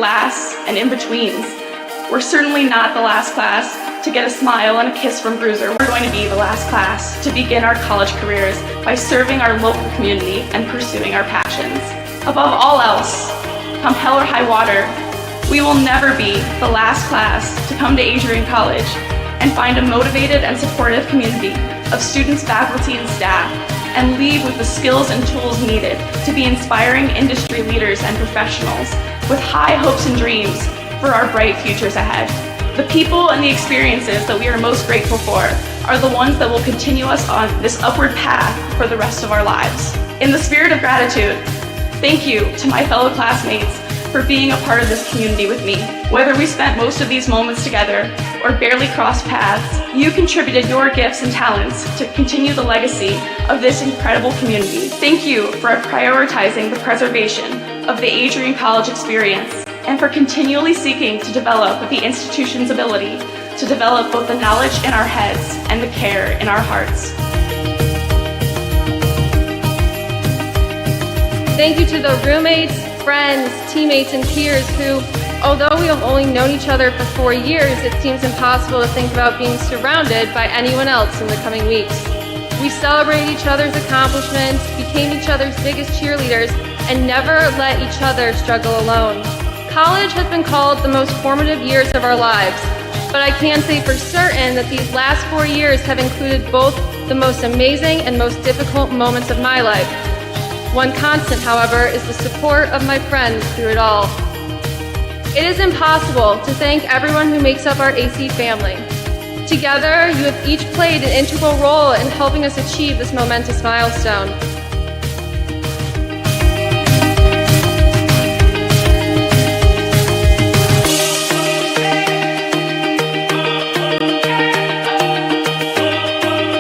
lasts, and in-betweens. We're certainly not the last class to get a smile and a kiss from Bruiser. We're going to be the last class to begin our college careers by serving our local community and pursuing our passions. Above all else, come hell or high water, we will never be the last class to come to Adrian College and find a motivated and supportive community of students, faculty, and staff, and leave with the skills and tools needed to be inspiring industry leaders and professionals with high hopes and dreams for our bright futures ahead. The people and the experiences that we are most grateful for are the ones that will continue us on this upward path for the rest of our lives. In the spirit of gratitude, thank you to my fellow classmates for being a part of this community with me. Whether we spent most of these moments together or barely crossed paths, you contributed your gifts and talents to continue the legacy of this incredible community. Thank you for prioritizing the preservation of the Adrian College experience and for continually seeking to develop the institution's ability to develop both the knowledge in our heads and the care in our hearts. Thank you to the roommates, friends, teammates, and peers who, although we have only known each other for 4 years, it seems impossible to think about being surrounded by anyone else in the coming weeks. We celebrate each other's accomplishments, became each other's biggest cheerleaders, and never let each other struggle alone. College has been called the most formative years of our lives, but I can say for certain that these last 4 years have included both the most amazing and most difficult moments of my life. One constant, however, is the support of my friends through it all. It is impossible to thank everyone who makes up our AC family. Together, you have each played an integral role in helping us achieve this momentous milestone.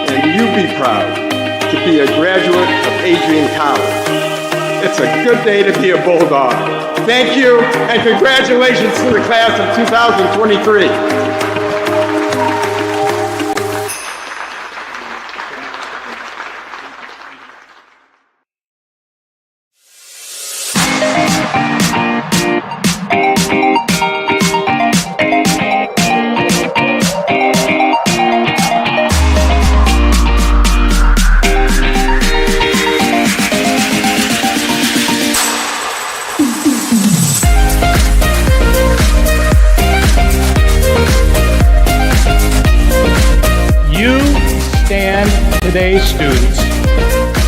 And you be proud to be a graduate of Adrian College. It's a good day to be a Bulldog. Thank you, and congratulations to the class of 2023. Today's students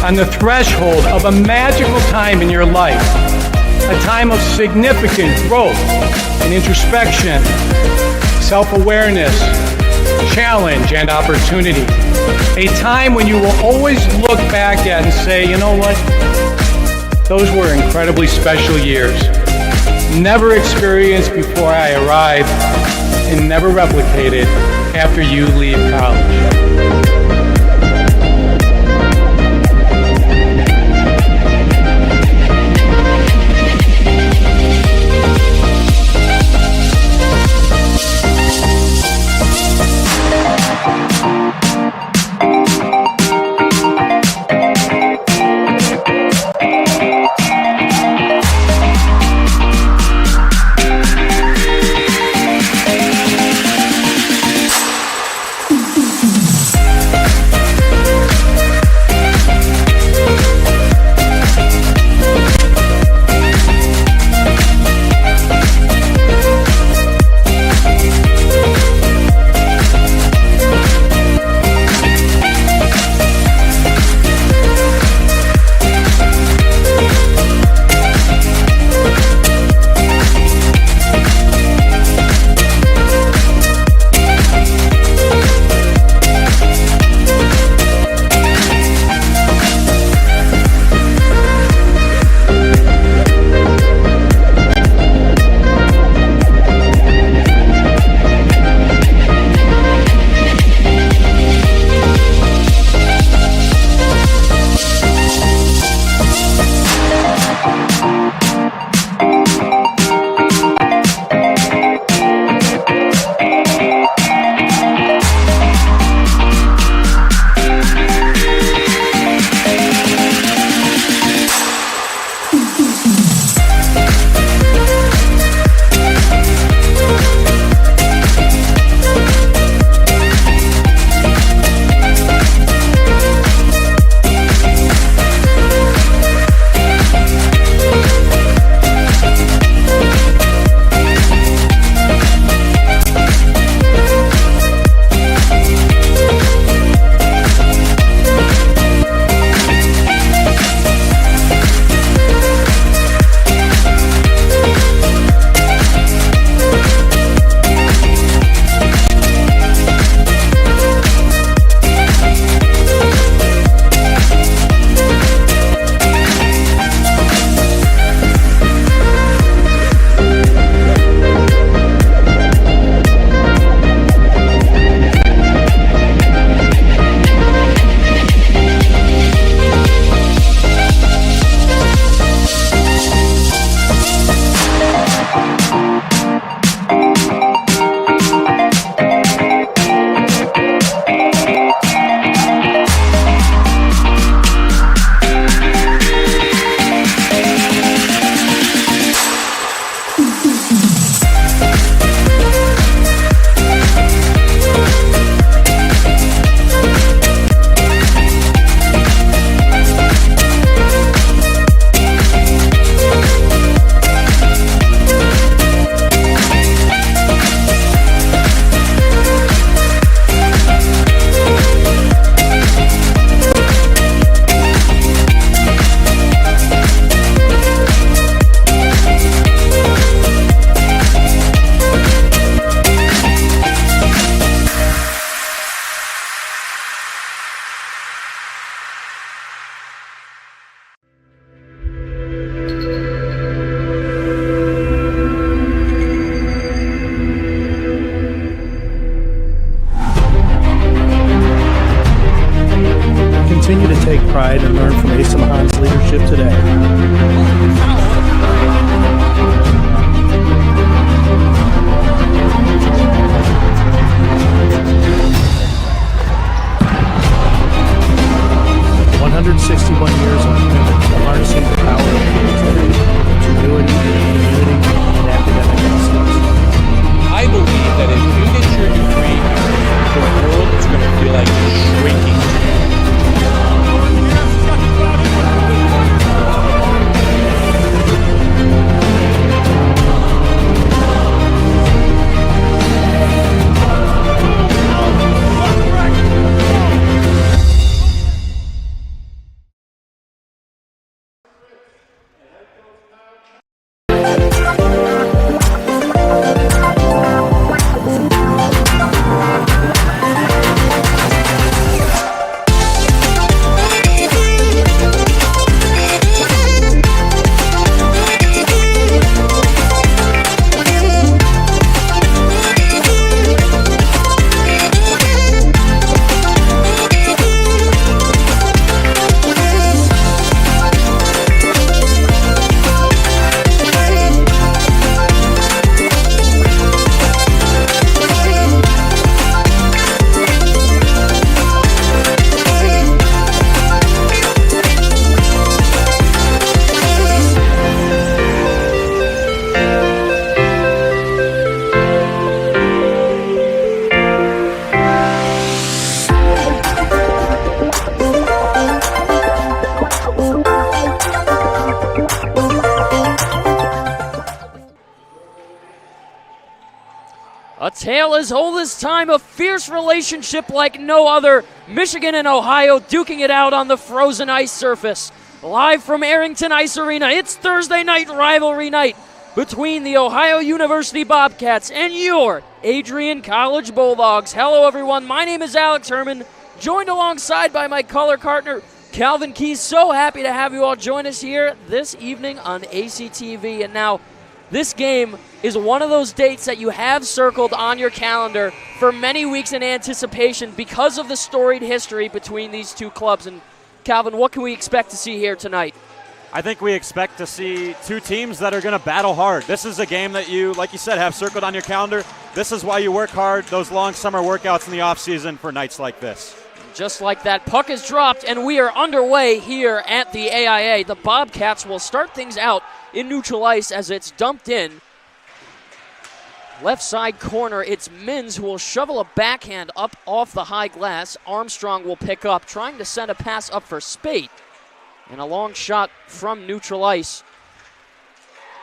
on the threshold of a magical time in your life, a time of significant growth and introspection, self-awareness, challenge, and opportunity. A time when you will always look back at and say, you know what? Those were incredibly special years. Never experienced before I arrived and never replicated after you leave college. take pride and learn from Asa Mahan's leadership today. Years of commitment to harnessing the power of creativity, ingenuity, community, and academic excellence. I believe that if you get your degree, the world is going to feel like it's shrinking to you. A tale as old as time, a fierce relationship like no other. Michigan and Ohio duking it out on the frozen ice surface. Live from Arrington Ice Arena, it's Thursday night rivalry night between the Ohio University Bobcats and your Adrian College Bulldogs. Hello everyone, my name is Alex Herman, joined alongside by my color partner, Calvin Keys. So happy to have you all join us here this evening on ACTV. And now, this game is one of those dates that you have circled on your calendar for many weeks in anticipation because of the storied history between these two clubs. And Calvin, what can we expect to see here tonight? I think we expect to see two teams that are going to battle hard. This is a game that you, like you said, have circled on your calendar. This is why you work hard, those long summer workouts in the offseason for nights like this. Just like that, puck is dropped, and we are underway here at the AIA. The Bobcats will start things out in neutral ice as it's dumped in. Left side corner, it's Mins who will shovel a backhand up off the high glass. Armstrong will pick up, trying to send a pass up for Spate. And a long shot from neutral ice.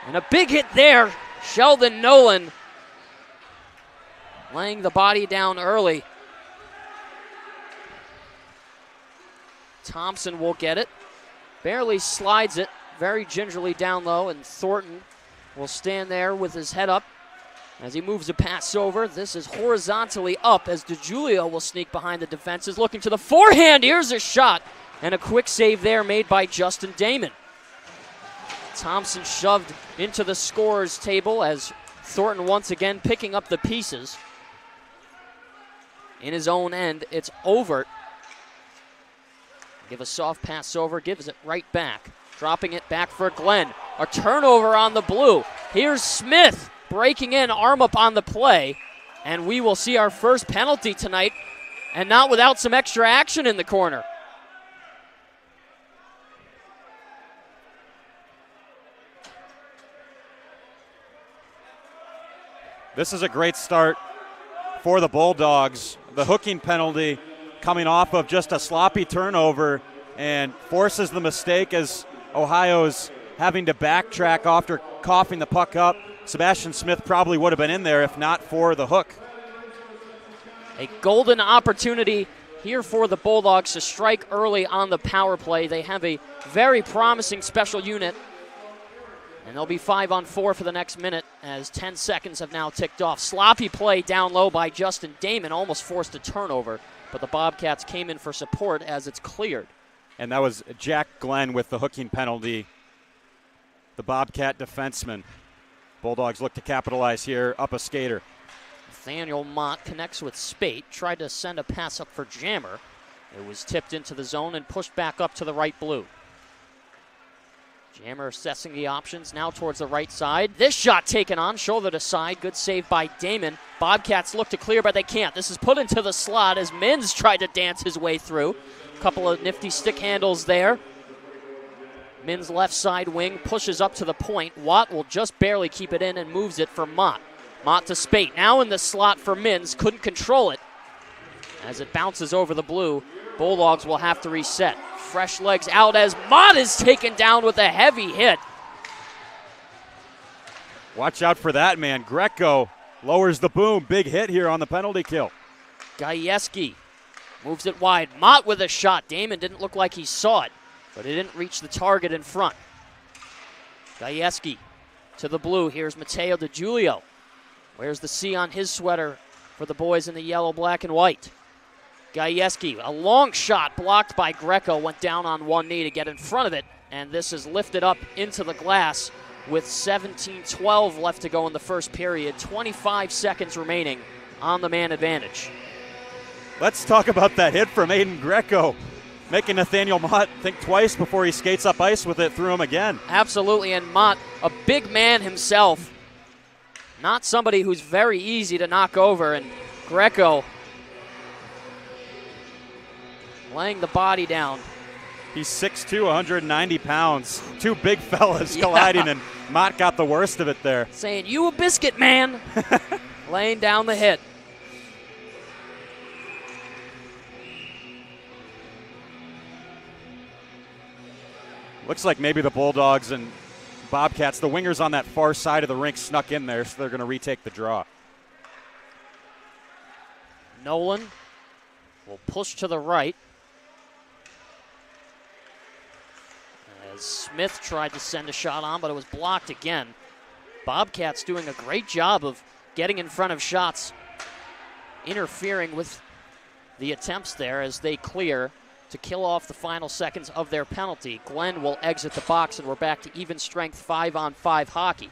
And a big hit there. Sheldon Nolan laying the body down early. Thompson will get it. Barely slides it very gingerly down low, and Thornton will stand there with his head up as he moves a pass over. This is horizontally up as DiGiulio will sneak behind the defenses, looking to the forehand. Here's a shot, and a quick save there made by Justin Damon. Thompson shoved into the scorer's table as Thornton once again picking up the pieces. In his own end, it's Overt. Give a soft pass over, gives it right back. Dropping it back for Glenn. A turnover on the blue. Here's Smith breaking in, arm up on the play. And we will see our first penalty tonight, and not without some extra action in the corner. This is a great start for the Bulldogs. The hooking penalty coming off of just a sloppy turnover and forces the mistake as Ohio's having to backtrack after coughing the puck up. Sebastian Smith probably would have been in there if not for the hook. A golden opportunity here for the Bulldogs to strike early on the power play. They have a very promising special unit, and they'll be 5-on-4 for the next minute as 10 seconds have now ticked off. Sloppy play down low by Justin Damon, almost forced a turnover, but the Bobcats came in for support as it's cleared. And that was Jack Glenn with the hooking penalty, the Bobcat defenseman. Bulldogs look to capitalize here, up a skater. Nathaniel Mott connects with Spate, tried to send a pass up for Jammer. It was tipped into the zone and pushed back up to the right blue. Jammer assessing the options now towards the right side. This shot taken on, shoulder to side. Good save by Damon. Bobcats look to clear, but they can't. This is put into the slot as Mins tried to dance his way through. A couple of nifty stick handles there. Mins left side wing pushes up to the point. Watt will just barely keep it in and moves it for Mott. Mott to Spate. Now in the slot for Mins. Couldn't control it. As it bounces over the blue, Bulldogs will have to reset. Fresh legs out as Mott is taken down with a heavy hit. Watch out for that, man. Greco lowers the boom. Big hit here on the penalty kill. Gajewski moves it wide. Mott with a shot. Damon didn't look like he saw it, but it didn't reach the target in front. Gajewski to the blue. Here's Mateo DiGiulio. Wears the C on his sweater for the boys in the yellow, black, and white. Gajewski, a long shot blocked by Greco, went down on one knee to get in front of it, and this is lifted up into the glass with 17-12 left to go in the first period. 25 seconds remaining on the man advantage. Let's talk about that hit from Aiden Greco, making Nathaniel Mott think twice before he skates up ice with it through him again. Absolutely, and Mott, a big man himself, not somebody who's very easy to knock over, and Greco laying the body down. He's 6'2", 190 pounds. Two big fellas colliding, and Mott got the worst of it there. Saying, "You a biscuit, man." Laying down the hit. Looks like maybe the Bulldogs and Bobcats, the wingers on that far side of the rink snuck in there, so they're going to retake the draw. Nolan will push to the right. As Smith tried to send a shot on, but it was blocked again. Bobcats doing a great job of getting in front of shots, interfering with the attempts there as they clear to kill off the final seconds of their penalty. Glenn will exit the box, and we're back to even strength 5-on-5 hockey.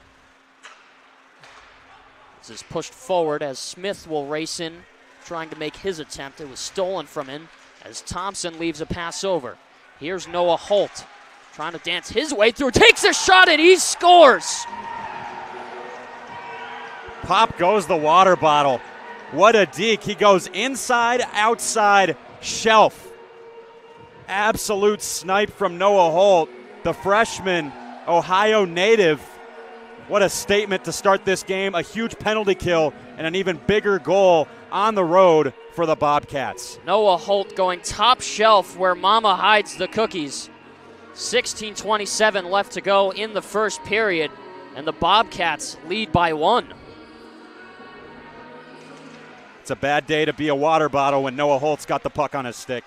This is pushed forward as Smith will race in, trying to make his attempt. It was stolen from him as Thompson leaves a pass over. Here's Noah Holt, trying to dance his way through, takes a shot, and he scores! Pop goes the water bottle. What a deke. He goes inside, outside, shelf. Absolute snipe from Noah Holt, the freshman, Ohio native. What a statement to start this game. A huge penalty kill and an even bigger goal on the road for the Bobcats. Noah Holt going top shelf where mama hides the cookies. 16:27 left to go in the first period, and the Bobcats lead by 1. It's a bad day to be a water bottle when Noah Holt's got the puck on his stick.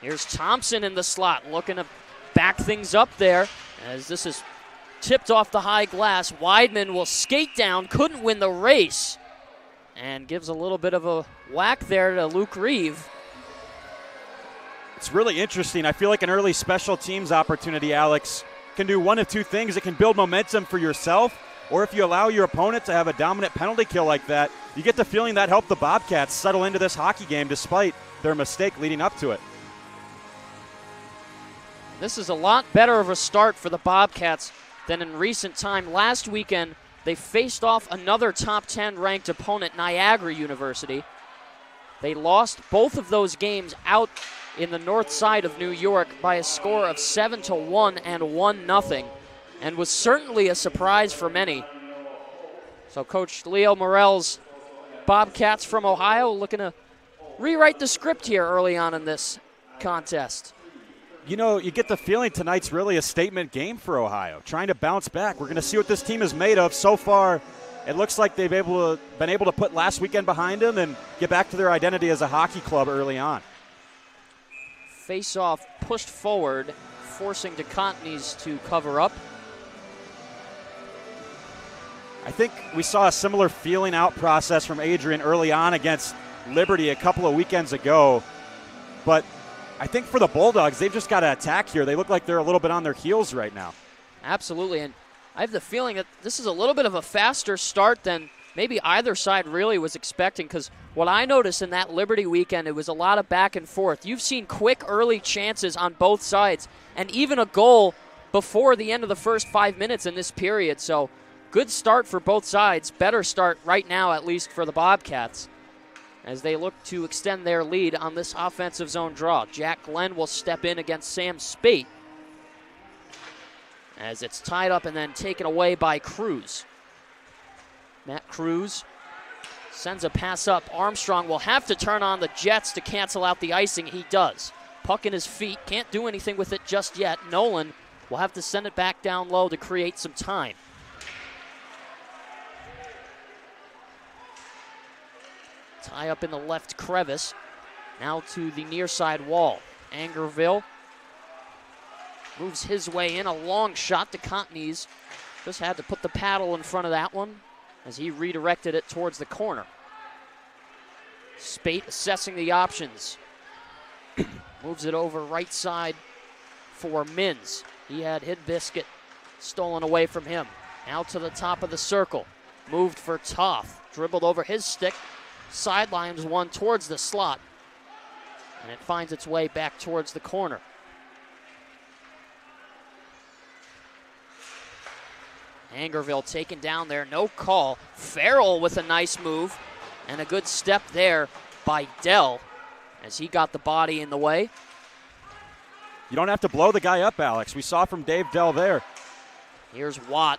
Here's Thompson in the slot, looking to back things up there as this is tipped off the high glass. Weidman will skate down, couldn't win the race, and gives a little bit of a whack there to Luke Reeve. It's really interesting. I feel like an early special teams opportunity, Alex, can do one of two things. It can build momentum for yourself, or if you allow your opponent to have a dominant penalty kill like that, you get the feeling that helped the Bobcats settle into this hockey game despite their mistake leading up to it. This is a lot better of a start for the Bobcats than in recent time. Last weekend, they faced off another top 10 ranked opponent, Niagara University. They lost both of those games out in the north side of New York by a score of 7-1 and 1-0, and was certainly a surprise for many. So Coach Leo Morell's Bobcats from Ohio looking to rewrite the script here early on in this contest. You know, you get the feeling tonight's really a statement game for Ohio, trying to bounce back. We're going to see what this team is made of. So far, it looks like they've been able to put last weekend behind them and get back to their identity as a hockey club early on. Face-off pushed forward, forcing DeContin's to cover up. I think we saw a similar feeling out process from Adrian early on against Liberty a couple of weekends ago, but I think for the Bulldogs, they've just got to attack here. They look like they're a little bit on their heels right now. Absolutely, and I have the feeling that this is a little bit of a faster start than maybe either side really was expecting, because what I noticed in that Liberty weekend, it was a lot of back and forth. You've seen quick early chances on both sides, and even a goal before the end of the first 5 minutes in this period. So good start for both sides. Better start right now, at least for the Bobcats, as they look to extend their lead on this offensive zone draw. Jack Glenn will step in against Sam Spate as it's tied up and then taken away by Cruz. Matt Cruz sends a pass up. Armstrong will have to turn on the jets to cancel out the icing. He does. Puck in his feet. Can't do anything with it just yet. Nolan will have to send it back down low to create some time. Tie up in the left crevice. Now to the near side wall. Angerville moves his way in. A long shot to Contney's. Just had to put the paddle in front of that one as he redirected it towards the corner. Spate assessing the options. Moves it over right side for Mins. He had Hidbiscuit stolen away from him. Now to the top of the circle. Moved for Toth. Dribbled over his stick. Sidelines one towards the slot. And it finds its way back towards the corner. Angerville taken down there, no call. Farrell with a nice move and a good step there by Dell as he got the body in the way. You don't have to blow the guy up, Alex. We saw from Dave Dell there. Here's Watt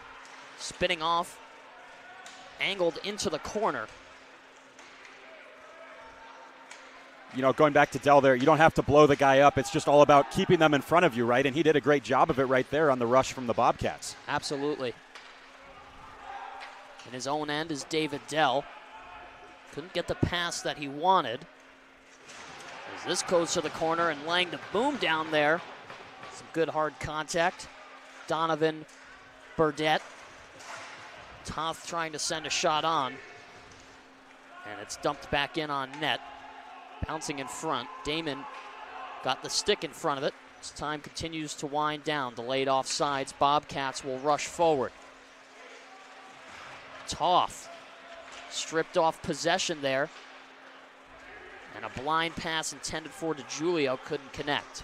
spinning off, angled into the corner. You know, going back to Dell there, you don't have to blow the guy up. It's just all about keeping them in front of you, right? And he did a great job of it right there on the rush from the Bobcats. Absolutely. In his own end is David Dell. Couldn't get the pass that he wanted. As this goes to the corner and Lang to boom down there. Some good hard contact. Donovan Burdette. Toth trying to send a shot on. And it's dumped back in on net. Bouncing in front. Damon got the stick in front of it. As time continues to wind down. Delayed offsides. Bobcats will rush forward. Toth stripped off possession there. And a blind pass intended for DeJulio couldn't connect.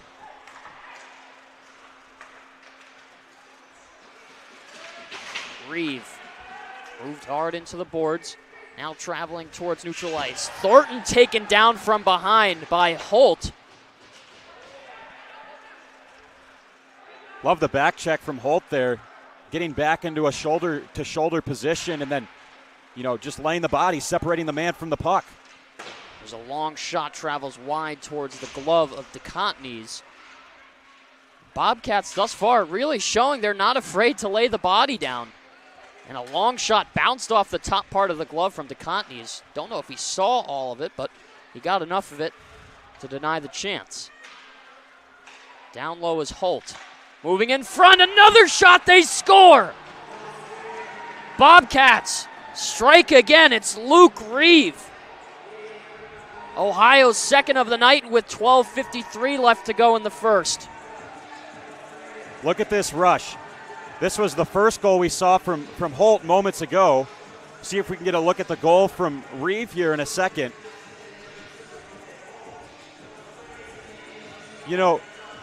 Reeve moved hard into the boards. Now traveling towards neutral ice. Thornton taken down from behind by Holt. Love the back check from Holt there. Getting back into a shoulder-to-shoulder position and then, you know, just laying the body, separating the man from the puck. There's a long shot, travels wide towards the glove of DeContenay's. Bobcats thus far really showing they're not afraid to lay the body down. And a long shot bounced off the top part of the glove from DeContenay's. Don't know if he saw all of it, but he got enough of it to deny the chance. Down low is Holt. Moving in front, another shot, they score! Bobcats strike again, it's Luke Reeve. Ohio's second of the night with 12:53 left to go in the first. Look at this rush. This was the first goal we saw from Holt moments ago. See if we can get a look at the goal from Reeve here in a second. You know,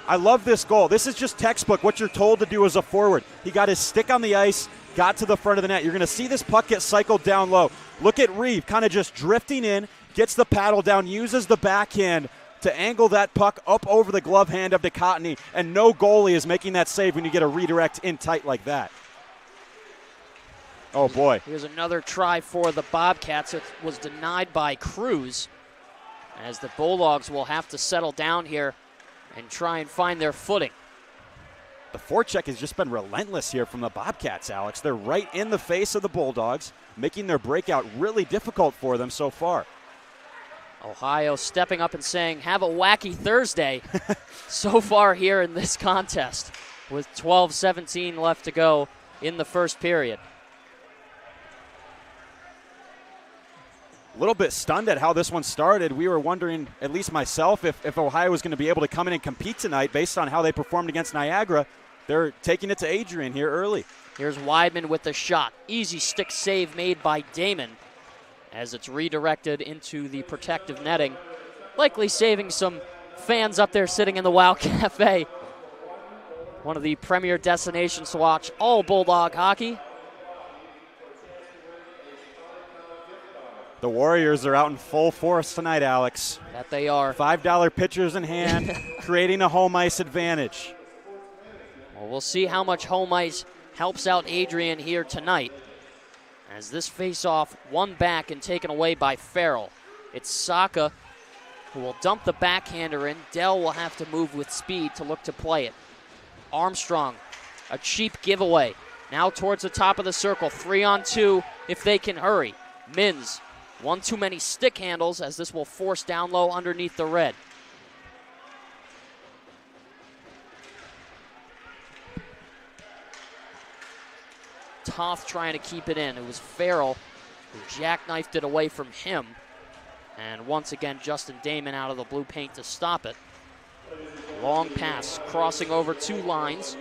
I love this goal. This is just textbook what you're told to do as a forward. He got his stick on the ice, got to the front of the net. You're going to see this puck get cycled down low. Look at Reeve kind of just drifting in, gets the paddle down, uses the backhand to angle that puck up over the glove hand of DeCotenay, and no goalie is making that save when you get a redirect in tight like that. Oh, boy. Here's another try for the Bobcats. It was denied by Cruz, as the Bulldogs will have to settle down here and try and find their footing. The forecheck has just been relentless here from the Bobcats, Alex. They're right in the face of the Bulldogs, making their breakout really difficult for them so far. Ohio stepping up and saying, have a wacky Thursday so far here in this contest with 12:17 left to go in the first period. A little bit stunned at how this one started. We were wondering, at least myself, if Ohio was going to be able to come in and compete tonight based on how they performed against Niagara. They're taking it to Adrian here early. Here's Weidman with the shot. Easy stick save made by Damon as it's redirected into the protective netting, likely saving some fans up there sitting in the Wow Cafe. One of the premier destinations to watch all Bulldog hockey. The Warriors are out in full force tonight, Alex. That they are. $5 pitchers in hand, creating a home ice advantage. Well, we'll see how much home ice helps out Adrian here tonight. As this face-off won back and taken away by Farrell. It's Saka who will dump the backhander in. Dell will have to move with speed to look to play it. Armstrong, a cheap giveaway. Now towards the top of the circle, 3-on-2 if they can hurry. Mins, one too many stick handles as this will force down low underneath the red. Toth trying to keep it in. It was Farrell who jackknifed it away from him. And once again, Justin Damon out of the blue paint to stop it. Long pass, crossing over 2 lines.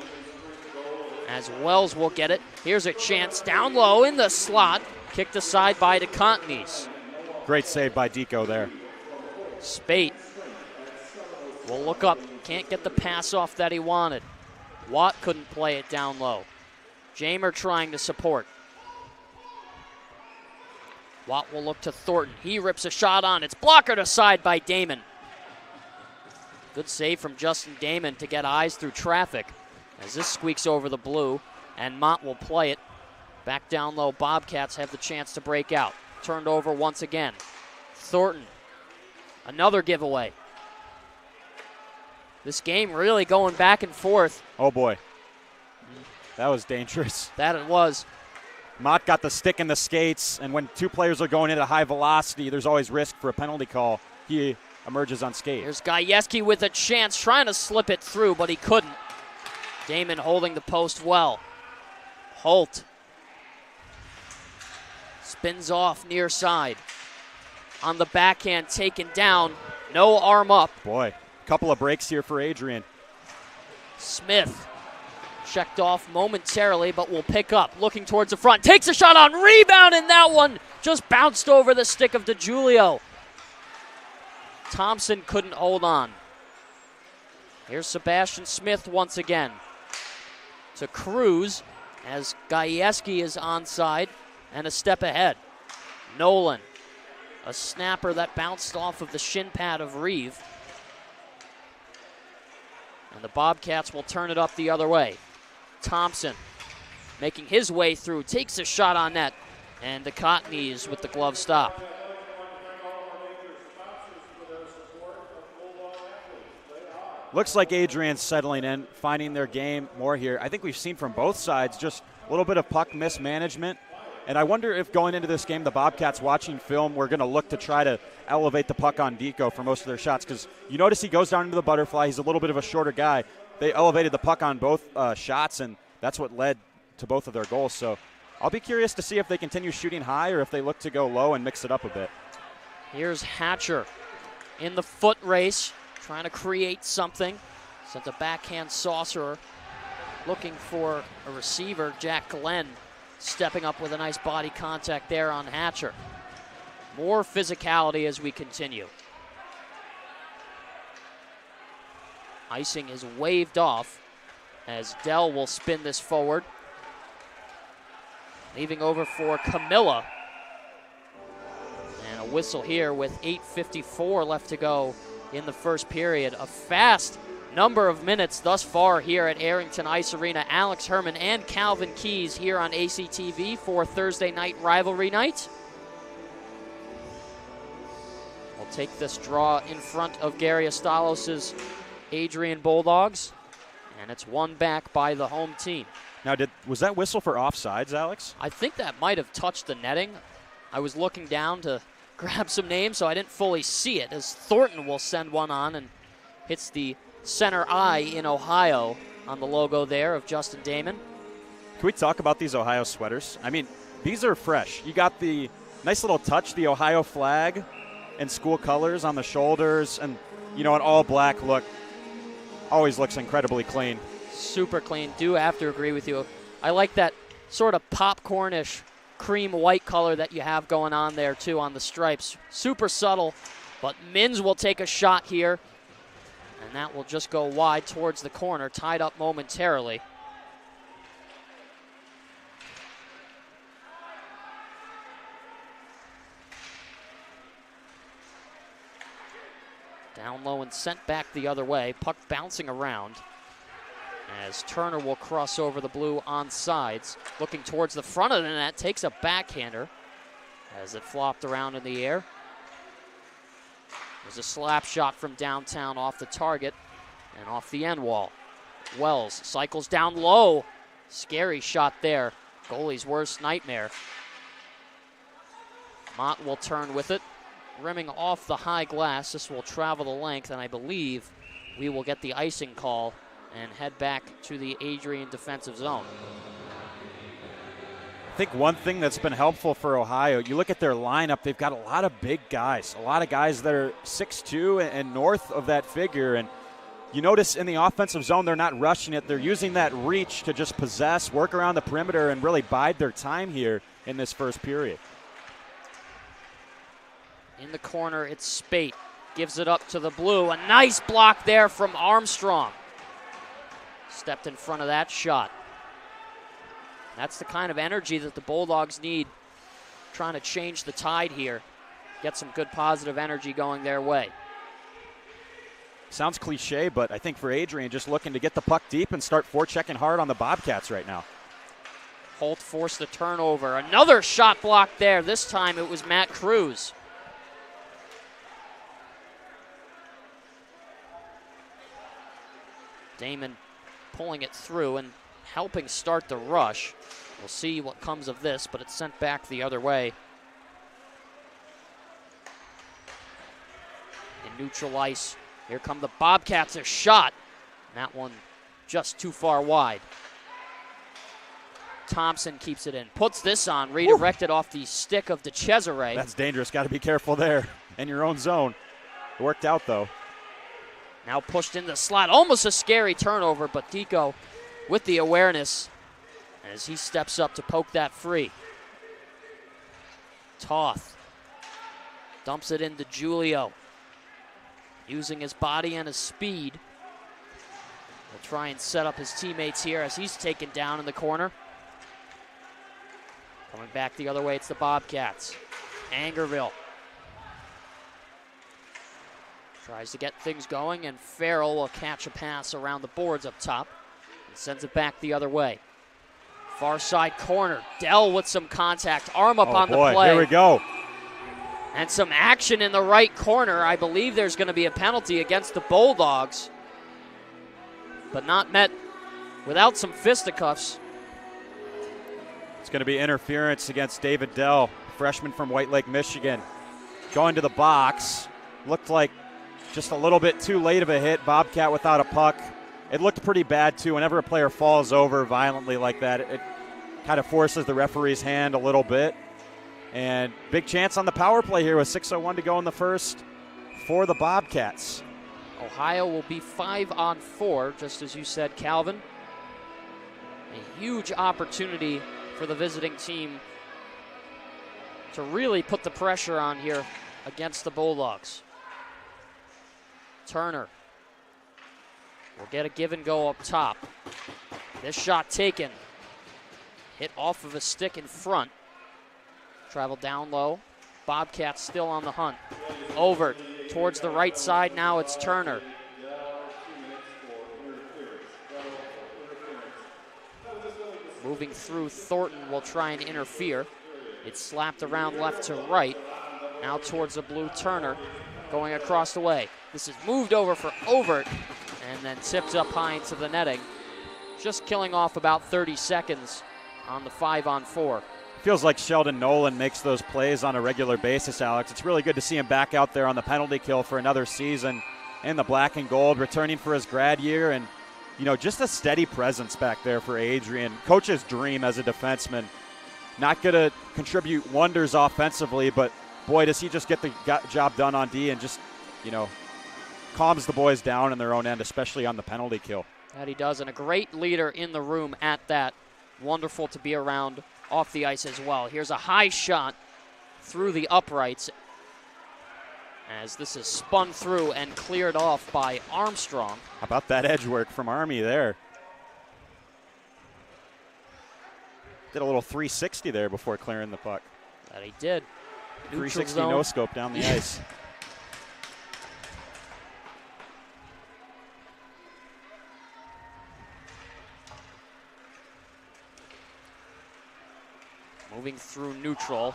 As Wells will get it. Here's a chance down low in the slot. Kicked aside by DeContinys. Great save by Deco there. Spate will look up. Can't get the pass off that he wanted. Watt couldn't play it down low. Jamer trying to support. Watt will look to Thornton. He rips a shot on. It's blockered aside by Damon. Good save from Justin Damon to get eyes through traffic as this squeaks over the blue, and Mott will play it. Back down low, Bobcats have the chance to break out. Turned over once again. Thornton, another giveaway. This game really going back and forth. Oh boy, that was dangerous. That it was. Mott got the stick in the skates, and when 2 players are going in at high velocity, there's always risk for a penalty call. He emerges unscathed. Here's Gajewski with a chance, trying to slip it through, but he couldn't. Damon holding the post well. Holt spins off near side. On the backhand, taken down. No arm up. Boy, couple of breaks here for Adrian. Smith checked off momentarily, but will pick up. Looking towards the front. Takes a shot on rebound, and that one just bounced over the stick of DeJulio. Thompson couldn't hold on. Here's Sebastian Smith once again. To Cruz as Gajewski is onside and a step ahead. Nolan, a snapper that bounced off of the shin pad of Reeve. And the Bobcats will turn it up the other way. Thompson making his way through, takes a shot on net, and DeContinys with the glove stop. Looks like Adrian's settling in, finding their game more here. I think we've seen from both sides just a little bit of puck mismanagement. And I wonder if going into this game, the Bobcats watching film, we're going to look to try to elevate the puck on Deco for most of their shots. Because you notice he goes down into the butterfly. He's a little bit of a shorter guy. They elevated the puck on both shots, and that's what led to both of their goals. So I'll be curious to see if they continue shooting high or if they look to go low and mix it up a bit. Here's Hatcher in the foot race, trying to create something. Sent a backhand saucer, looking for a receiver. Jack Glenn stepping up with a nice body contact there on Hatcher. More physicality as we continue. Icing is waved off as Dell will spin this forward. Leaving over for Camilla. And a whistle here with 8:54 left to go in the first period. A fast number of minutes thus far here at Arrington Ice Arena. Alex Herman and Calvin Keys here on ACTV for Thursday night rivalry night. We'll take this draw in front of Gary Astalos' Adrian Bulldogs, and it's won back by the home team. Now, was that whistle for offsides, Alex? I think that might have touched the netting. I was looking down to grab some names, so I didn't fully see it, as Thornton will send one on and hits the center eye in Ohio on the logo there of Justin Damon. Can we talk about these Ohio sweaters? I mean, these are fresh. You got the nice little touch, the Ohio flag and school colors on the shoulders, and, you know, an all-black look. Always looks incredibly clean. Super clean. Do have to agree with you. I like that sort of popcornish cream white color that you have going on there too on the stripes. Super subtle, but Mins will take a shot here, and that will just go wide towards the corner, tied up momentarily. Down low and sent back the other way. Puck bouncing around as Turner will cross over the blue on sides. Looking towards the front of the net, takes a backhander as it flopped around in the air. There's a slap shot from downtown off the target and off the end wall. Wells cycles down low. Scary shot there. Goalie's worst nightmare. Mott will turn with it. Rimming off the high glass. This will travel the length, and I believe we will get the icing call and head back to the Adrian defensive zone. I think one thing that's been helpful for Ohio, you look at their lineup, they've got a lot of big guys, a lot of guys that are 6'2" and north of that figure. And you notice in the offensive zone, they're not rushing it. They're using that reach to just possess, work around the perimeter, and really bide their time here in this first period. In the corner, it's Spate. Gives it up to the blue. A nice block there from Armstrong. Stepped in front of that shot. That's the kind of energy that the Bulldogs need. Trying to change the tide here. Get some good positive energy going their way. Sounds cliche, but I think for Adrian, just looking to get the puck deep and start forechecking hard on the Bobcats right now. Holt forced the turnover. Another shot block there. This time it was Matt Cruz. Damon pulling it through and helping start the rush. We'll see what comes of this, but it's sent back the other way. In neutral ice, here come the Bobcats, a shot. That one just too far wide. Thompson keeps it in, puts this on, redirected off the stick of DeCesare. That's dangerous, got to be careful there in your own zone. It worked out though. Now pushed in the slot, almost a scary turnover, but Dico with the awareness as he steps up to poke that free. Toth dumps it into Julio, using his body and his speed. He'll try and set up his teammates here as he's taken down in the corner. Coming back the other way, it's the Bobcats. Angerville tries to get things going, and Farrell will catch a pass around the boards up top and sends it back the other way. Far side corner. Dell with some contact. Arm up on the play. Here we go. And some action in the right corner. I believe there's going to be a penalty against the Bulldogs, but not met without some fisticuffs. It's going to be interference against David Dell, freshman from White Lake, Michigan. Going to the box. Looked like just a little bit too late of a hit. Bobcat without a puck. It looked pretty bad, too. Whenever a player falls over violently like that, it kind of forces the referee's hand a little bit. And big chance on the power play here with 6:01 to go in the first for the Bobcats. Ohio will be 5-on-4, just as you said, Calvin. A huge opportunity for the visiting team to really put the pressure on here against the Bulldogs. Turner will get a give and go up top. This shot taken. Hit off of a stick in front. Travel down low. Bobcats still on the hunt. Over towards the right side. Now it's Turner. Moving through, Thornton will try and interfere. It's slapped around left to right. Now towards the blue, Turner going across the way. This is moved over for Overt and then tipped up high into the netting. Just killing off about 30 seconds on the 5-on-4. Feels like Sheldon Nolan makes those plays on a regular basis, Alex. It's really good to see him back out there on the penalty kill for another season in the black and gold, returning for his grad year. And, you know, just a steady presence back there for Adrian. Coach's dream as a defenseman. Not going to contribute wonders offensively, but, boy, does he just get the job done on D and just, you know, calms the boys down in their own end, especially on the penalty kill. That he does, and a great leader in the room at that. wonderful to be around off the ice as well. Here's a high shot through the uprights as this is spun through and cleared off by Armstrong. How about that edge work from Army there? Did a little 360 there before clearing the puck. That he did. 360 no-scope down the ice. Moving through neutral.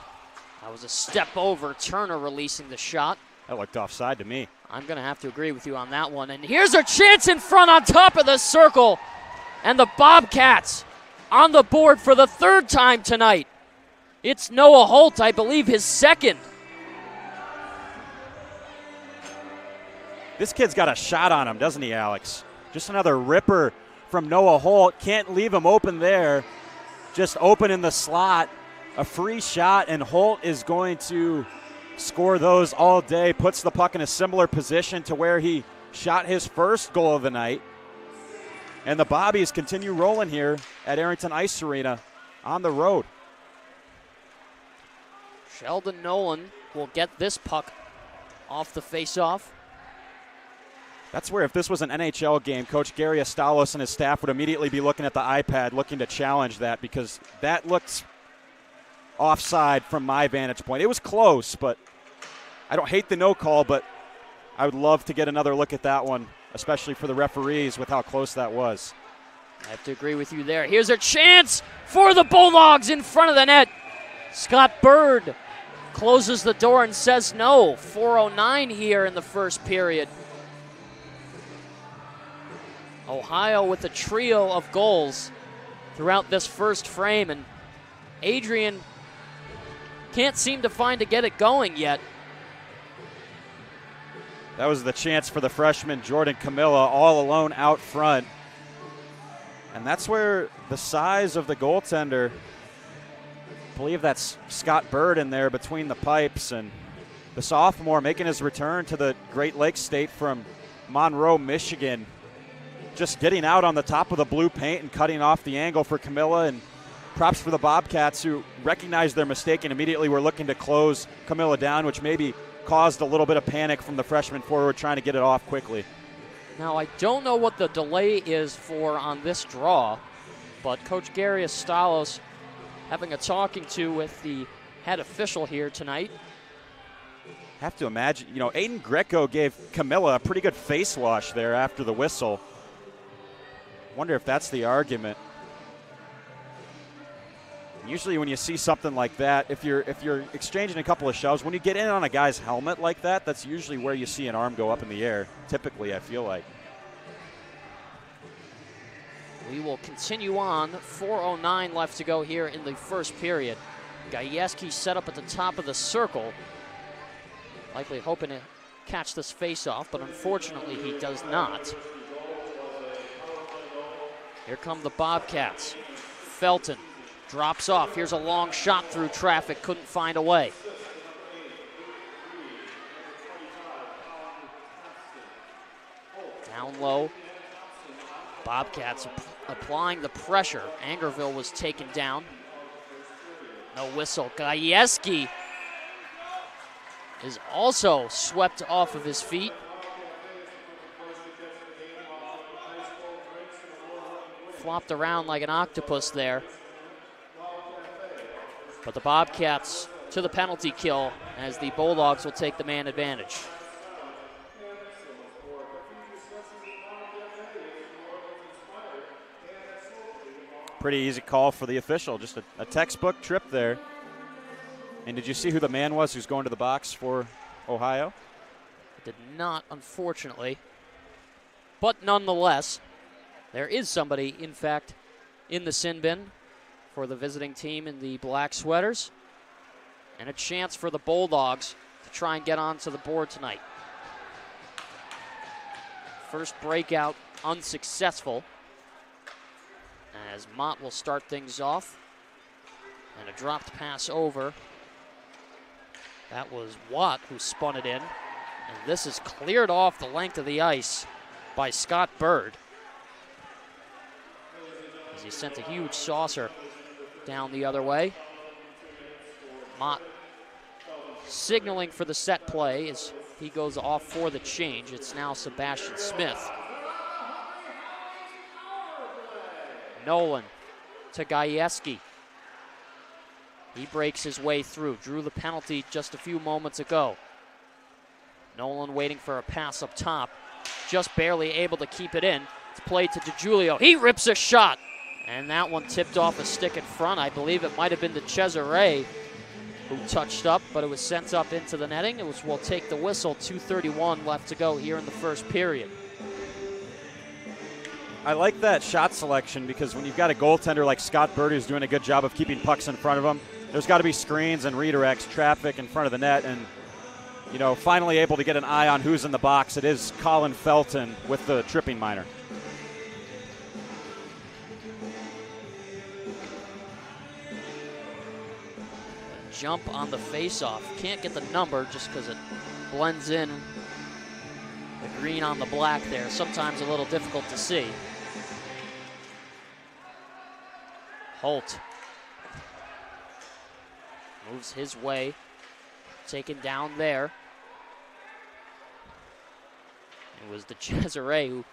That was a step over. Turner releasing the shot. That looked offside to me. I'm going to have to agree with you on that one. And here's a chance in front on top of the circle. And the Bobcats on the board for the third time tonight. It's Noah Holt, I believe, his second. This kid's got a shot on him, doesn't he, Alex? Just another ripper from Noah Holt. Can't leave him open there. Just open in the slot. A free shot, and Holt is going to score those all day. Puts the puck in a similar position to where he shot his first goal of the night. And the Bobbies continue rolling here at Arrington Ice Arena on the road. Sheldon Nolan will get this puck off the faceoff. That's where, if this was an NHL game, Coach Gary Astalos and his staff would immediately be looking at the iPad, looking to challenge that, because that looks offside from my vantage point. It was close, but I don't hate the no call, but I would love to get another look at that one, especially for the referees with how close that was. I have to agree with you there. Here's a chance for the Bulldogs in front of the net. Scott Bird closes the door and says no. 4:09 here in the first period. Ohio with a trio of goals throughout this first frame, and Adrian can't seem to find to get it going yet. That was the chance for the freshman Jordan Camilla, all alone out front. And that's where the size of the goaltender, I believe that's Scott Bird in there between the pipes, and the sophomore making his return to the Great Lakes State from Monroe, Michigan, just getting out on the top of the blue paint and cutting off the angle for Camilla. And props for the Bobcats, who recognized their mistake and immediately were looking to close Camilla down, which maybe caused a little bit of panic from the freshman forward trying to get it off quickly. Now, I don't know what the delay is for on this draw, but Coach Gary Astalos having a talking to with the head official here tonight. Have to imagine, Aiden Greco gave Camilla a pretty good face wash there after the whistle. Wonder if that's the argument. Usually when you see something like that, if you're exchanging a couple of shoves, when you get in on a guy's helmet like that, that's usually where you see an arm go up in the air, typically, I feel like. We will continue on. 4:09 left to go here in the first period. Gajewski set up at the top of the circle, likely hoping to catch this faceoff, but unfortunately he does not. Here come the Bobcats. Felton drops off. Here's a long shot through traffic. Couldn't find a way. Down low. Bobcats applying the pressure. Angerville was taken down. No whistle. Gajewski is also swept off of his feet. Flopped around like an octopus there. But the Bobcats to the penalty kill as the Bulldogs will take the man advantage. Pretty easy call for the official, just a textbook trip there. And did you see who the man was who's going to the box for Ohio? I did not, unfortunately. But nonetheless, there is somebody, in fact, in the sin bin for the visiting team in the black sweaters. And a chance for the Bulldogs to try and get onto the board tonight. First breakout unsuccessful, as Mott will start things off. And a dropped pass over. That was Watt who spun it in. And this is cleared off the length of the ice by Scott Bird. as he sent a huge saucer down the other way. Mott signaling for the set play as he goes off for the change. It's now Sebastian Smith. Nolan to Gajewski. He breaks his way through, drew the penalty just a few moments ago. Nolan waiting for a pass up top, just barely able to keep it in. It's played to DiGiulio. He rips a shot, and that one tipped off a stick in front. I believe it might have been the Cesare who touched up, but it was sent up into the netting. It will take the whistle. 2:31 left to go here in the first period. I like that shot selection because when you've got a goaltender like Scott Bird who's doing a good job of keeping pucks in front of him, there's got to be screens and redirects, traffic in front of the net, and finally able to get an eye on who's in the box. It is Colin Felton with the tripping minor. Jump on the face-off. Can't get the number just because it blends in the green on the black there. Sometimes a little difficult to see. Holt moves his way, taken down there. It was the Cesare who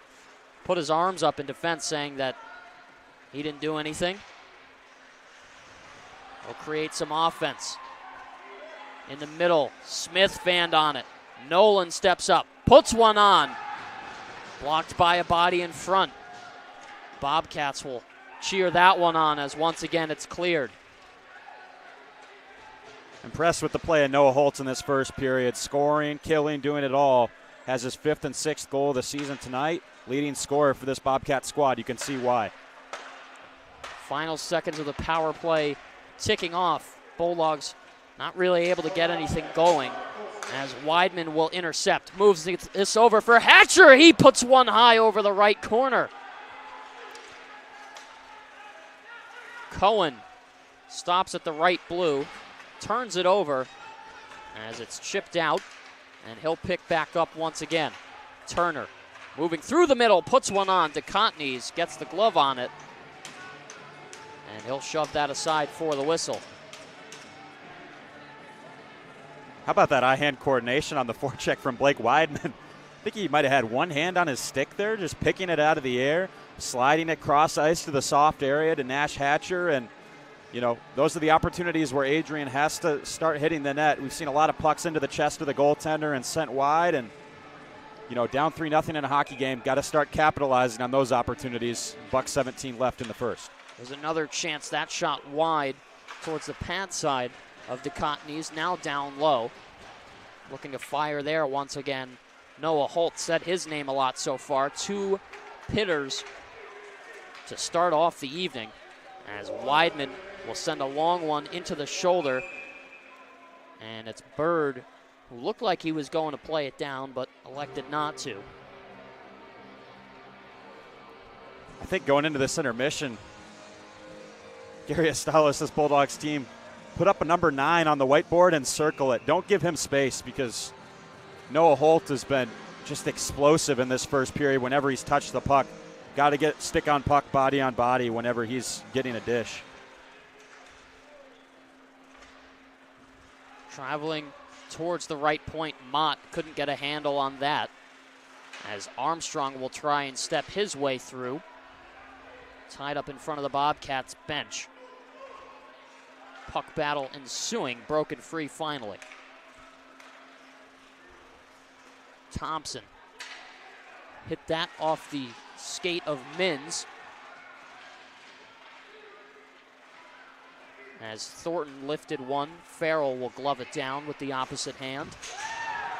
put his arms up in defense saying that he didn't do anything. Will create some offense. In the middle, Smith fanned on it. Nolan steps up, puts one on. Blocked by a body in front. Bobcats will cheer that one on as once again it's cleared. Impressed with the play of Noah Holtz in this first period. Scoring, killing, doing it all. Has his 5th and 6th goal of the season tonight. Leading scorer for this Bobcat squad. You can see why. Final seconds of the power play ticking off. Bulldogs not really able to get anything going as Weidman will intercept. Moves this over for Hatcher. He puts one high over the right corner. Cohen stops at the right blue, turns it over as it's chipped out, and he'll pick back up once again. Turner moving through the middle, puts one on. DeContenys gets the glove on it, and he'll shove that aside for the whistle. How about that eye-hand coordination on the forecheck from Blake Weidman? I think he might have had one hand on his stick there, just picking it out of the air, sliding it cross ice to the soft area to Nash Hatcher. And, those are the opportunities where Adrian has to start hitting the net. We've seen a lot of pucks into the chest of the goaltender and sent wide. And, down 3-0 in a hockey game, got to start capitalizing on those opportunities. $1:17 left in the first. There's another chance. That shot wide towards the pad side of DeContenys, now down low. Looking to fire there once again. Noah Holt said his name a lot so far. 2 pitters to start off the evening as Weidman will send a long one into the shoulder. And it's Bird, who looked like he was going to play it down but elected not to. I think going into this intermission, Gary Estalos, this Bulldogs team, put up a number 9 on the whiteboard and circle it. Don't give him space because Noah Holt has been just explosive in this first period whenever he's touched the puck. Got to get stick on puck, body on body whenever he's getting a dish. Traveling towards the right point, Mott couldn't get a handle on that as Armstrong will try and step his way through. Tied up in front of the Bobcats bench. Puck battle ensuing, broken free finally. Thompson hit that off the skate of Mins as Thornton lifted one. Farrell will glove it down with the opposite hand.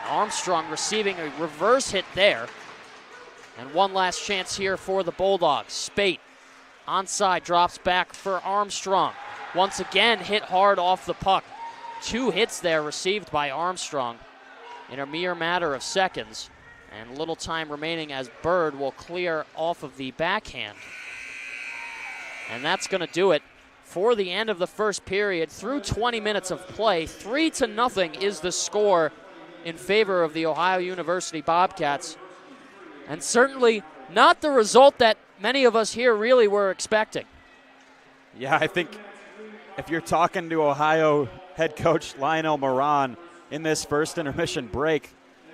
Armstrong receiving a reverse hit there. And one last chance here for the Bulldogs. Spate onside, drops back for Armstrong. Once again, hit hard off the puck. 2 hits there received by Armstrong in a mere matter of seconds. And little time remaining as Bird will clear off of the backhand. And that's going to do it for the end of the first period. Through 20 minutes of play, 3-0 is the score in favor of the Ohio University Bobcats. And certainly not the result that many of us here really were expecting. Yeah, I think if you're talking to Ohio head coach Lionel Moran in this first intermission break,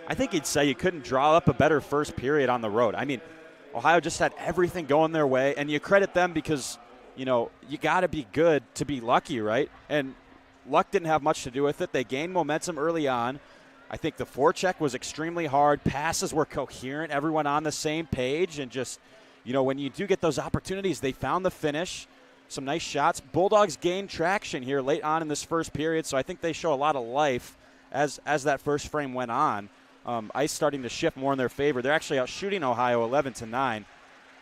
I think he'd say you couldn't draw up a better first period on the road. I mean, Ohio just had everything going their way, and you credit them because, you got to be good to be lucky, right? And luck didn't have much to do with it. They gained momentum early on. I think the forecheck was extremely hard. Passes were coherent. Everyone on the same page. And just, when you do get those opportunities, they found the finish. Some nice shots. Bulldogs gained traction here late on in this first period, so I think they show a lot of life as that first frame went on. Ice starting to shift more in their favor. They're actually out shooting Ohio 11-9.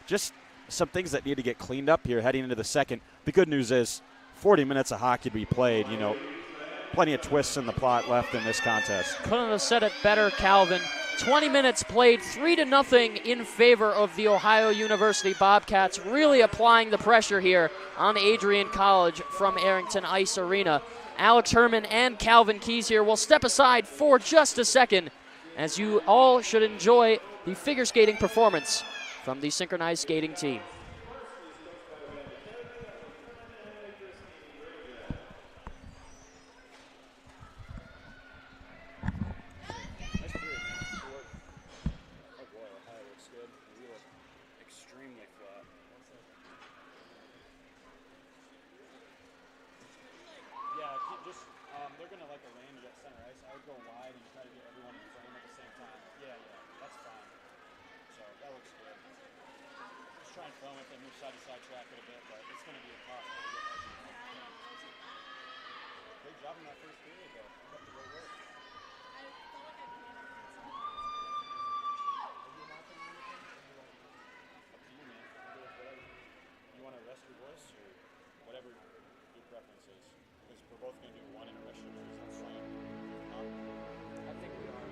Just some things that need to get cleaned up here heading into the second. The good news is 40 minutes of hockey to be played. Plenty of twists in the plot left in this contest. Couldn't have said it better, Calvin. 20 minutes played, 3-0 in favor of the Ohio University Bobcats, really applying the pressure here on Adrian College from Arrington Ice Arena. Alex Herman and Calvin Keys here will step aside for just a second, as you all should enjoy the figure skating performance from the synchronized skating team. They're going to arrange at center ice. I would go wide and try to get everyone in frame at the same time. Yeah, that's fine. So that looks good. Just try and film it and move side to side, track it a bit, but it's going to be impossible to get everything. Great job in that first period, though. Keep up the great work. Up to you, man. You want to rest your voice or whatever your preference is? Because we're both going to do one impression. That's fine. I think we are.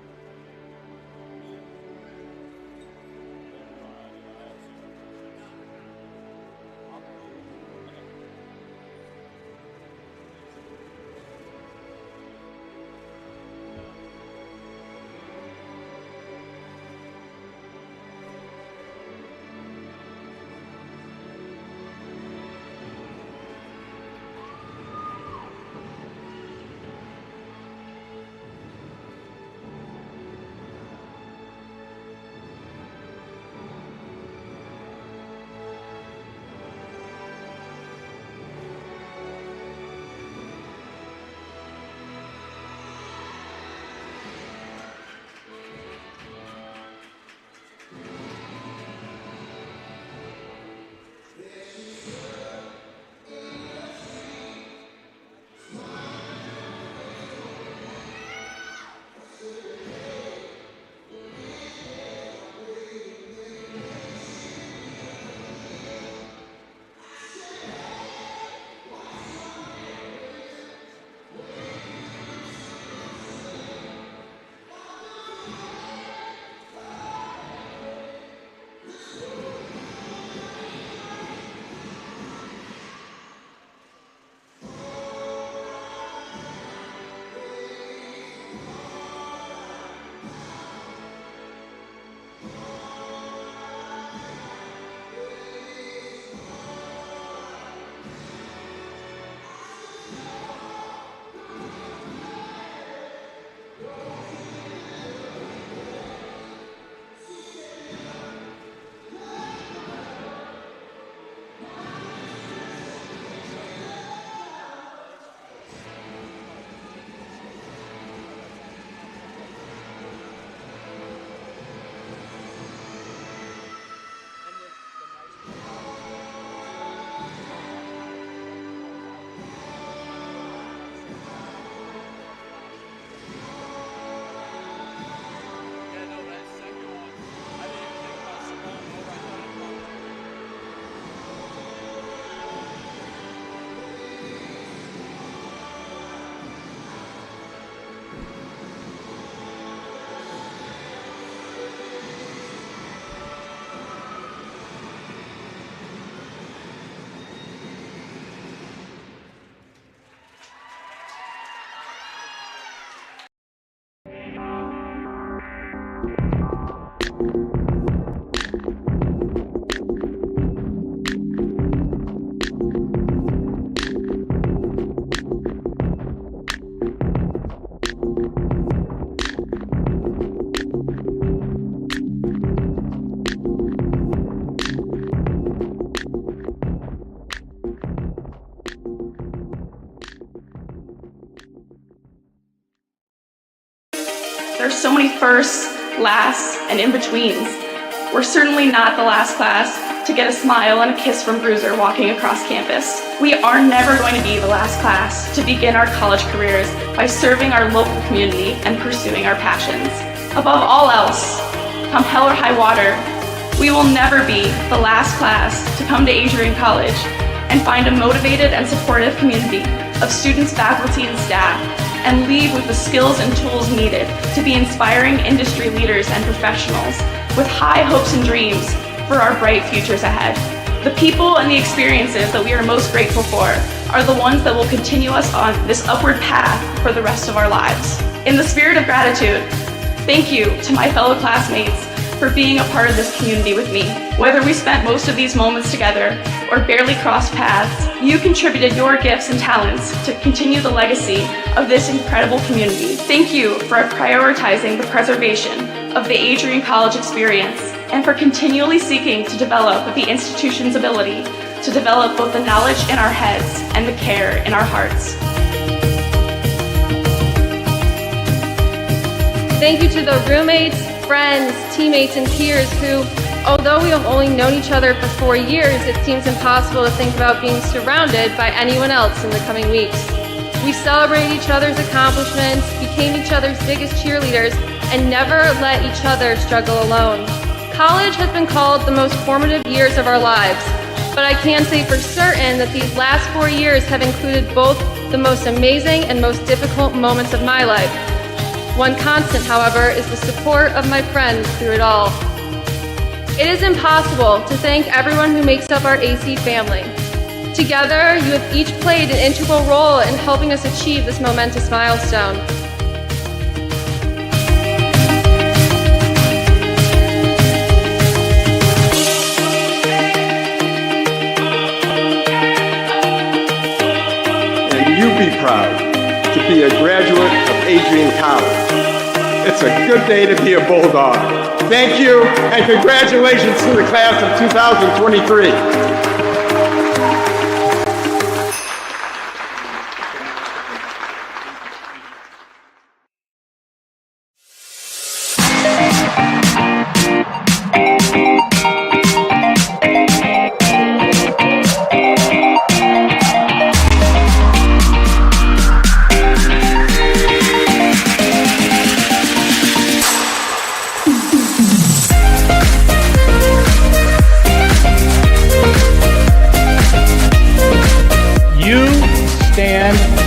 There's so many firsts, lasts, and in-betweens. We're certainly not the last class to get a smile and a kiss from Bruiser walking across campus. We are never going to be the last class to begin our college careers by serving our local community and pursuing our passions. Above all else, come hell or high water, we will never be the last class to come to Adrian College and find a motivated and supportive community of students, faculty, and staff, and leave with the skills and tools needed to be inspiring industry leaders and professionals with high hopes and dreams for our bright futures ahead. The people and the experiences that we are most grateful for are the ones that will continue us on this upward path for the rest of our lives. In the spirit of gratitude, thank you to my fellow classmates for being a part of this community with me. Whether we spent most of these moments together or barely crossed paths, you contributed your gifts and talents to continue the legacy of this incredible community. Thank you for prioritizing the preservation of the Adrian College experience and for continually seeking to develop the institution's ability to develop both the knowledge in our heads and the care in our hearts. Thank you to the roommates, friends, teammates, and peers who, although we have only known each other for 4 years, it seems impossible to think about being surrounded by anyone else in the coming weeks. We celebrate each other's accomplishments, became each other's biggest cheerleaders, and never let each other struggle alone. College has been called the most formative years of our lives, but I can say for certain that these last 4 years have included both the most amazing and most difficult moments of my life. One constant, however, is the support of my friends through it all. It is impossible to thank everyone who makes up our AC family. Together, you have each played an integral role in helping us achieve this momentous milestone. And you be proud to be a graduate of Adrian College. It's a good day to be a Bulldog. Thank you, and congratulations to the class of 2023.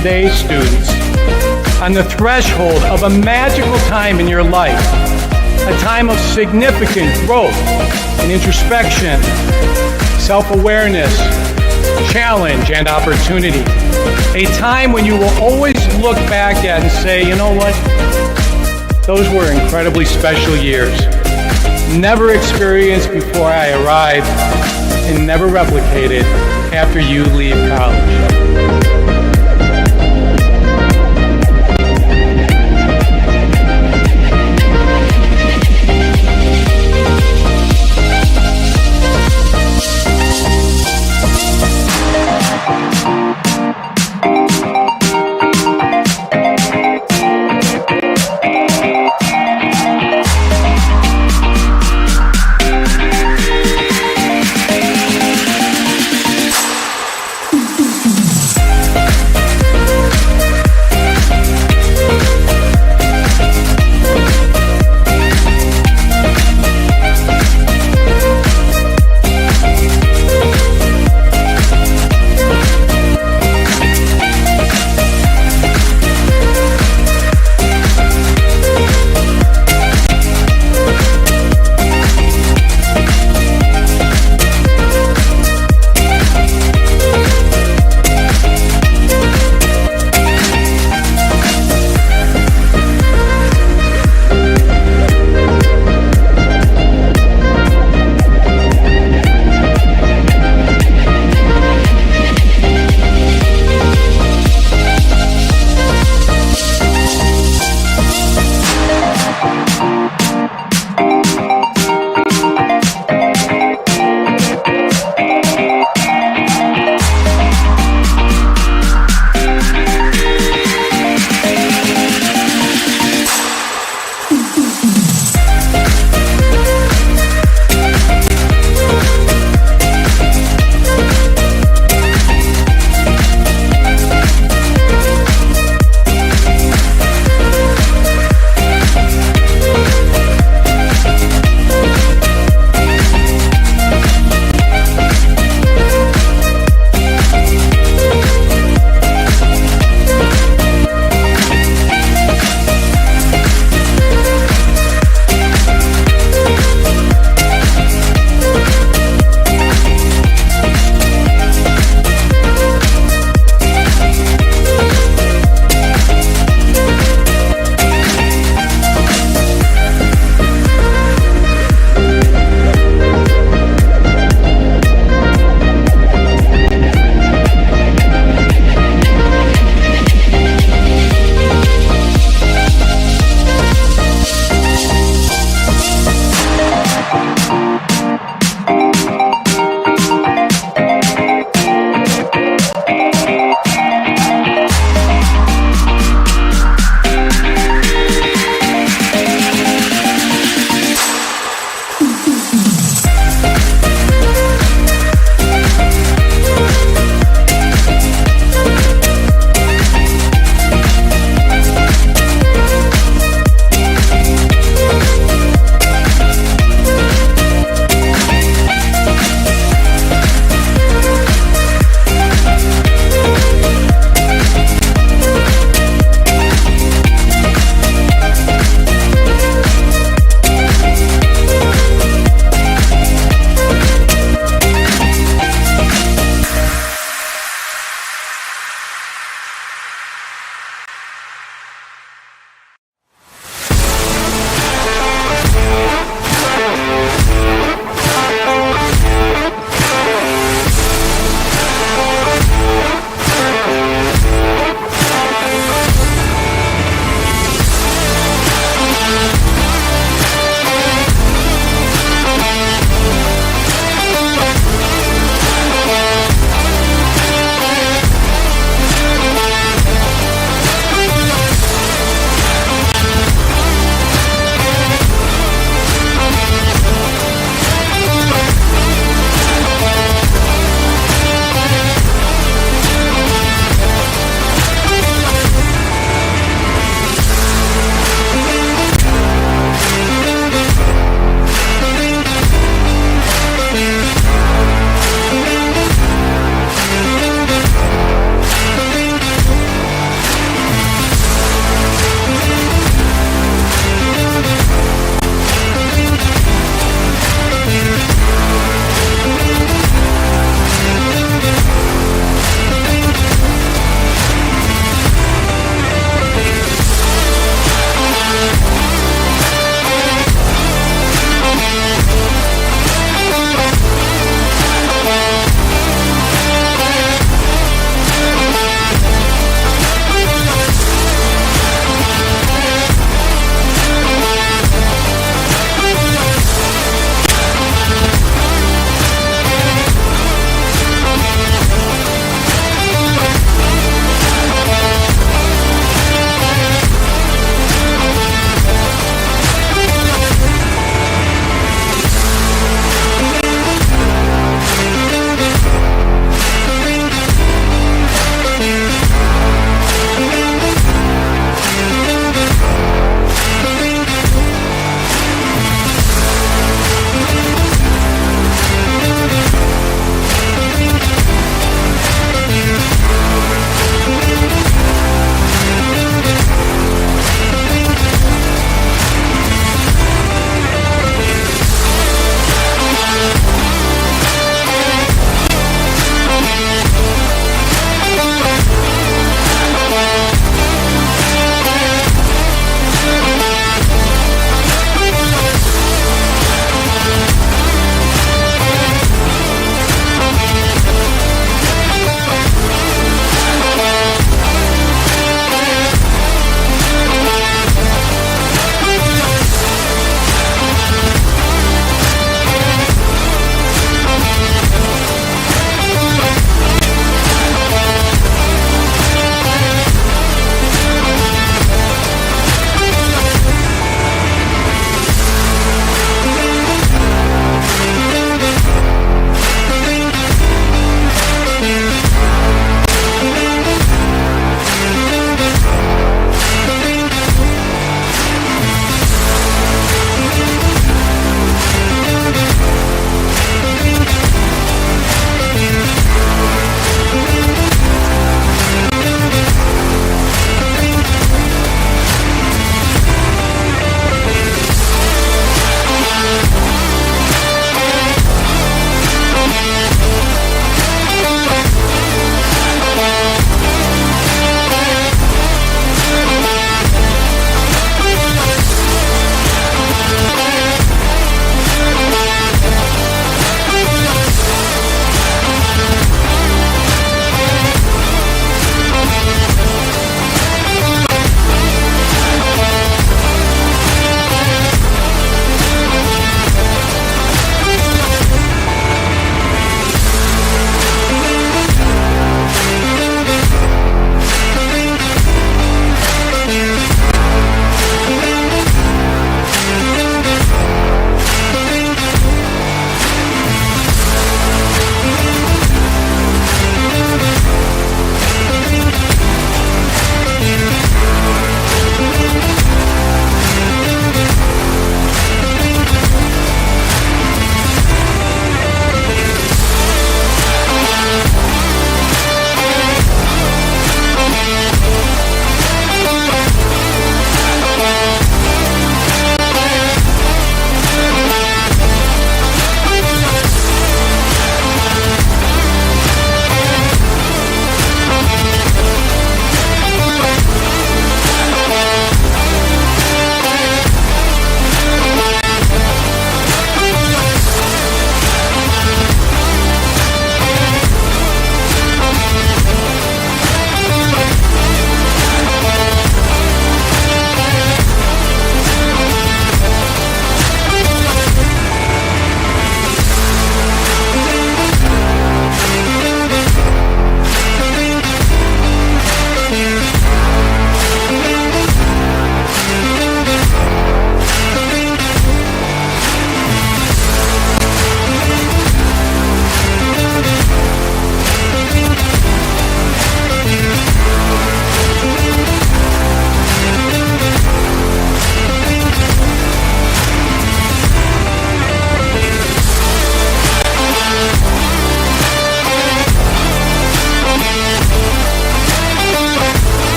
Today's students on the threshold of a magical time in your life, a time of significant growth and introspection, self-awareness, challenge, and opportunity. A time when you will always look back at and say, you know what? Those were incredibly special years. Never experienced before I arrived and never replicated after you leave college.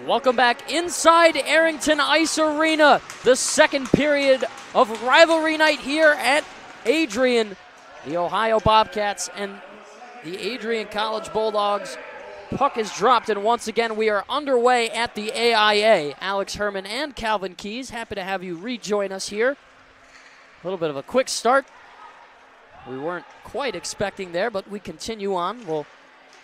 Welcome back inside Arrington Ice Arena. The second period of rivalry night here at Adrian. The Ohio Bobcats and the Adrian College Bulldogs. Puck is dropped, and once again we are underway at the AIA. Alex Herman and Calvin Keys, happy to have you rejoin us here. A little bit of a quick start. We weren't quite expecting there, but we continue on. We'll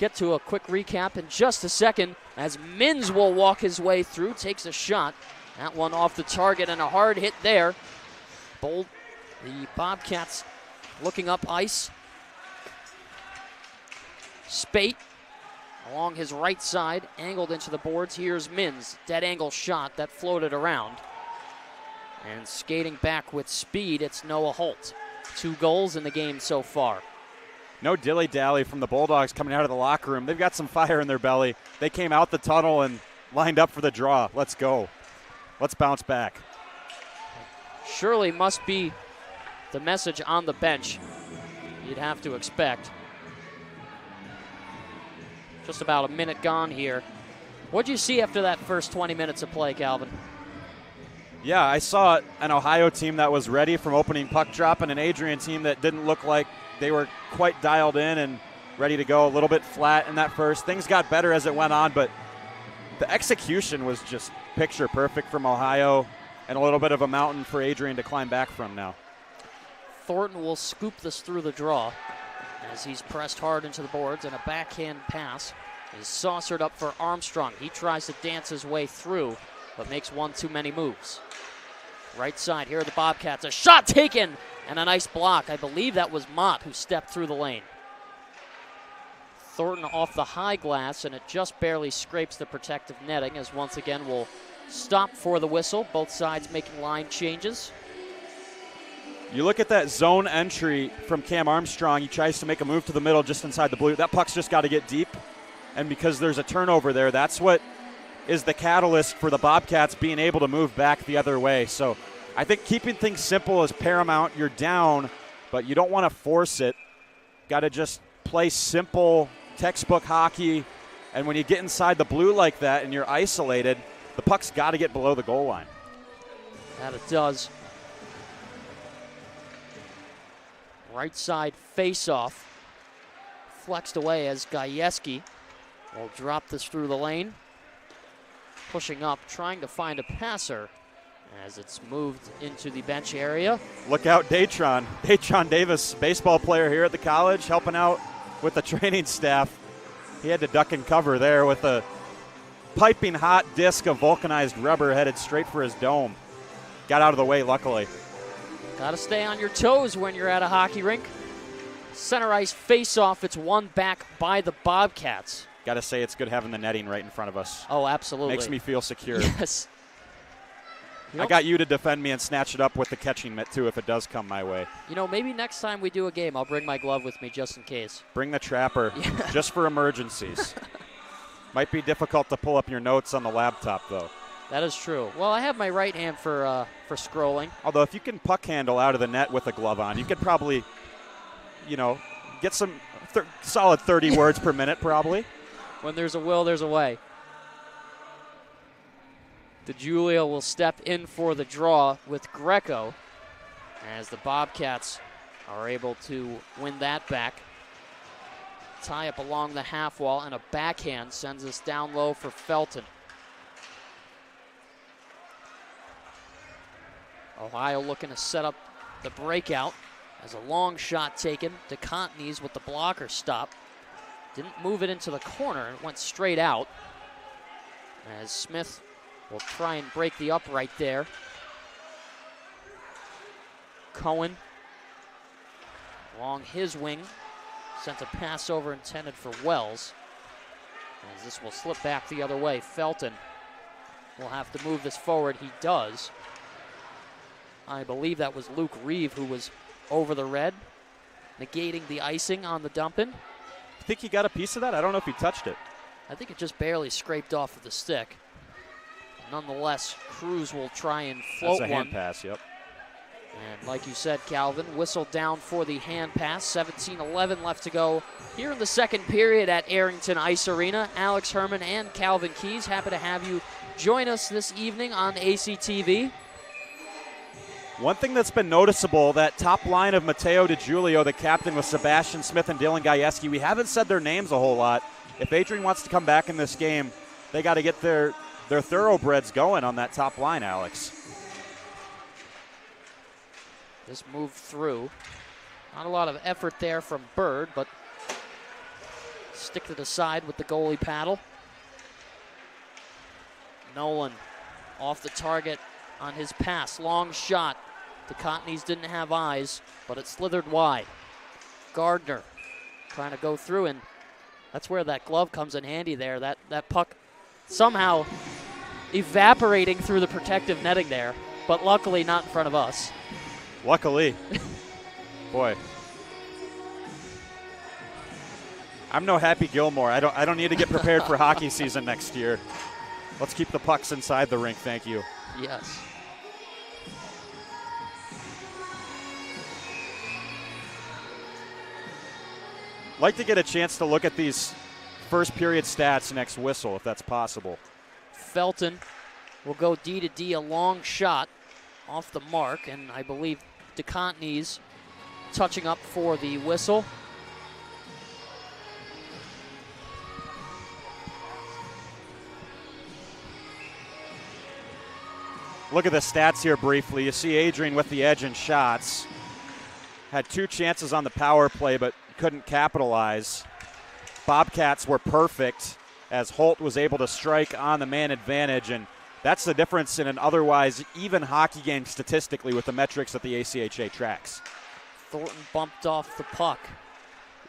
get to a quick recap in just a second as Mins will walk his way through, takes a shot. That one off the target and a hard hit there. The Bobcats looking up ice. Spate along his right side, angled into the boards. Here's Mins, dead angle shot that floated around. And skating back with speed, it's Noah Holt. 2 goals in the game so far. No dilly-dally from the Bulldogs coming out of the locker room. They've got some fire in their belly. They came out the tunnel and lined up for the draw. Let's go. Let's bounce back. Surely must be the message on the bench you'd have to expect. Just about a minute gone here. What'd you see after that first 20 minutes of play, Calvin? Yeah, I saw an Ohio team that was ready from opening puck drop and an Adrian team that didn't look like they were quite dialed in and ready to go. A little bit flat in that first. Things got better as it went on, but the execution was just picture perfect from Ohio and a little bit of a mountain for Adrian to climb back from now. Thornton will scoop this through the draw as he's pressed hard into the boards, and a backhand pass is saucered up for Armstrong. He tries to dance his way through, but makes one too many moves. Right side, here are the Bobcats. A shot taken and a nice block. I believe that was Mott who stepped through the lane. Thornton off the high glass, and it just barely scrapes the protective netting, as once again we'll stop for the whistle. Both sides making line changes. You look at that zone entry from Cam Armstrong. He tries to make a move to the middle just inside the blue. That puck's just got to get deep, and because there's a turnover there, that's what is the catalyst for the Bobcats being able to move back the other way. So I think keeping things simple is paramount. You're down, but you don't want to force it. Got to just play simple textbook hockey, and when you get inside the blue like that and you're isolated, the puck's got to get below the goal line. That it does. Right side face-off. Flexed away as Gajewski will drop this through the lane. Pushing up, trying to find a passer as it's moved into the bench area. Look out, Datron. Datron Davis, baseball player here at the college, helping out with the training staff. He had to duck and cover there with a piping hot disc of vulcanized rubber headed straight for his dome. Got out of the way, luckily. Got to stay on your toes when you're at a hockey rink. Center ice face-off. It's won back by the Bobcats. Got to say, it's good having the netting right in front of us. Oh, absolutely. Makes me feel secure. Yes. I got you to defend me and snatch it up with the catching mitt, too, if it does come my way. You know, maybe next time we do a game, I'll bring my glove with me just in case. Bring the trapper, just for emergencies. Might be difficult to pull up your notes on the laptop, though. That is true. Well, I have my right hand for scrolling. Although, if you can puck handle out of the net with a glove on, you could probably, get some solid 30 words per minute, probably. When there's a will, there's a way. DeJulia will step in for the draw with Greco as the Bobcats are able to win that back. Tie up along the half wall, and a backhand sends us down low for Felton. Ohio looking to set up the breakout as a long shot taken. DeContin's with the blocker stop. Didn't move it into the corner. It went straight out as Smith will try and break the upright there. Cohen along his wing. Sent a pass over intended for Wells. As this will slip back the other way. Felton will have to move this forward. He does. I believe that was Luke Reeve who was over the red, negating the icing on the dump-in. I think he got a piece of that. I don't know if he touched it. I think it just barely scraped off of the stick. Nonetheless, Cruz will try and float That's a one. hand pass, yep. And like you said, Calvin, whistle down for the hand pass. 17-11 left to go here in the second period at Arrington Ice Arena. Alex Herman and Calvin Keys, happy to have you join us this evening on ACTV. One thing that's been noticeable, that top line of Mateo DiGiulio, the captain, with Sebastian Smith and Dylan Gajewski, we haven't said their names a whole lot. If Adrian wants to come back in this game, they got to get their thoroughbreds going on that top line, Alex. This move through. Not a lot of effort there from Bird, but stick to the side with the goalie paddle. Nolan off the target on his pass. Long shot. The Cottonies didn't have eyes, but it slithered wide. Gardner trying to go through, and that's where that glove comes in handy there. That puck somehow evaporating through the protective netting there, but luckily not in front of us. Luckily. Boy. I'm no Happy Gilmore. I don't need to get prepared for hockey season next year. Let's keep the pucks inside the rink, thank you. Yes. Like to get a chance to look at these first period stats next whistle, if that's possible. Felton will go D to D, a long shot off the mark, and I believe DeConteney's touching up for the whistle. Look at the stats here briefly. You see Adrian with the edge in shots. Had 2 chances on the power play, but couldn't capitalize. Bobcats were perfect as Holt was able to strike on the man advantage, and that's the difference in an otherwise even hockey game statistically with the metrics that the ACHA tracks. Thornton bumped off the puck.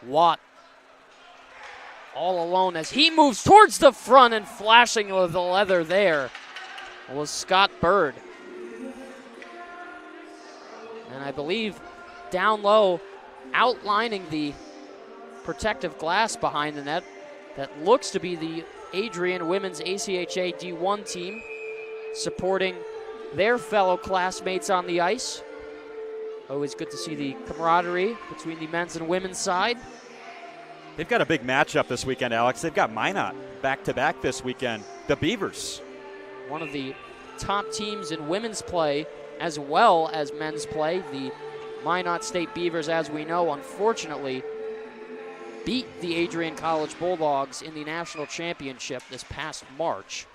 Watt all alone as he moves towards the front, and flashing with the leather there was Scott Bird. And I believe down low, outlining the protective glass behind the net, that looks to be the Adrian women's ACHA D1 team supporting their fellow classmates on the ice. Always good to see the camaraderie between the men's and women's side. They've got a big matchup this weekend, Alex. They've got Minot back-to-back this weekend. The Beavers. One of the top teams in women's play as well as men's play. The Minot State Beavers, as we know, unfortunately beat the Adrian College Bulldogs in the national championship this past March.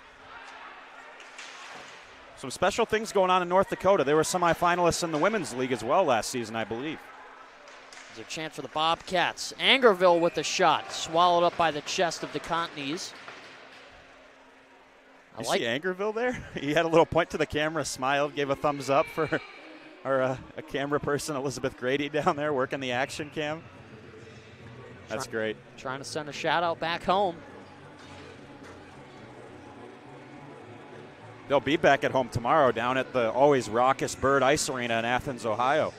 Some special things going on in North Dakota. They were semifinalists in the Women's League as well last season, I believe. There's a chance for the Bobcats. Angerville with the shot, swallowed up by the chest of the Cottonies. You see Angerville there? He had a little point to the camera, smiled, gave a thumbs up for our a camera person, Elizabeth Grady, down there working the action cam. That's great. Trying to send a shout out back home. They'll be back at home tomorrow down at the always raucous Bird Ice Arena in Athens, Ohio.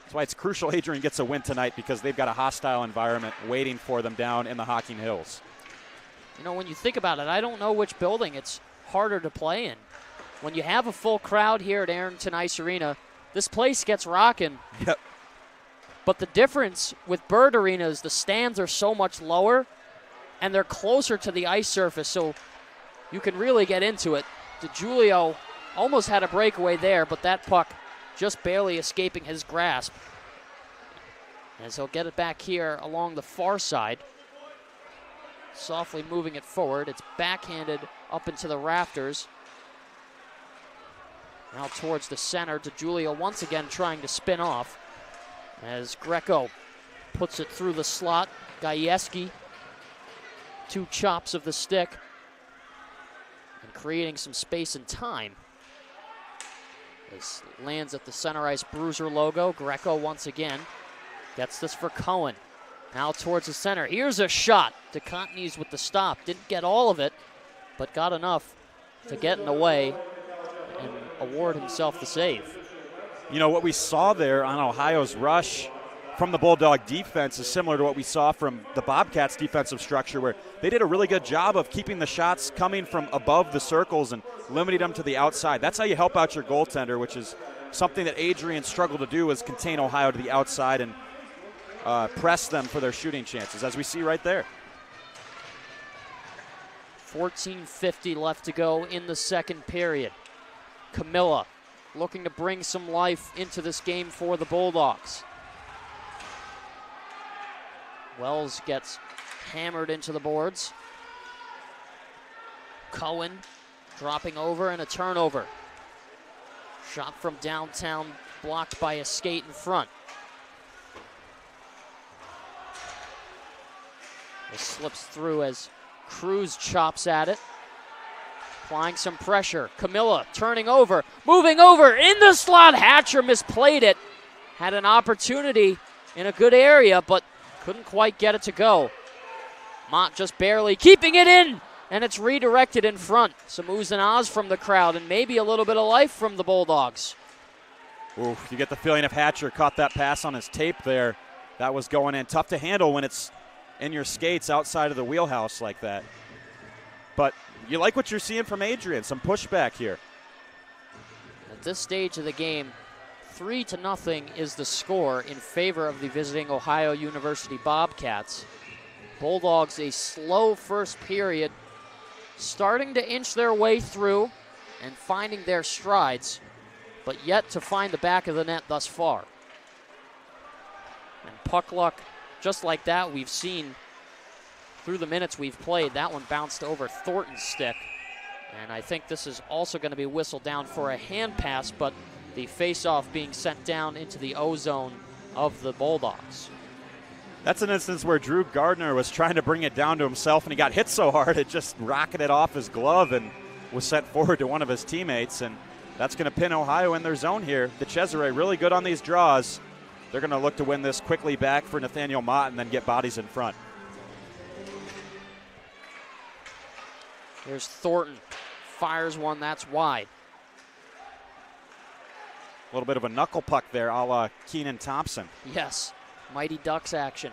That's why it's crucial Adrian gets a win tonight, because they've got a hostile environment waiting for them down in the Hocking Hills. You know, when you think about it, I don't know which building it's harder to play in. When you have a full crowd here at Arrington Ice Arena, this place gets rocking. Yep. But the difference with Bird Arena is the stands are so much lower, and they're closer to the ice surface, so you can really get into it. DiGiulio almost had a breakaway there, but that puck just barely escaping his grasp. As he'll get it back here along the far side. Softly moving it forward. It's backhanded up into the rafters. Now towards the center. DiGiulio once again trying to spin off. As Greco puts it through the slot. Gajewski, 2 chops of the stick. And creating some space and time. This lands at the center ice bruiser logo. Greco once again gets this for Cohen. Now towards the center. Here's a shot. DeConteney's with the stop. Didn't get all of it, but got enough to get in the way and award himself the save. You know, what we saw there on Ohio's rush from the Bulldog defense is similar to what we saw from the Bobcats' defensive structure, where they did a really good job of keeping the shots coming from above the circles and limiting them to the outside. That's how you help out your goaltender, which is something that Adrian struggled to do, is contain Ohio to the outside and press them for their shooting chances, as we see right there. 14:50 left to go in the second period. Camilla looking to bring some life into this game for the Bulldogs. Wells gets hammered into the boards. Cohen dropping over and a turnover. Shot from downtown blocked by a skate in front. It slips through as Cruz chops at it. Applying some pressure. Camilla turning over, moving over in the slot. Hatcher misplayed it. Had an opportunity in a good area, but couldn't quite get it to go. Mott just barely keeping it in, and it's redirected in front. Some oohs and ahs from the crowd, and maybe a little bit of life from the Bulldogs. Ooh, you get the feeling if Hatcher caught that pass on his tape there, that was going in. Tough to handle when it's in your skates outside of the wheelhouse like that. But you like what you're seeing from Adrian, some pushback here. At this stage of the game, 3-0 is the score in favor of the visiting Ohio University Bobcats. Bulldogs a slow first period, starting to inch their way through and finding their strides, but yet to find the back of the net thus far. And puck luck, just like that, we've seen through the minutes we've played. That one bounced over Thornton's stick. And I think this is also going to be whistled down for a hand pass, but the face-off being sent down into the O zone of the Bulldogs. That's an instance where Drew Gardner was trying to bring it down to himself, and he got hit so hard it just rocketed off his glove and was sent forward to one of his teammates. And that's going to pin Ohio in their zone here. The Cesare really good on these draws. They're going to look to win this quickly back for Nathaniel Mott and then get bodies in front. Here's Thornton. Fires one, that's wide. A little bit of a knuckle puck there, a la Keenan Thompson. Yes, Mighty Ducks action.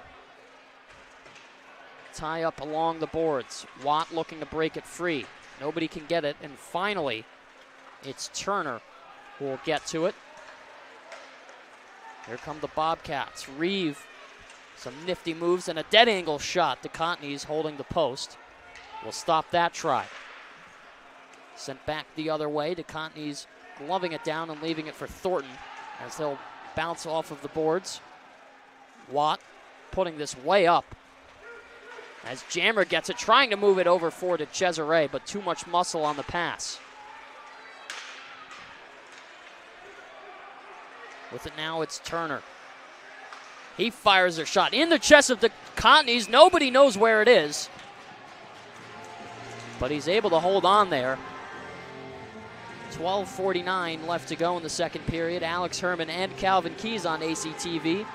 Tie up along the boards. Watt looking to break it free. Nobody can get it, and finally, it's Turner who will get to it. Here come the Bobcats. Reeve, some nifty moves and a dead angle shot. DeContney's holding the post. Will stop that try. Sent back the other way. DeContney's gloving it down and leaving it for Thornton as they'll bounce off of the boards. Watt putting this way up as Jammer gets it, trying to move it over for to Cesare, but too much muscle on the pass. With it now, it's Turner. He fires a shot in the chest of DeContney's. Nobody knows where it is, but he's able to hold on there. 12:49 left to go in the second period. Alex Herman and Calvin Keys on ACTV.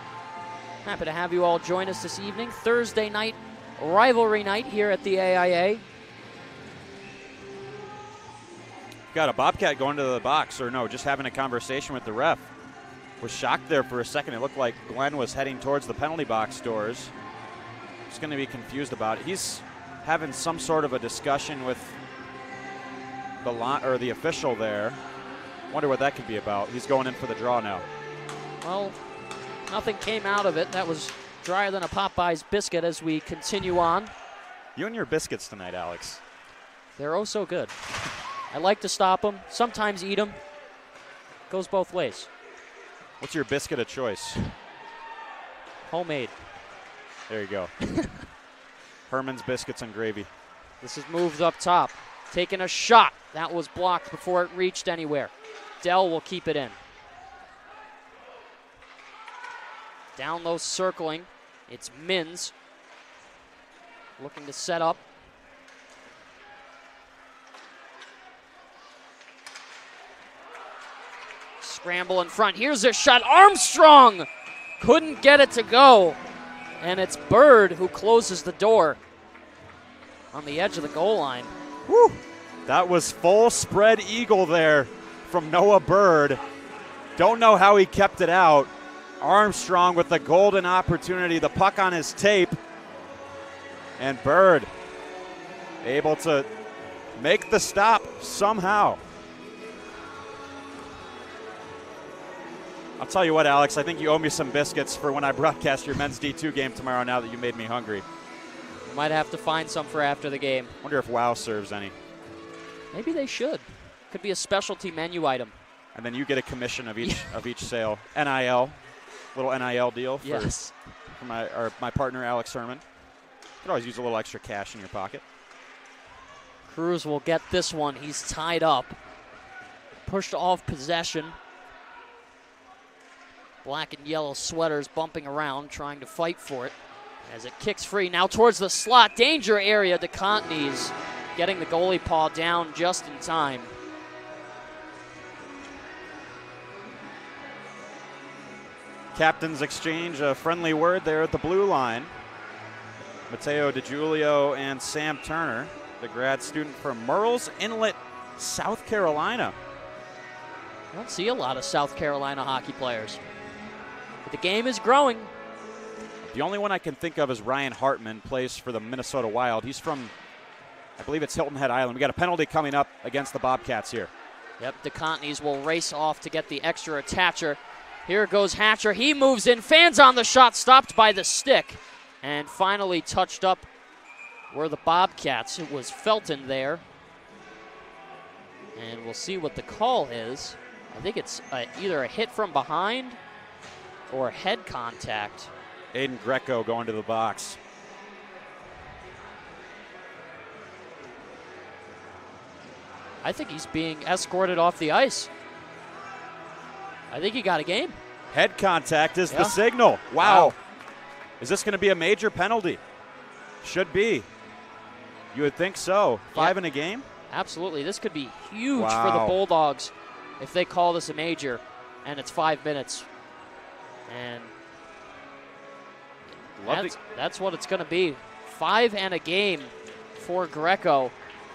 Happy to have you all join us this evening. Thursday night, rivalry night here at the AIA. Got a Bobcat going to the box, or no, just having a conversation with the ref. Was shocked there for a second. It looked like Glenn was heading towards the penalty box doors. He's going to be confused about it. He's having some sort of a discussion with the official there. Wonder what that could be about. He's going in for the draw now. Well, nothing came out of it. That was drier than a Popeye's biscuit as we continue on. You and your biscuits tonight, Alex. They're oh so good. I like to stop them, sometimes eat them. Goes both ways. What's your biscuit of choice? Homemade. There you go. Herman's Biscuits and Gravy. This is moved up top. Taking a shot. That was blocked before it reached anywhere. Dell will keep it in. Down low circling. It's Mins. Looking to set up. Scramble in front. Here's a shot. Armstrong couldn't get it to go. And it's Bird who closes the door on the edge of the goal line. Whew. That was full spread eagle there from Noah Bird. Don't know how he kept it out. Armstrong with the golden opportunity, the puck on his tape. And Bird able to make the stop somehow. I'll tell you what, Alex, I think you owe me some biscuits for when I broadcast your men's D2 game tomorrow now that you made me hungry. You might have to find some for after the game. Wonder if WoW serves any. Maybe they should. Could be a specialty menu item. And then you get a commission of each sale. NIL, little NIL deal for my partner Alex Herman. You could always use a little extra cash in your pocket. Cruz will get this one. He's tied up. Pushed off possession. Black and yellow sweaters bumping around, trying to fight for it. As it kicks free, now towards the slot. Danger area, DeContin's getting the goalie paw down just in time. Captains exchange a friendly word there at the blue line. Mateo DiGiulio and Sam Turner, the grad student from Murrells Inlet, South Carolina. I don't see a lot of South Carolina hockey players. But the game is growing. The only one I can think of is Ryan Hartman, plays for the Minnesota Wild. He's from, I believe it's Hilton Head Island. We got a penalty coming up against the Bobcats here. Yep, DeContin's will race off to get the extra attacher. Here goes Hatcher. He moves in. Fans on the shot, stopped by the stick. And finally touched up were the Bobcats. It was Felton there. And we'll see what the call is. I think it's either a hit from behind or head contact. Aiden Greco going to the box. I think he's being escorted off the ice. I think he got a game. Head contact is the signal. Wow. Is this going to be a major penalty? Should be. You would think so. 5 in a game? Absolutely. This could be huge for the Bulldogs if they call this a major and it's 5 minutes. And that's what it's going to be. 5 and a game for Greco.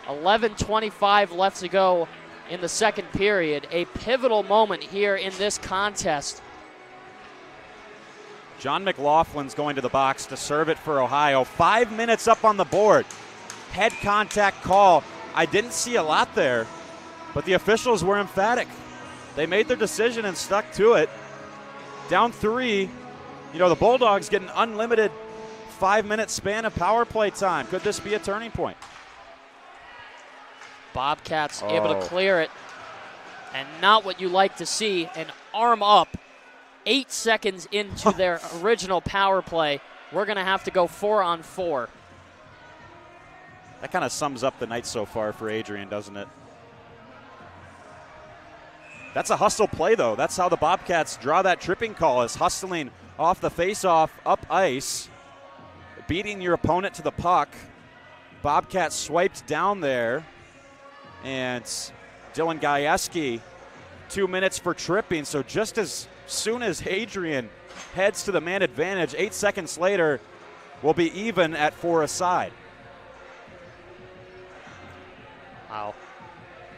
11:25 left to go in the second period. A pivotal moment here in this contest. John McLaughlin's going to the box to serve it for Ohio. 5 minutes up on the board. Head contact call. I didn't see a lot there, but the officials were emphatic. They made their decision and stuck to it. Down 3. You know, the Bulldogs get an unlimited 5-minute span of power play time. Could this be a turning point? Bobcats able to clear it. And not what you like to see, an arm up 8 seconds into their original power play. We're going to have to go 4-on-4. That kind of sums up the night so far for Adrian, doesn't it? That's a hustle play, though. That's how the Bobcats draw that tripping call, is hustling off the face-off, up ice, beating your opponent to the puck. Bobcats swiped down there, and Dylan Gajewski, 2 minutes for tripping. So just as soon as Adrian heads to the man advantage, 8 seconds later, we'll be even at 4 aside. Wow.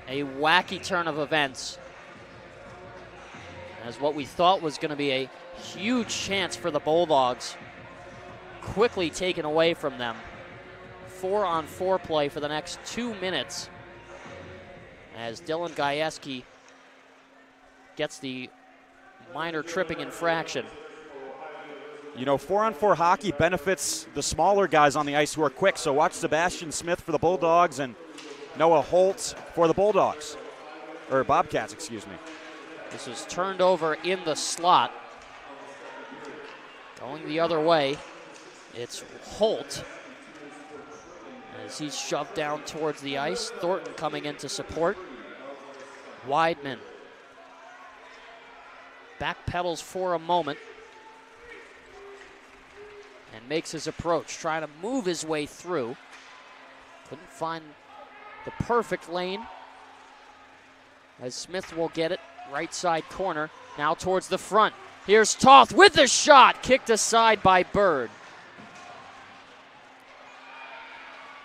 A wacky turn of events. As what we thought was going to be a huge chance for the Bulldogs, quickly taken away from them. 4-on-4 play for the next 2 minutes as Dylan Gajewski gets the minor tripping infraction. You know, 4-on-4 hockey benefits the smaller guys on the ice who are quick. So watch Sebastian Smith for the Bulldogs and Noah Holt for the Bulldogs. Or Bobcats, excuse me. This is turned over in the slot. Going the other way, it's Holt as he's shoved down towards the ice. Thornton coming in to support. Weidman backpedals for a moment and makes his approach, trying to move his way through. Couldn't find the perfect lane as Smith will get it. Right side corner, now towards the front. Here's Toth with the shot, kicked aside by Bird.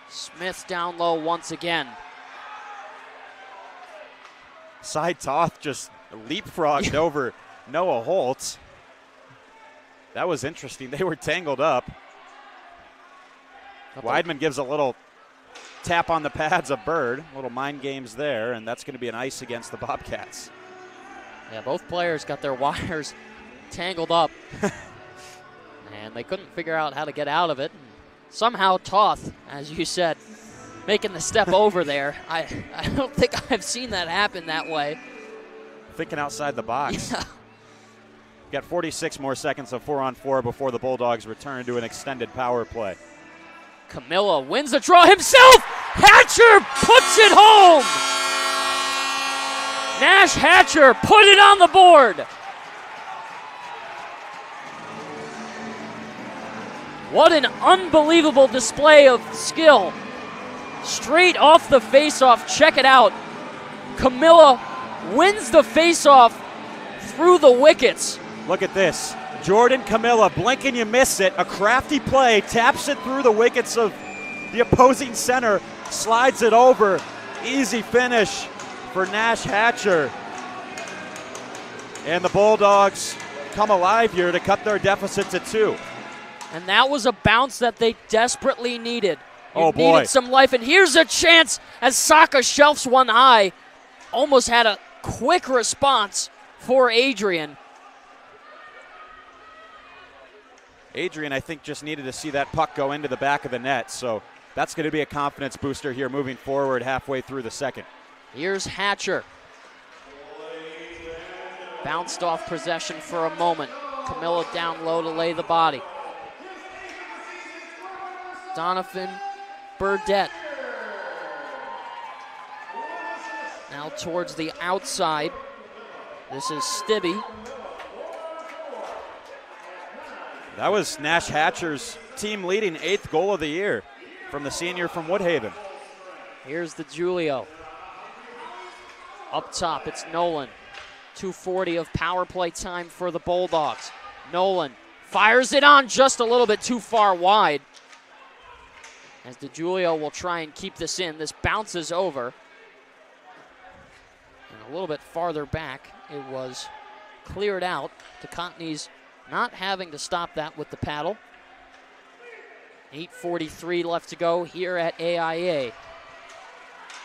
Smith down low once again. Cy Toth just leapfrogged over Noah Holt. That was interesting. They were tangled up. Weidman gives a little tap on the pads of Bird. Little mind games there, and that's going to be an ice against the Bobcats. Yeah, both players got their wires tangled up. And they couldn't figure out how to get out of it. Somehow Toth, as you said, making the step over there. I don't think I've seen that happen that way. Thinking outside the box. Yeah. Got 46 more seconds of 4-on-4 before the Bulldogs return to an extended power play. Camilla wins the draw himself. Hatcher puts it home. Nash Hatcher put it on the board. What an unbelievable display of skill. Straight off the faceoff. Check it out. Camilla wins the faceoff through the wickets. Look at this. Jordan Camilla, blink and you miss it. A crafty play, taps it through the wickets of the opposing center, slides it over. Easy finish for Nash Hatcher. And the Bulldogs come alive here to cut their deficit to 2. And that was a bounce that they desperately needed. Oh, boy. Needed some life. And here's a chance as Saka shelves one high. Almost had a quick response for Adrian. Adrian, I think, just needed to see that puck go into the back of the net. So that's going to be a confidence booster here moving forward halfway through the second. Here's Hatcher. Bounced off possession for a moment. Camilla down low to lay the body. Donovan Burdette. Now towards the outside. This is Stibbe. That was Nash Hatcher's team-leading 8th goal of the year from the senior from Woodhaven. Here's the Julio. Up top, it's Nolan. 2:40 of power play time for the Bulldogs. Nolan fires it on just a little bit too far wide. As DeJulio will try and keep this in. This bounces over. And a little bit farther back, it was cleared out. DeContney's not having to stop that with the paddle. 8:43 left to go here at AIA.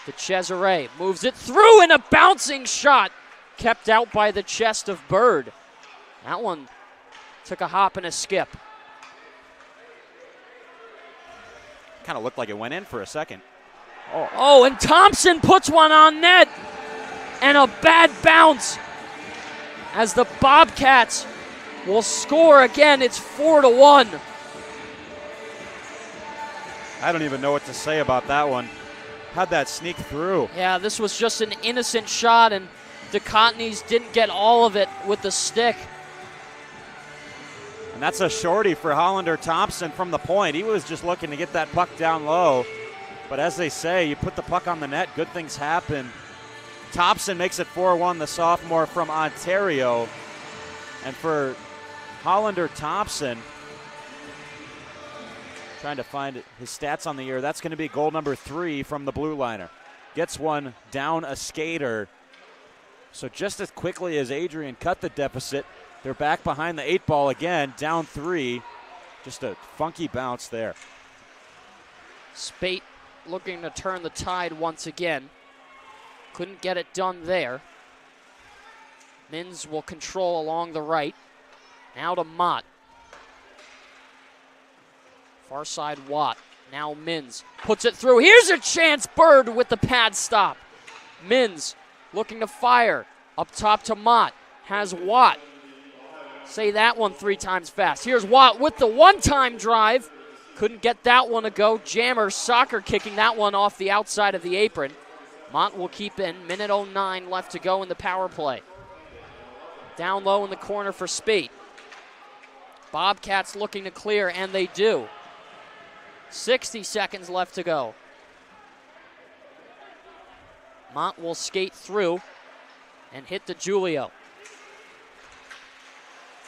The Cesare moves it through and a bouncing shot kept out by the chest of Bird. That one took a hop and a skip. Kind of looked like it went in for a second. Oh, and Thompson puts one on net. And a bad bounce as the Bobcats will score again. It's 4-1. I don't even know what to say about that one. How'd that sneak through? Yeah, this was just an innocent shot, and DeContney's didn't get all of it with the stick. And that's a shorty for Hollander Thompson from the point. He was just looking to get that puck down low. But as they say, you put the puck on the net, good things happen. Thompson makes it 4-1, the sophomore from Ontario. And for Hollander Thompson, trying to find his stats on the year, that's going to be goal number 3 from the blue liner. Gets one down a skater. So just as quickly as Adrian cut the deficit, they're back behind the 8 ball again, down 3. Just a funky bounce there. Spate looking to turn the tide once again. Couldn't get it done there. Mins will control along the right. Now to Mott. Far side Watt. Now Mins puts it through. Here's a chance. Bird with the pad stop. Mins looking to fire. Up top to Mott. Has Watt. Say that one 3 times fast. Here's Watt with the one-time drive. Couldn't get that one to go. Jammer soccer kicking that one off the outside of the apron. Mott will keep in. Minute 09 left to go in the power play. Down low in the corner for Spate. Bobcats looking to clear, and they do. 60 seconds left to go. Mott will skate through and hit the Julio.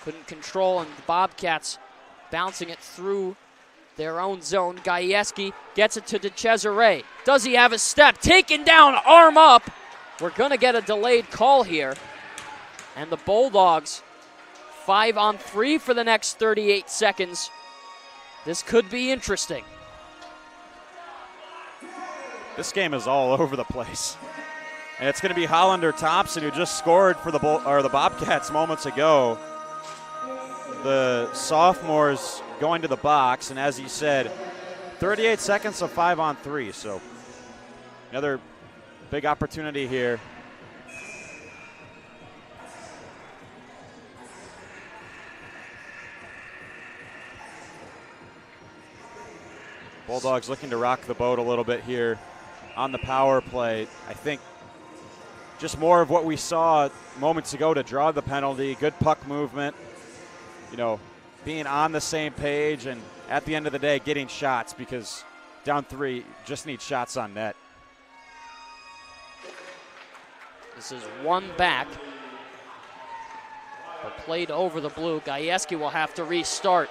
Couldn't control, and the Bobcats bouncing it through their own zone. Gajewski gets it to DeCesare. Does he have a step? Taken down, arm up. We're going to get a delayed call here. And the Bulldogs 5-on-3 for the next 38 seconds. This could be interesting. This game is all over the place. And it's going to be Hollander Thompson, who just scored for the Bobcats moments ago. The sophomores going to the box, and as he said, 38 seconds of 5-on-3. So another big opportunity here. Bulldogs looking to rock the boat a little bit here on the power play. I think just more of what we saw moments ago to draw the penalty, good puck movement, you know, being on the same page, and at the end of the day, getting shots, because down 3, just need shots on net. This is one back, but played over the blue. Gajewski will have to restart.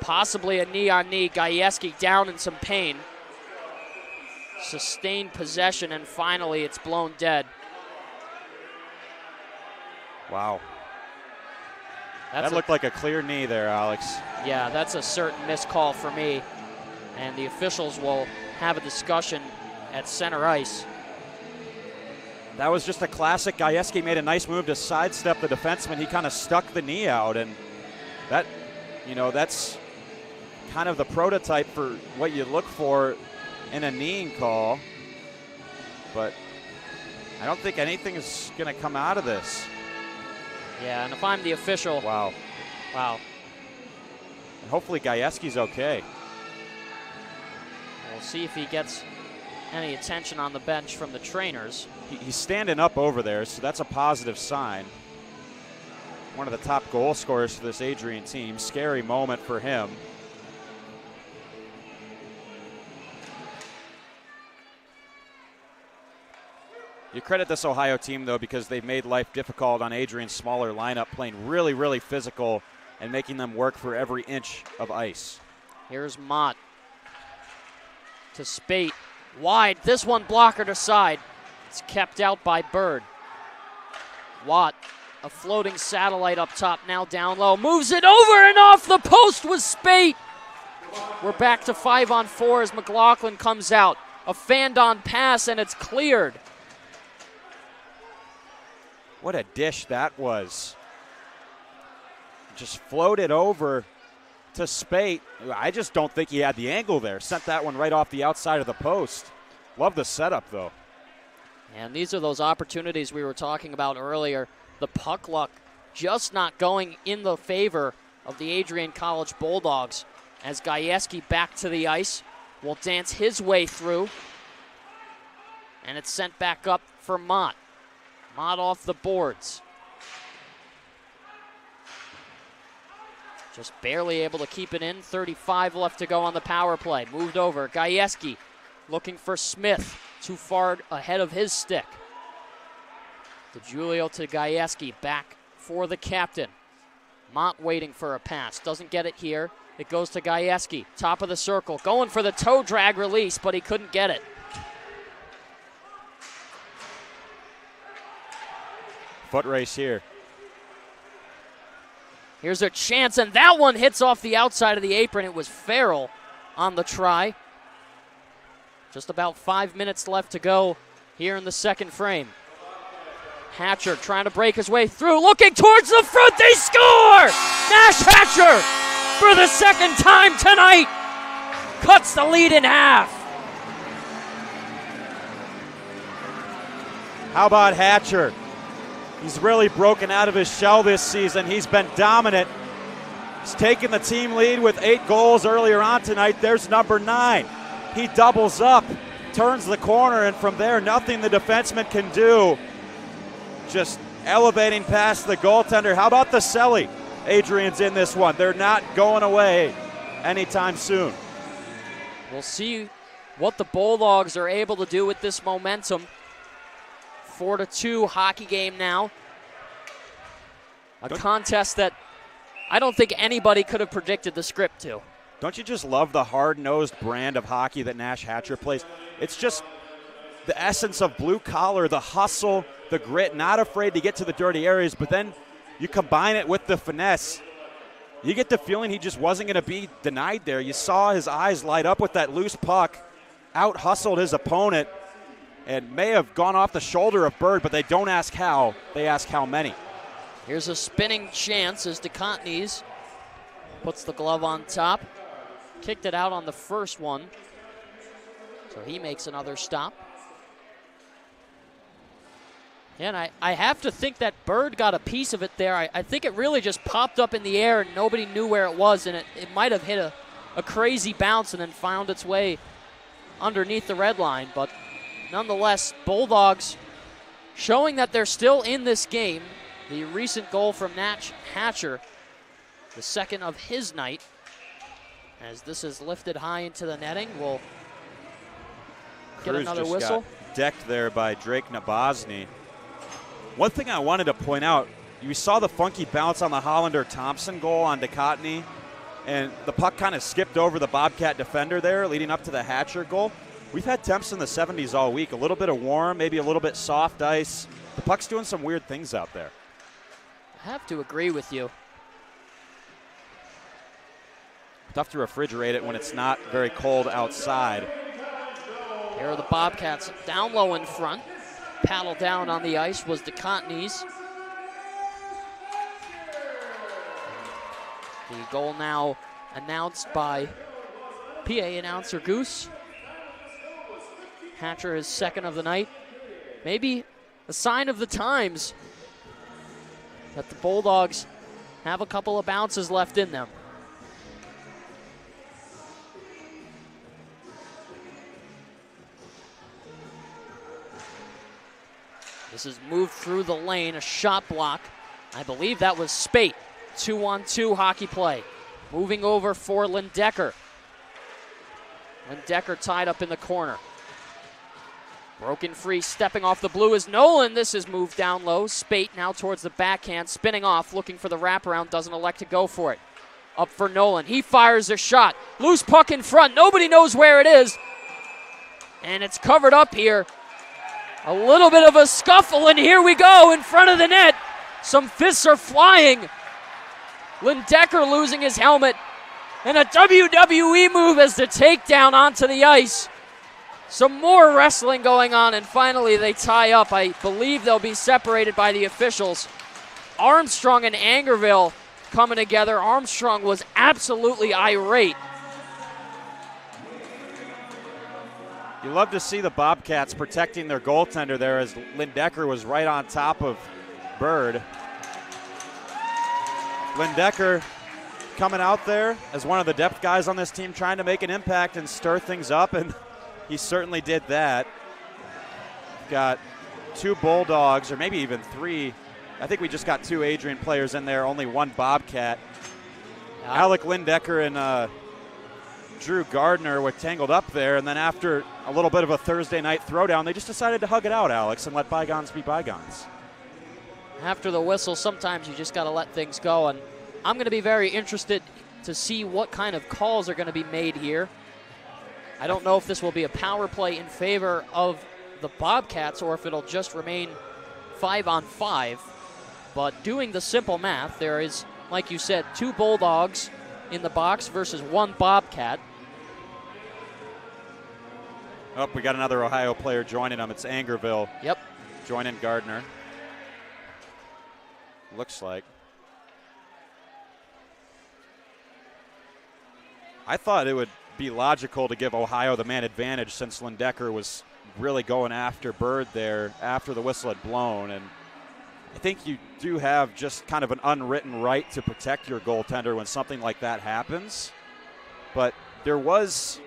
Possibly a knee-on-knee. Gajewski down in some pain. Sustained possession, and finally it's blown dead. Wow. That looked like a clear knee there, Alex. Yeah, that's a certain missed call for me. And the officials will have a discussion at center ice. That was just a classic. Gajewski made a nice move to sidestep the defenseman. He kind of stuck the knee out, and that, you know, that's kind of the prototype for what you look for in a kneeing call. But I don't think anything is going to come out of this. Yeah, and if I'm the official. Wow. Wow. And hopefully Gajewski's okay. We'll see if he gets any attention on the bench from the trainers. He's standing up over there, so that's a positive sign. One of the top goal scorers for this Adrian team. Scary moment for him. You credit this Ohio team, though, because they've made life difficult on Adrian's smaller lineup, playing really, really physical and making them work for every inch of ice. Here's Mott to Spate. Wide. This one blocker to side. It's kept out by Bird. Watt, a floating satellite up top, now down low. Moves it over and off the post with Spate. We're back to 5-on-4 as McLaughlin comes out. A fanned-on pass, and it's cleared. What a dish that was. Just floated over to Spate. I just don't think he had the angle there. Sent that one right off the outside of the post. Love the setup, though. And these are those opportunities we were talking about earlier. The puck luck just not going in the favor of the Adrian College Bulldogs, as Gajewski back to the ice will dance his way through. And it's sent back up for Mott. Mott off the boards. Just barely able to keep it in. 35 left to go on the power play. Moved over. Gajewski looking for Smith. Too far ahead of his stick. DeGiulio to Gajewski. Back for the captain. Mott waiting for a pass. Doesn't get it here. It goes to Gajewski. Top of the circle. Going for the toe drag release, but he couldn't get it. Foot race here. Here's a chance, and that one hits off the outside of the apron. It was Farrell on the try. Just about 5 minutes left to go here in the second frame. Hatcher trying to break his way through, looking towards the front. They score! Nash Hatcher, for the second time tonight, cuts the lead in half. How about Hatcher? He's really broken out of his shell this season. He's been dominant. He's taken the team lead with 8 goals earlier on tonight. There's number 9. He doubles up, turns the corner, and from there, nothing the defenseman can do. Just elevating past the goaltender. How about the Selly? Adrian's in this one. They're not going away anytime soon. We'll see what the Bulldogs are able to do with this momentum. 4-2 hockey game now. A contest that I don't think anybody could have predicted the script to. Don't you just love the hard-nosed brand of hockey that Nash Hatcher plays? It's just the essence of blue collar, the hustle, the grit, not afraid to get to the dirty areas, but then You combine it with the finesse, you get the feeling he just wasn't going to be denied there. You saw his eyes light up with that loose puck, out-hustled his opponent, and may have gone off the shoulder of Bird, but they don't ask how, they ask how many. Here's a spinning chance as DeContenys puts the glove on top. Kicked it out on the first one, so he makes another stop. And I have to think that Bird got a piece of it there. I think it really just popped up in the air and nobody knew where it was, and it might have hit a crazy bounce and then found its way underneath the red line. But nonetheless, Bulldogs showing that they're still in this game. The recent goal from Nash Hatcher, the second of his night, as this is lifted high into the netting, will get Cruz another just whistle. Got decked there by Drake Nabozny. One thing I wanted to point out, you saw the funky bounce on the Hollander-Thompson goal on DeConteney, and the puck kind of skipped over the Bobcat defender there leading up to the Hatcher goal. We've had temps in the 70s all week, a little bit of warm, maybe a little bit soft ice. The puck's doing some weird things out there. I have to agree with you. Tough to refrigerate it when it's not very cold outside. Here are the Bobcats down low in front. Paddle down on the ice was DeContenys. The goal now announced by PA announcer Goose. Hatcher is second of the night. Maybe a sign of the times that the Bulldogs have a couple of bounces left in them. This is moved through the lane, a shot block. I believe that was Spate. 2-on-2 hockey play. Moving over for Lindecker. Lindecker tied up in the corner. Broken free, stepping off the blue is Nolan. This is moved down low. Spate now towards the backhand, spinning off, looking for the wraparound, doesn't elect to go for it. Up for Nolan. He fires a shot. Loose puck in front. Nobody knows where it is. And it's covered up here. A little bit of a scuffle, and here we go in front of the net. Some fists are flying. Lindecker losing his helmet. And a WWE move as the takedown onto the ice. Some more wrestling going on, and finally they tie up. I believe they'll be separated by the officials. Armstrong and Angerville coming together. Armstrong was absolutely irate. You love to see the Bobcats protecting their goaltender there as Lindecker was right on top of Bird. Lindecker coming out there as one of the depth guys on this team, trying to make an impact and stir things up, and he certainly did that. Got two Bulldogs, or maybe even three. I think we just got two Adrian players in there, only one Bobcat. Yeah. Alec Lindecker and Drew Gardner were tangled up there, and then after a little bit of a Thursday night throwdown, they just decided to hug it out, Alex, and let bygones be bygones. After the whistle, sometimes you just got to let things go, and I'm going to be very interested to see what kind of calls are going to be made here. I don't know if this will be a power play in favor of the Bobcats or if it'll just remain 5-on-5, but doing the simple math, there is, like you said, two Bulldogs in the box versus one Bobcat. Oh, we got another Ohio player joining them. It's Angerville. Yep. Joining Gardner. Looks like. I thought it would be logical to give Ohio the man advantage since Lindecker was really going after Bird there after the whistle had blown. And I think you do have just kind of an unwritten right to protect your goaltender when something like that happens. But there was,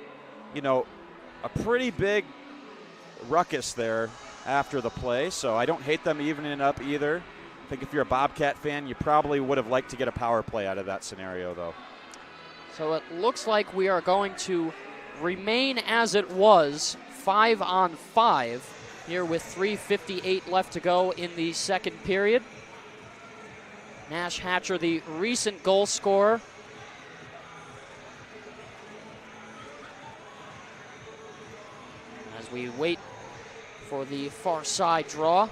a pretty big ruckus there after the play, so I don't hate them evening it up either. I think if you're a Bobcat fan, you probably would have liked to get a power play out of that scenario, though. So it looks like we are going to remain as it was, 5-on-5, here with 3:58 left to go in the second period. Nash Hatcher, the recent goal scorer. As we wait for the far side draw.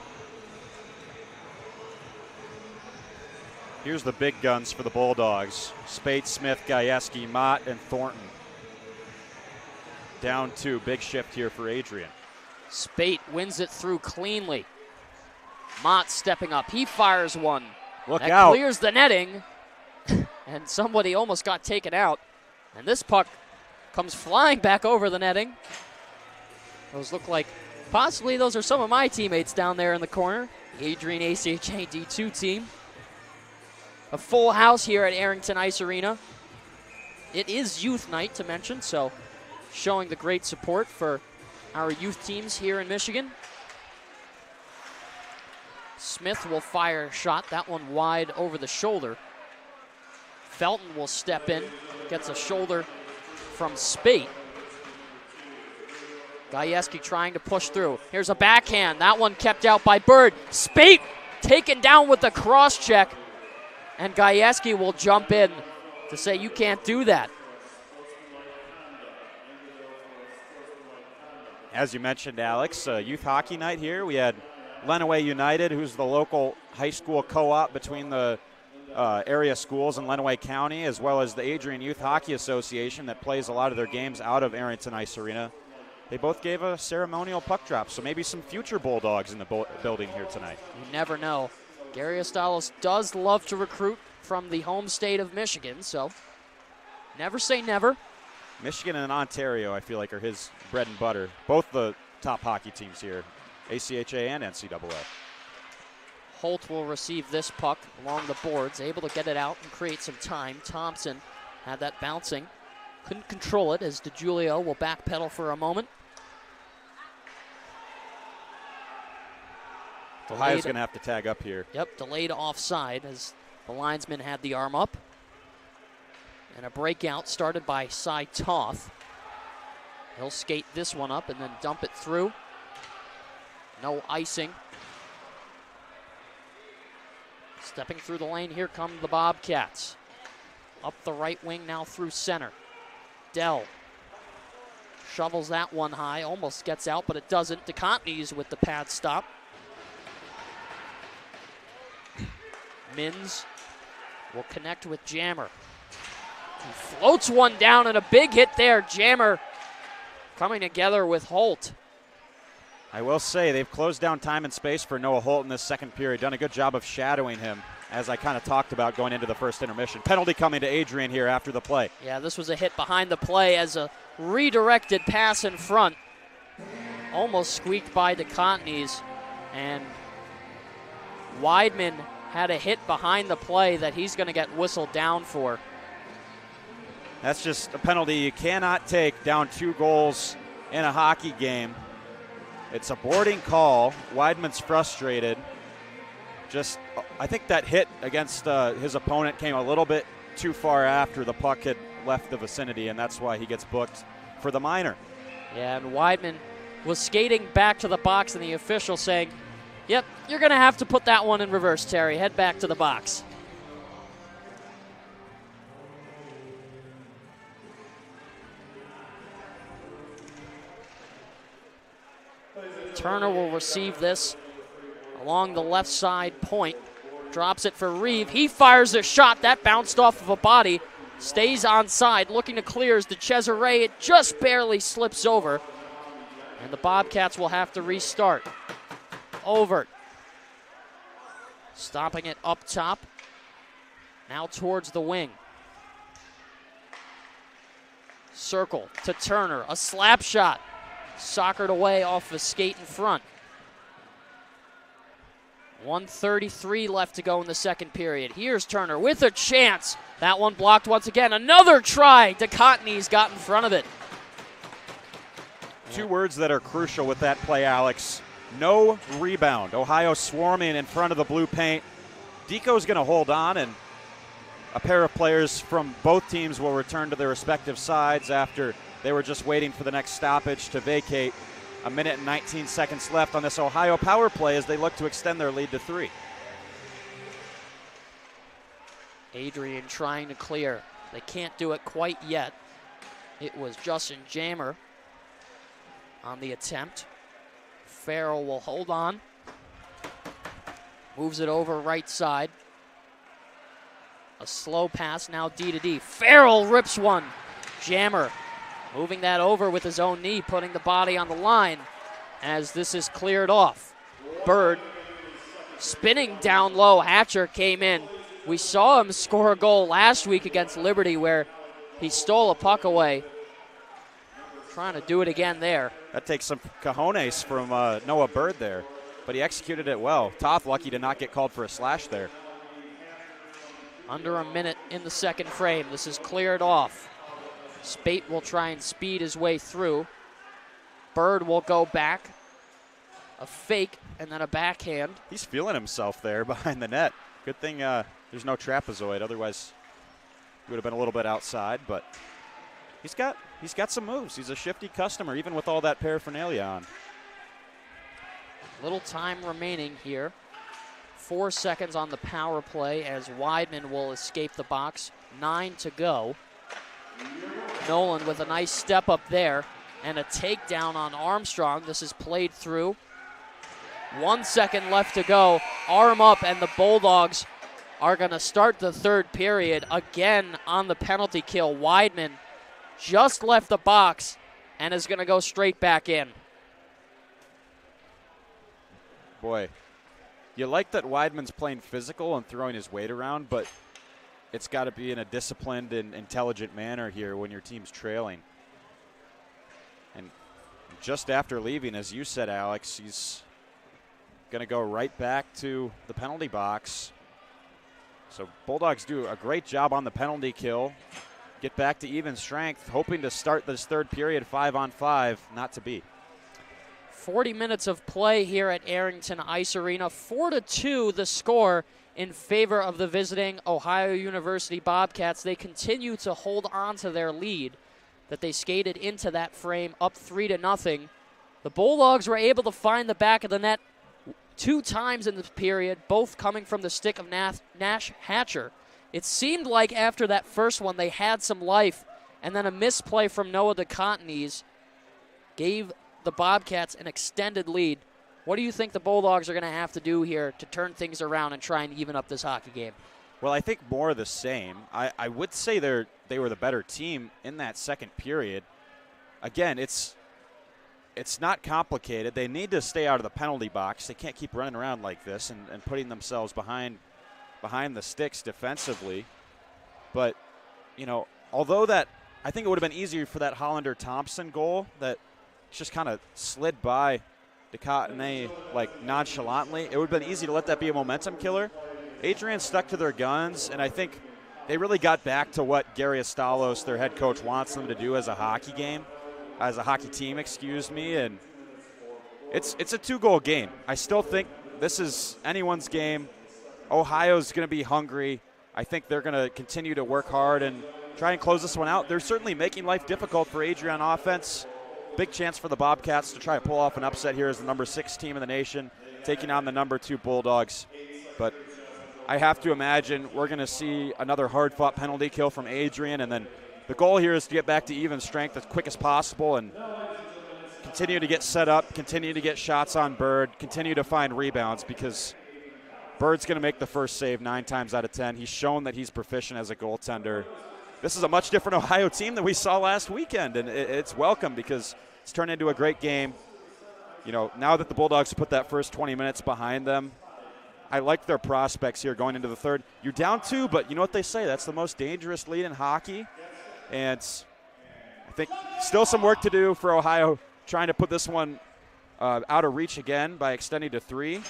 Here's the big guns for the Bulldogs. Spate, Smith, Gajewski, Mott, and Thornton. Down 2, big shift here for Adrian. Spate wins it through cleanly. Mott stepping up, he fires one. Look that out. Clears the netting, and somebody almost got taken out. And this puck comes flying back over the netting. Those look like, possibly those are some of my teammates down there in the corner. The Adrian ACHA D2 team. A full house here at Arrington Ice Arena. It is youth night to mention, so showing the great support for our youth teams here in Michigan. Smith will fire a shot, that one wide over the shoulder. Felton will step in, gets a shoulder from Spate. Gajewski trying to push through. Here's a backhand, that one kept out by Bird. Spate taken down with the cross check, and Gajewski will jump in to say you can't do that. As you mentioned, Alex, youth hockey night here. We had Lenawee United, who's the local high school co-op between the area schools in Lenawee County, as well as the Adrian Youth Hockey Association that plays a lot of their games out of Arrington Ice Arena. They both gave a ceremonial puck drop, so maybe some future Bulldogs in the building here tonight. You never know. Gary Ostalos does love to recruit from the home state of Michigan, so never say never. Michigan and Ontario, I feel like, are his bread and butter. Both the top hockey teams here, ACHA and NCAA. Holt will receive this puck along the boards, able to get it out and create some time. Thompson had that bouncing. Couldn't control it as DiGiulio will backpedal for a moment. Ohio's going to have to tag up here. Yep, delayed offside as the linesman had the arm up. And a breakout started by Cy Toth. He'll skate this one up and then dump it through. No icing. Stepping through the lane, here come the Bobcats. Up the right wing now through center. Dell shovels that one high, almost gets out, but it doesn't. DeContin's with the pad stop. Mins will connect with Jammer. He floats one down and a big hit there. Jammer coming together with Holt. I will say they've closed down time and space for Noah Holt in this second period. Done a good job of shadowing him, as I kind of talked about going into the first intermission. Penalty coming to Adrian here after the play. Yeah, this was a hit behind the play as a redirected pass in front. Almost squeaked by DeContin's, and Weidman had a hit behind the play that he's going to get whistled down for. That's just a penalty you cannot take down 2 goals in a hockey game. It's a boarding call. Weidman's frustrated. I think that hit against his opponent came a little bit too far after the puck had left the vicinity, and that's why he gets booked for the minor. Yeah, and Weidman was skating back to the box, and the official saying, yep, you're going to have to put that one in reverse, Terry. Head back to the box. Turner will receive this along the left side point. Drops it for Reeve. He fires a shot. That bounced off of a body. Stays onside. Looking to clear as DeCesare. It just barely slips over. And the Bobcats will have to restart. Overt. Stopping it up top. Now towards the wing. Circle to Turner. A slap shot. Soccered away off a skate in front. 1:33 left to go in the second period. Here's Turner with a chance. That one blocked once again. Another try. DeContin's got in front of it. 2 words that are crucial with that play, Alex. No rebound. Ohio swarming in front of the blue paint. Deco's going to hold on, and a pair of players from both teams will return to their respective sides after they were just waiting for the next stoppage to vacate. 1 minute and 19 seconds left on this Ohio power play as they look to extend their lead to 3. Adrian trying to clear. They can't do it quite yet. It was Justin Jammer on the attempt. Farrell will hold on. Moves it over right side. A slow pass now D to D. Farrell rips one. Jammer moving that over with his own knee, putting the body on the line as this is cleared off. Bird spinning down low. Hatcher came in. We saw him score a goal last week against Liberty where he stole a puck away. Trying to do it again there. That takes some cojones from Noah Bird there, but he executed it well. Toth lucky to not get called for a slash there. Under a minute in the second frame. This is cleared off. Spate will try and speed his way through. Bird will go back. A fake and then a backhand. He's feeling himself there behind the net. Good thing there's no trapezoid, otherwise he would have been a little bit outside, but he's got some moves. He's a shifty customer, even with all that paraphernalia on. Little time remaining here. 4 seconds on the power play as Weidman will escape the box. 9 to go. Nolan with a nice step up there and a takedown on Armstrong. This is played through. 1 second left to go. Arm up, and the Bulldogs are going to start the third period again on the penalty kill. Weidman just left the box and is going to go straight back in. Boy, you like that Weidman's playing physical and throwing his weight around, but it's got to be in a disciplined and intelligent manner here when your team's trailing. And just after leaving, as you said, Alex, he's going to go right back to the penalty box. So Bulldogs do a great job on the penalty kill. Get back to even strength, hoping to start this third period 5-on-5, not to be. 40 minutes of play here at Arrington Ice Arena. 4-2 the score in favor of the visiting Ohio University Bobcats. They continue to hold on to their lead that they skated into that frame up 3-0. The Bulldogs were able to find the back of the net 2 times in the period, both coming from the stick of Nash Hatcher. It seemed like after that first one they had some life, and then a misplay from Noah DeContinese gave the Bobcats an extended lead. What do you think the Bulldogs are going to have to do here to turn things around and try and even up this hockey game? Well, I think more of the same. I would say they were the better team in that second period. Again, it's not complicated. They need to stay out of the penalty box. They can't keep running around like this and putting themselves behind the sticks defensively. But, you know, although that I think it would have been easier for that Hollander-Thompson goal that just kind of slid by DeCotinay like nonchalantly. It would have been easy to let that be a momentum killer. Adrian stuck to their guns, and I think they really got back to what Gary Astalos, their head coach, wants them to do as a hockey game, as a hockey team, excuse me, and it's a 2-goal game. I still think this is anyone's game. Ohio's going to be hungry. I think they're going to continue to work hard and try and close this one out. They're certainly making life difficult for Adrian on offense. Big chance for the Bobcats to try to pull off an upset here as the number 6 team in the nation, taking on the number 2 Bulldogs. But I have to imagine we're going to see another hard-fought penalty kill from Adrian, and then the goal here is to get back to even strength as quick as possible and continue to get set up, continue to get shots on Bird, continue to find rebounds, because Bird's going to make the first save 9 times out of 10. He's shown that he's proficient as a goaltender. This is a much different Ohio team than we saw last weekend, and it's welcome because it's turned into a great game. You know, now that the Bulldogs put that first 20 minutes behind them, I like their prospects here going into the third. You're down 2, but you know what they say, that's the most dangerous lead in hockey. And I think still some work to do for Ohio, trying to put this one out of reach again by extending to 3.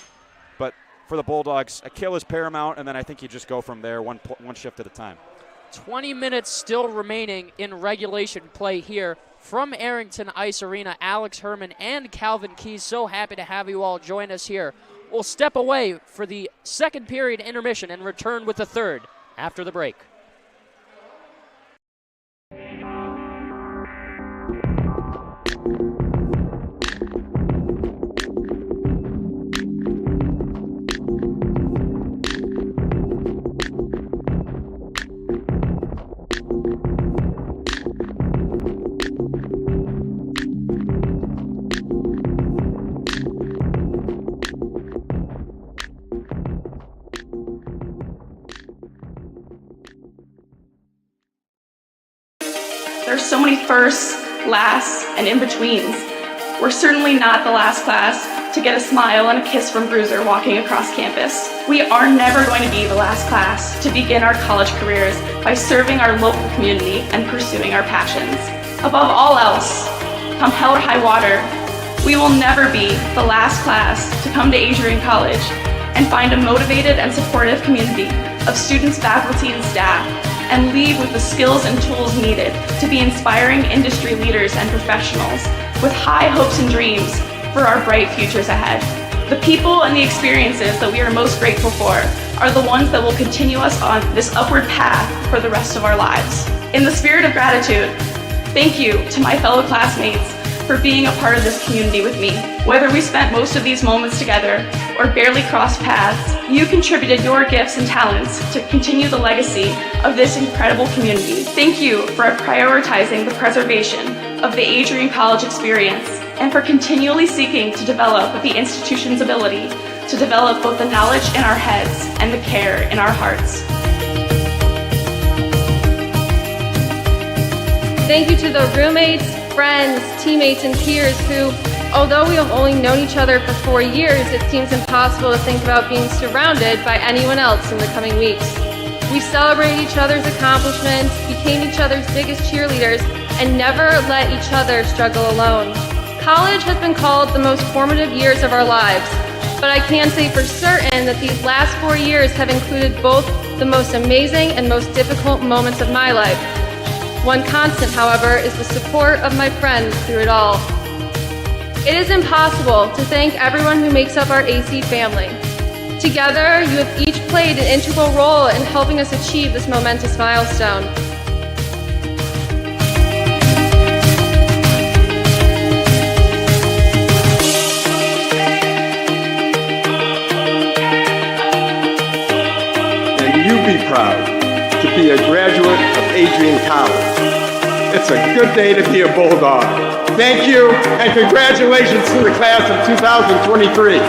But for the Bulldogs, a kill is paramount, and then I think you just go from there one shift at a time. 20 minutes still remaining in regulation play here from Arrington Ice Arena. Alex Herman and Calvin Keys, so happy to have you all join us here. We'll step away for the second period intermission and return with the third after the break. There's so many firsts, lasts, and in-betweens. We're certainly not the last class to get a smile and a kiss from Bruiser walking across campus. We are never going to be the last class to begin our college careers by serving our local community and pursuing our passions. Above all else, come hell or high water, we will never be the last class to come to Adrian College and find a motivated and supportive community of students, faculty, and staff, and leave with the skills and tools needed to be inspiring industry leaders and professionals with high hopes and dreams for our bright futures ahead. The people and the experiences that we are most grateful for are the ones that will continue us on this upward path for the rest of our lives. In the spirit of gratitude, thank you to my fellow classmates for being a part of this community with me. Whether we spent most of these moments together or barely crossed paths, you contributed your gifts and talents to continue the legacy of this incredible community. Thank you for prioritizing the preservation of the Adrian College experience and for continually seeking to develop the institution's ability to develop both the knowledge in our heads and the care in our hearts. Thank you to the roommates, friends, teammates, and peers who, although we have only known each other for 4 years, it seems impossible to think about being surrounded by anyone else in the coming weeks. We celebrated each other's accomplishments, became each other's biggest cheerleaders, and never let each other struggle alone. College has been called the most formative years of our lives, but I can say for certain that these last 4 years have included both the most amazing and most difficult moments of my life. One constant, however, is the support of my friends through it all. It is impossible to thank everyone who makes up our AC family. Together, you have each played an integral role in helping us achieve this momentous milestone. And you be proud to be a graduate of Adrian College. It's a good day to be a Bulldog. Thank you, and congratulations to the class of 2023.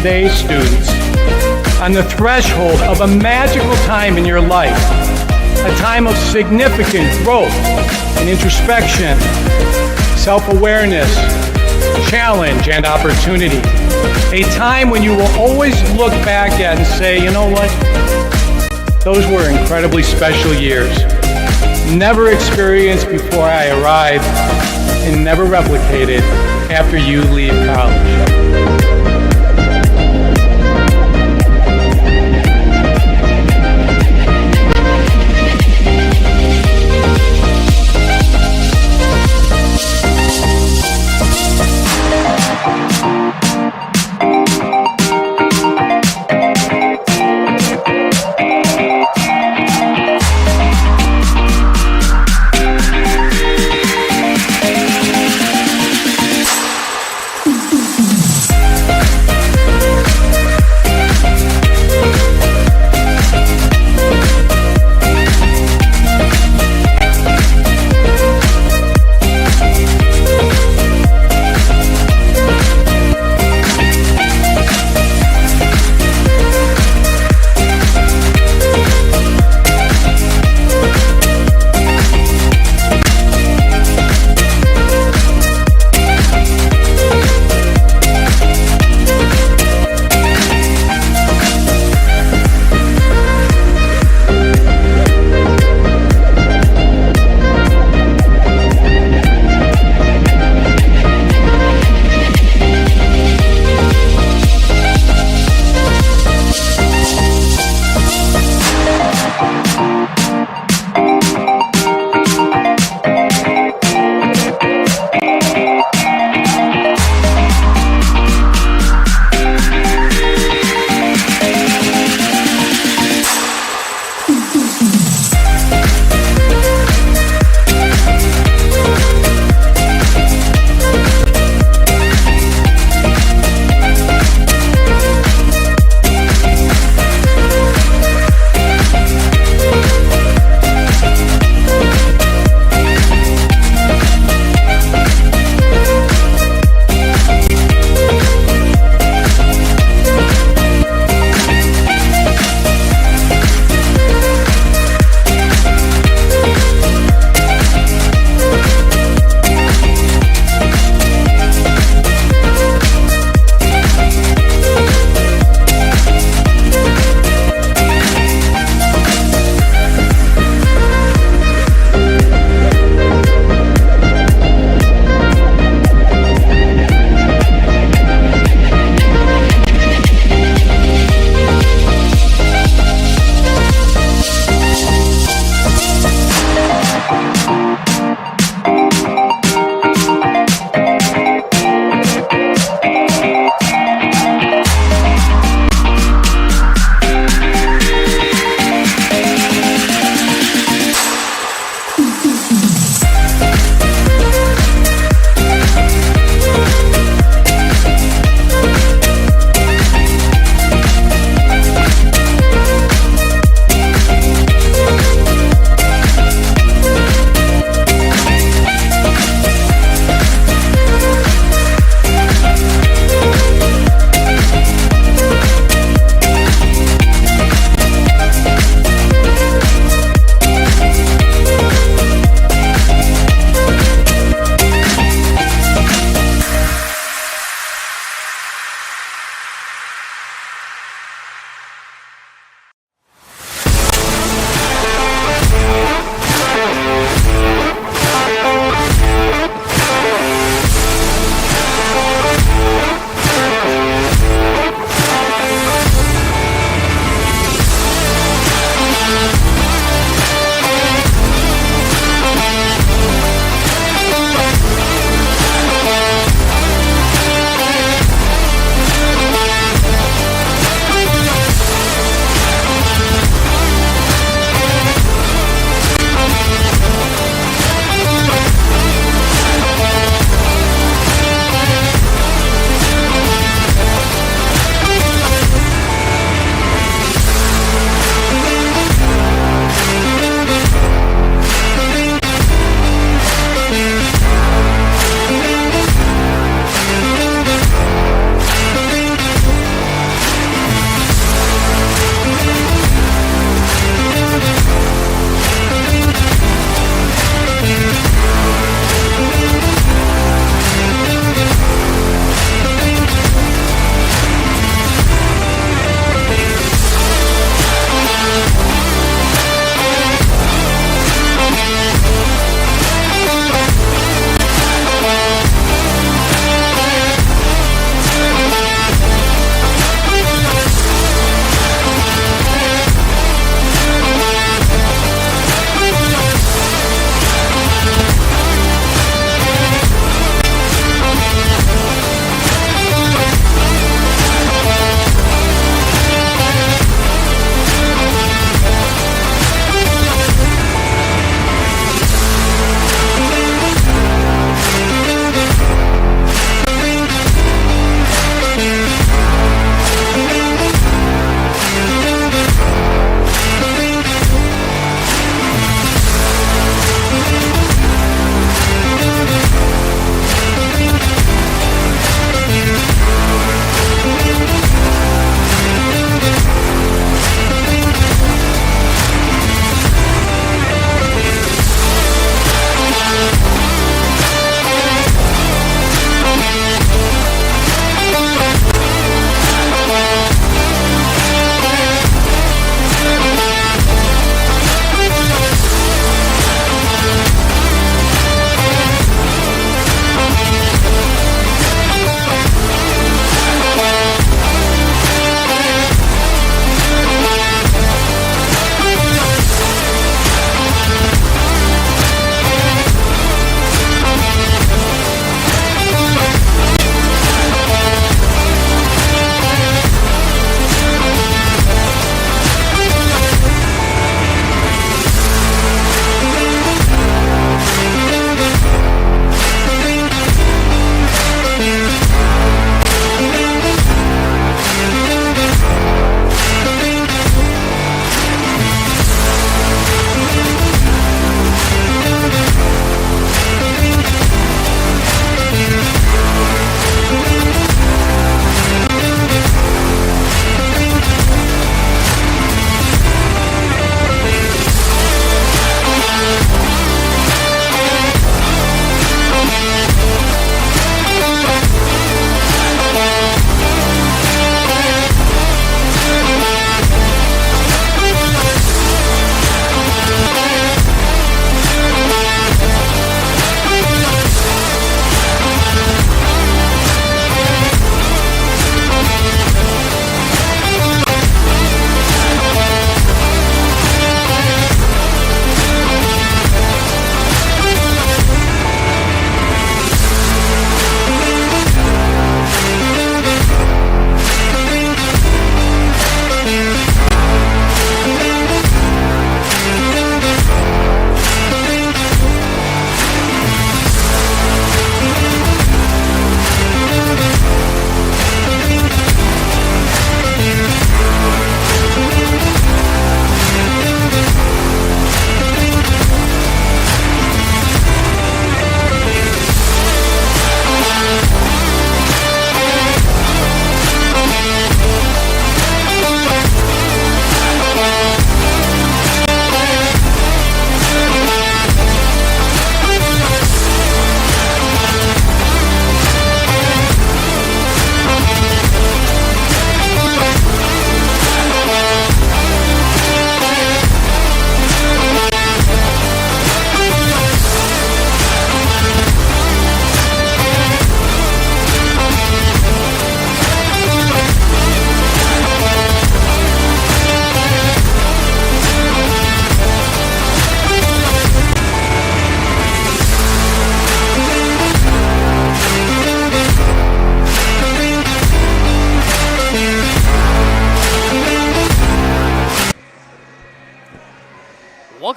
Today's students on the threshold of a magical time in your life, a time of significant growth and introspection, self-awareness, challenge, and opportunity. A time when you will always look back at and say, you know what? Those were incredibly special years. Never experienced before I arrived and never replicated after you leave college.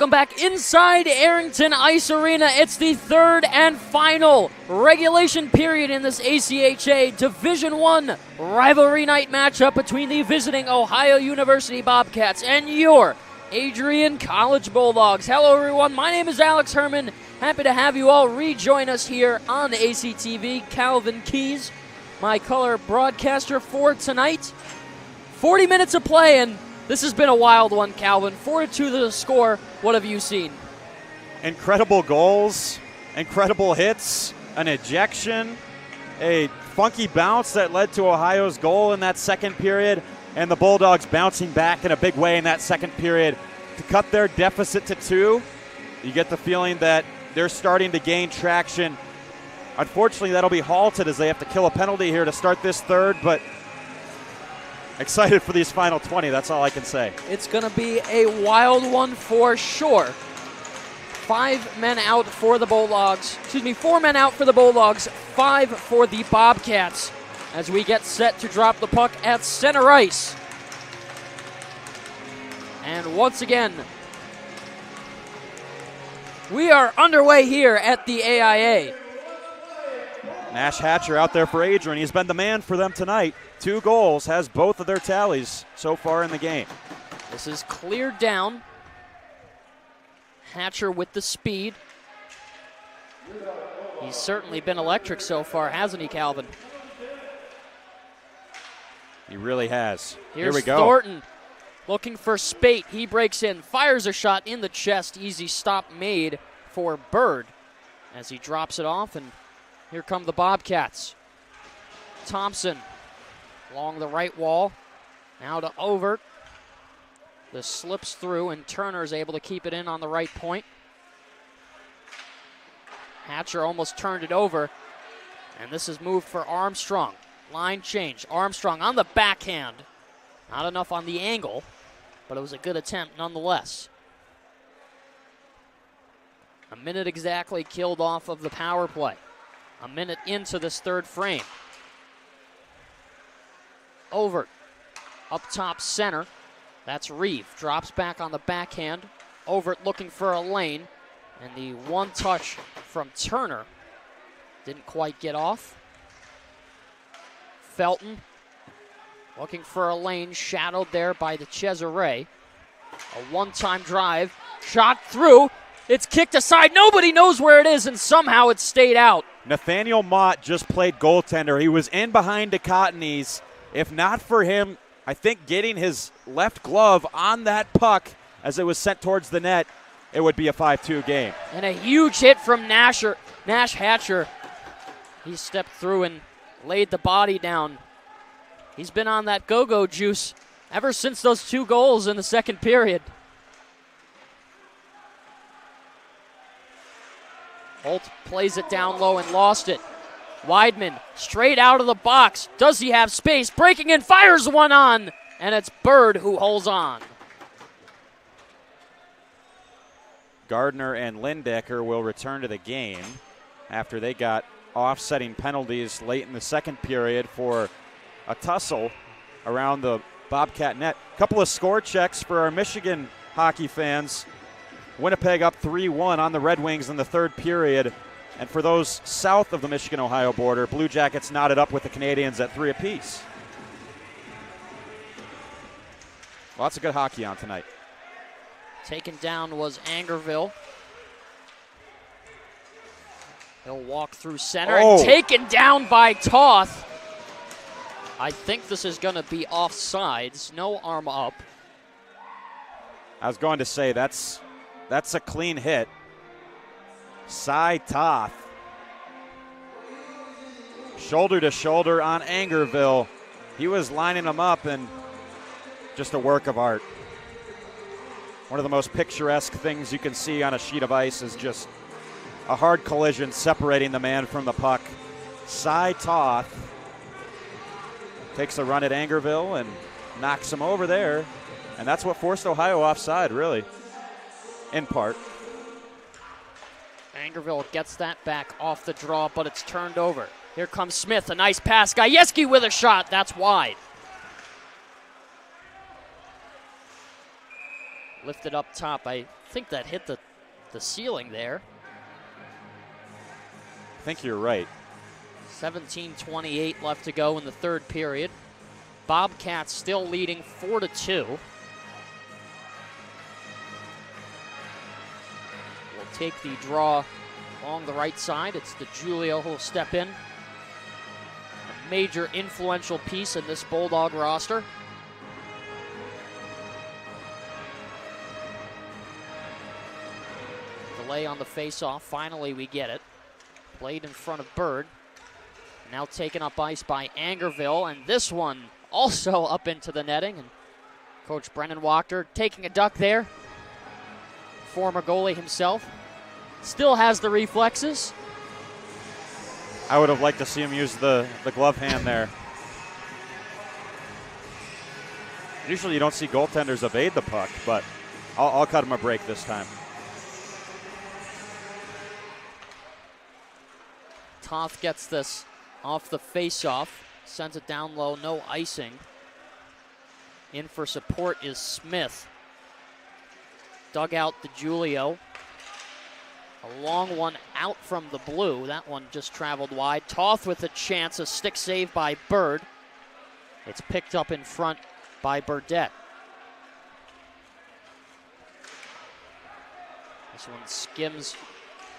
Welcome back inside Arrington Ice Arena. It's the third and final regulation period in this ACHA Division I rivalry night matchup between the visiting Ohio University Bobcats and your Adrian College Bulldogs. Hello, everyone. My name is Alex Herman. Happy to have you all rejoin us here on ACTV. Calvin Keys, my color broadcaster for tonight. 40 minutes of play, and this has been a wild one, Calvin. 4-2 the score. What have you seen? Incredible goals, incredible hits, an ejection, a funky bounce that led to Ohio's goal in that second period, and the Bulldogs bouncing back in a big way in that second period to cut their deficit to 2. You get the feeling that they're starting to gain traction. Unfortunately, that'll be halted as they have to kill a penalty here to start this third, but excited for these final 20, that's all I can say. It's going to be a wild one for sure. 5 men out for the Bulldogs. 4 men out for the Bulldogs, 5 for the Bobcats as we get set to drop the puck at center ice. And once again, we are underway here at the AIA. Nash Hatcher out there for Adrian. He's been the man for them tonight. 2 goals, has both of their tallies so far in the game. This is cleared down. Hatcher with the speed. He's certainly been electric so far, hasn't he, Calvin? He really has. Here's Here we go. Thornton looking for Spate. He breaks in, fires a shot in the chest. Easy stop made for Bird as he drops it off, and here come the Bobcats. Thompson along the right wall. Now to Overt. This slips through, and Turner is able to keep it in on the right point. Hatcher almost turned it over, and this is moved for Armstrong. Line change. Armstrong on the backhand. Not enough on the angle, but it was a good attempt nonetheless. A minute exactly killed off of the power play. A minute into this third frame. Overt up top center. That's Reeve. Drops back on the backhand. Overt looking for a lane. And the one touch from Turner didn't quite get off. Felton looking for a lane, shadowed there by the Cesare. A one-time drive. Shot through. It's kicked aside. Nobody knows where it is, and somehow it stayed out. Nathaniel Mott just played goaltender. He was in behind DeCottony's. If not for him, I think getting his left glove on that puck as it was sent towards the net, it would be a 5-2 game. And a huge hit from Nash Hatcher. He stepped through and laid the body down. He's been on that go-go juice ever since those 2 goals in the second period. Holt plays it down low and lost it. Weidman straight out of the box. Does he have space? Breaking in, fires one on, and it's Bird who holds on. Gardner and Lindecker will return to the game after they got offsetting penalties late in the second period for a tussle around the Bobcat net. Couple of score checks for our Michigan hockey fans. Winnipeg up 3-1 on the Red Wings in the third period. And for those south of the Michigan-Ohio border, Blue Jackets knotted up with the Canadians at 3 apiece. Lots of good hockey on tonight. Taken down was Angerville. He'll walk through center and taken down by Toth. I think this is going to be offsides. No arm up. I was going to say that's a clean hit. Cy Toth. Shoulder to shoulder on Angerville. He was lining them up, and just a work of art. One of the most picturesque things you can see on a sheet of ice is just a hard collision separating the man from the puck. Cy Toth takes a run at Angerville and knocks him over there. And that's what forced Ohio offside, really, in part. Angerville gets that back off the draw, but it's turned over. Here comes Smith, a nice pass. Gajewski with a shot. That's wide. Lifted up top by think that hit the ceiling there. I think you're right. 17:28 left to go in the third period. Bobcats still leading 4-2. We'll take the draw along the right side. It's DeGiulio who will step in. A major influential piece in this Bulldog roster. Delay on the face-off. Finally, we get it. Played in front of Bird. Now taken up ice by Angerville, and this one also up into the netting. And Coach Brennan Wachter taking a duck there. Former goalie himself. Still has the reflexes. I would have liked to see him use the glove hand there. Usually you don't see goaltenders evade the puck, but I'll cut him a break this time. Toth gets this off the face-off, sends it down low, no icing. In for support is Smith. Dug out DeGiulio. A long one out from the blue. That one just traveled wide. Toth with a chance, a stick save by Bird. It's picked up in front by Burdette. This one skims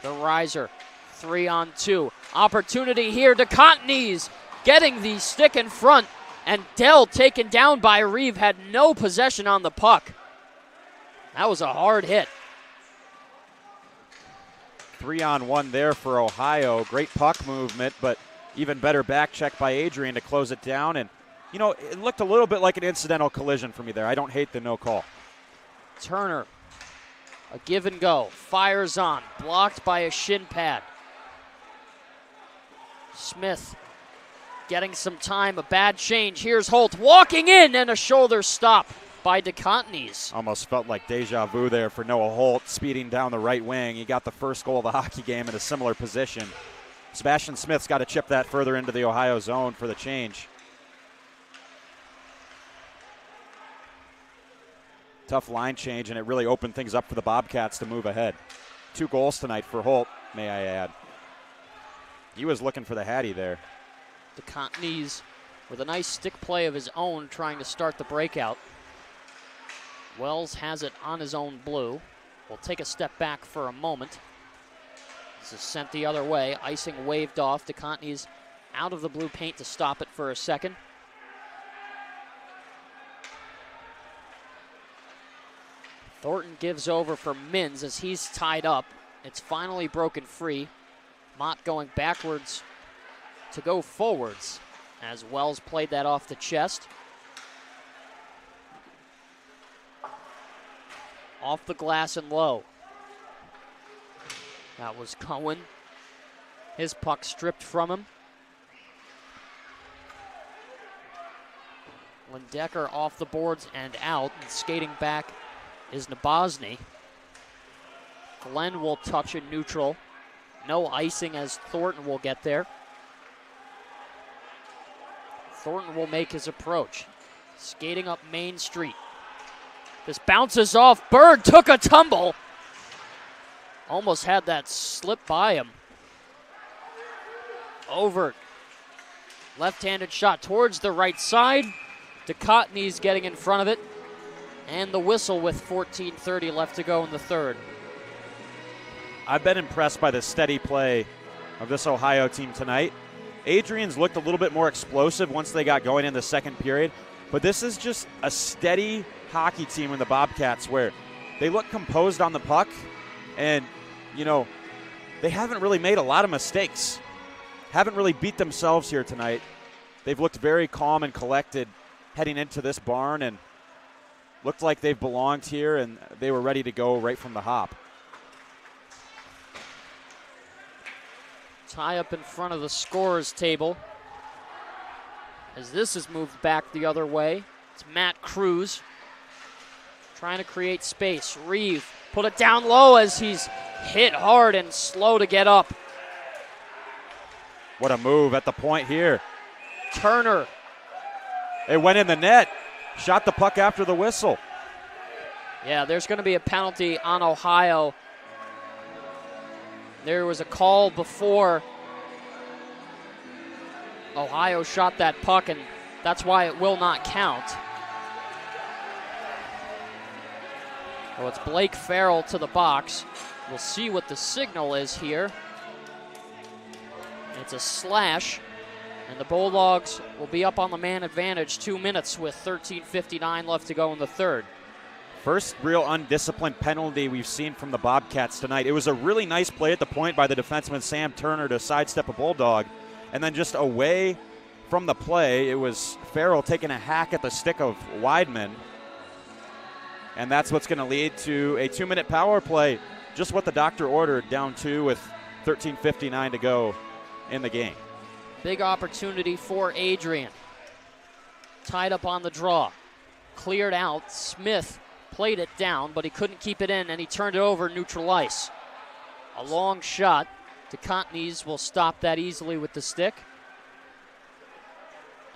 the riser. 3-on-2. Opportunity here to Contney's getting the stick in front, and Dell taken down by Reeve, had no possession on the puck. That was a hard hit. 3-on-1 there for Ohio. Great puck movement, but even better back check by Adrian to close it down. And, you know, it looked a little bit like an incidental collision for me there. I don't hate the no call. Turner, a give and go, fires on, blocked by a shin pad. Smith getting some time, a bad change. Here's Holt walking in, and a shoulder stop by DeContenys. Almost felt like deja vu there for Noah Holt, speeding down the right wing. He got the first goal of the hockey game in a similar position. Sebastian Smith's got to chip that further into the Ohio zone for the change. Tough line change, and it really opened things up for the Bobcats to move ahead. 2 goals tonight for Holt, may I add. He was looking for the Hattie there. DeContenys with a nice stick play of his own, trying to start the breakout. Wells has it on his own blue. Will take a step back for a moment. This is sent the other way. Icing waved off. DeContenys out of the blue paint to stop it for a second. Thornton gives over for Mins as he's tied up. It's finally broken free. Mott going backwards to go forwards as Wells played that off the chest. Off the glass and low. That was Cohen. His puck stripped from him. Lindecker off the boards and out, and skating back is Nabozny. Glenn will touch in neutral. No icing as Thornton will get there. Thornton will make his approach. Skating up Main Street. This bounces off. Bird took a tumble. Almost had that slip by him. Overt. Left-handed shot towards the right side. DeContenys getting in front of it. And the whistle with 14:30 left to go in the third. I've been impressed by the steady play of this Ohio team tonight. Adrian's looked a little bit more explosive once they got going in the second period, but this is just a steady hockey team in the Bobcats where they look composed on the puck, and, you know, they haven't really made a lot of mistakes. Haven't really beat themselves here tonight. They've looked very calm and collected heading into this barn, and looked like they've belonged here, and they were ready to go right from the hop. Tie up in front of the scorer's table as this is moved back the other way. It's Matt Cruz trying to create space. Reeve put it down low as he's hit hard and slow to get up. What a move at the point here. Turner. It went in the net. Shot the puck after the whistle. Yeah, there's going to be a penalty on Ohio. There was a call before Ohio shot that puck, and that's why it will not count. So it's Blake Farrell to the box. We'll see what the signal is here. It's a slash, and the Bulldogs will be up on the man advantage 2 minutes with 13:59 left to go in the third. First real undisciplined penalty we've seen from the Bobcats tonight. It was a really nice play at the point by the defenseman Sam Turner to sidestep a Bulldog, and then just away from the play, it was Farrell taking a hack at the stick of Weidman, and that's what's going to lead to a 2-minute power play, just what the doctor ordered, down 2 with 13:59 to go in the game. Big opportunity for Adrian. Tied up on the draw. Cleared out. Smith played it down, but he couldn't keep it in, and he turned it over neutral ice. A long shot. DeContenys will stop that easily with the stick.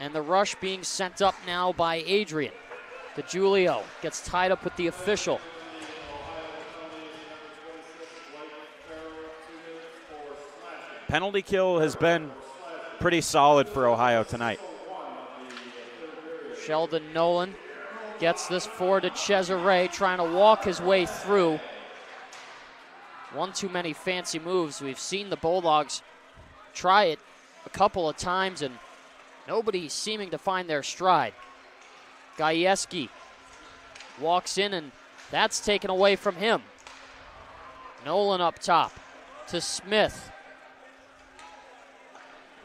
And the rush being sent up now by Adrian. DeGiulio gets tied up with the official. Penalty kill has been pretty solid for Ohio tonight. Sheldon Nolan gets this forward to Cesare, trying to walk his way through. One too many fancy moves. We've seen the Bulldogs try it a couple of times, and nobody seeming to find their stride. Gajewski walks in, and that's taken away from him. Nolan up top to Smith.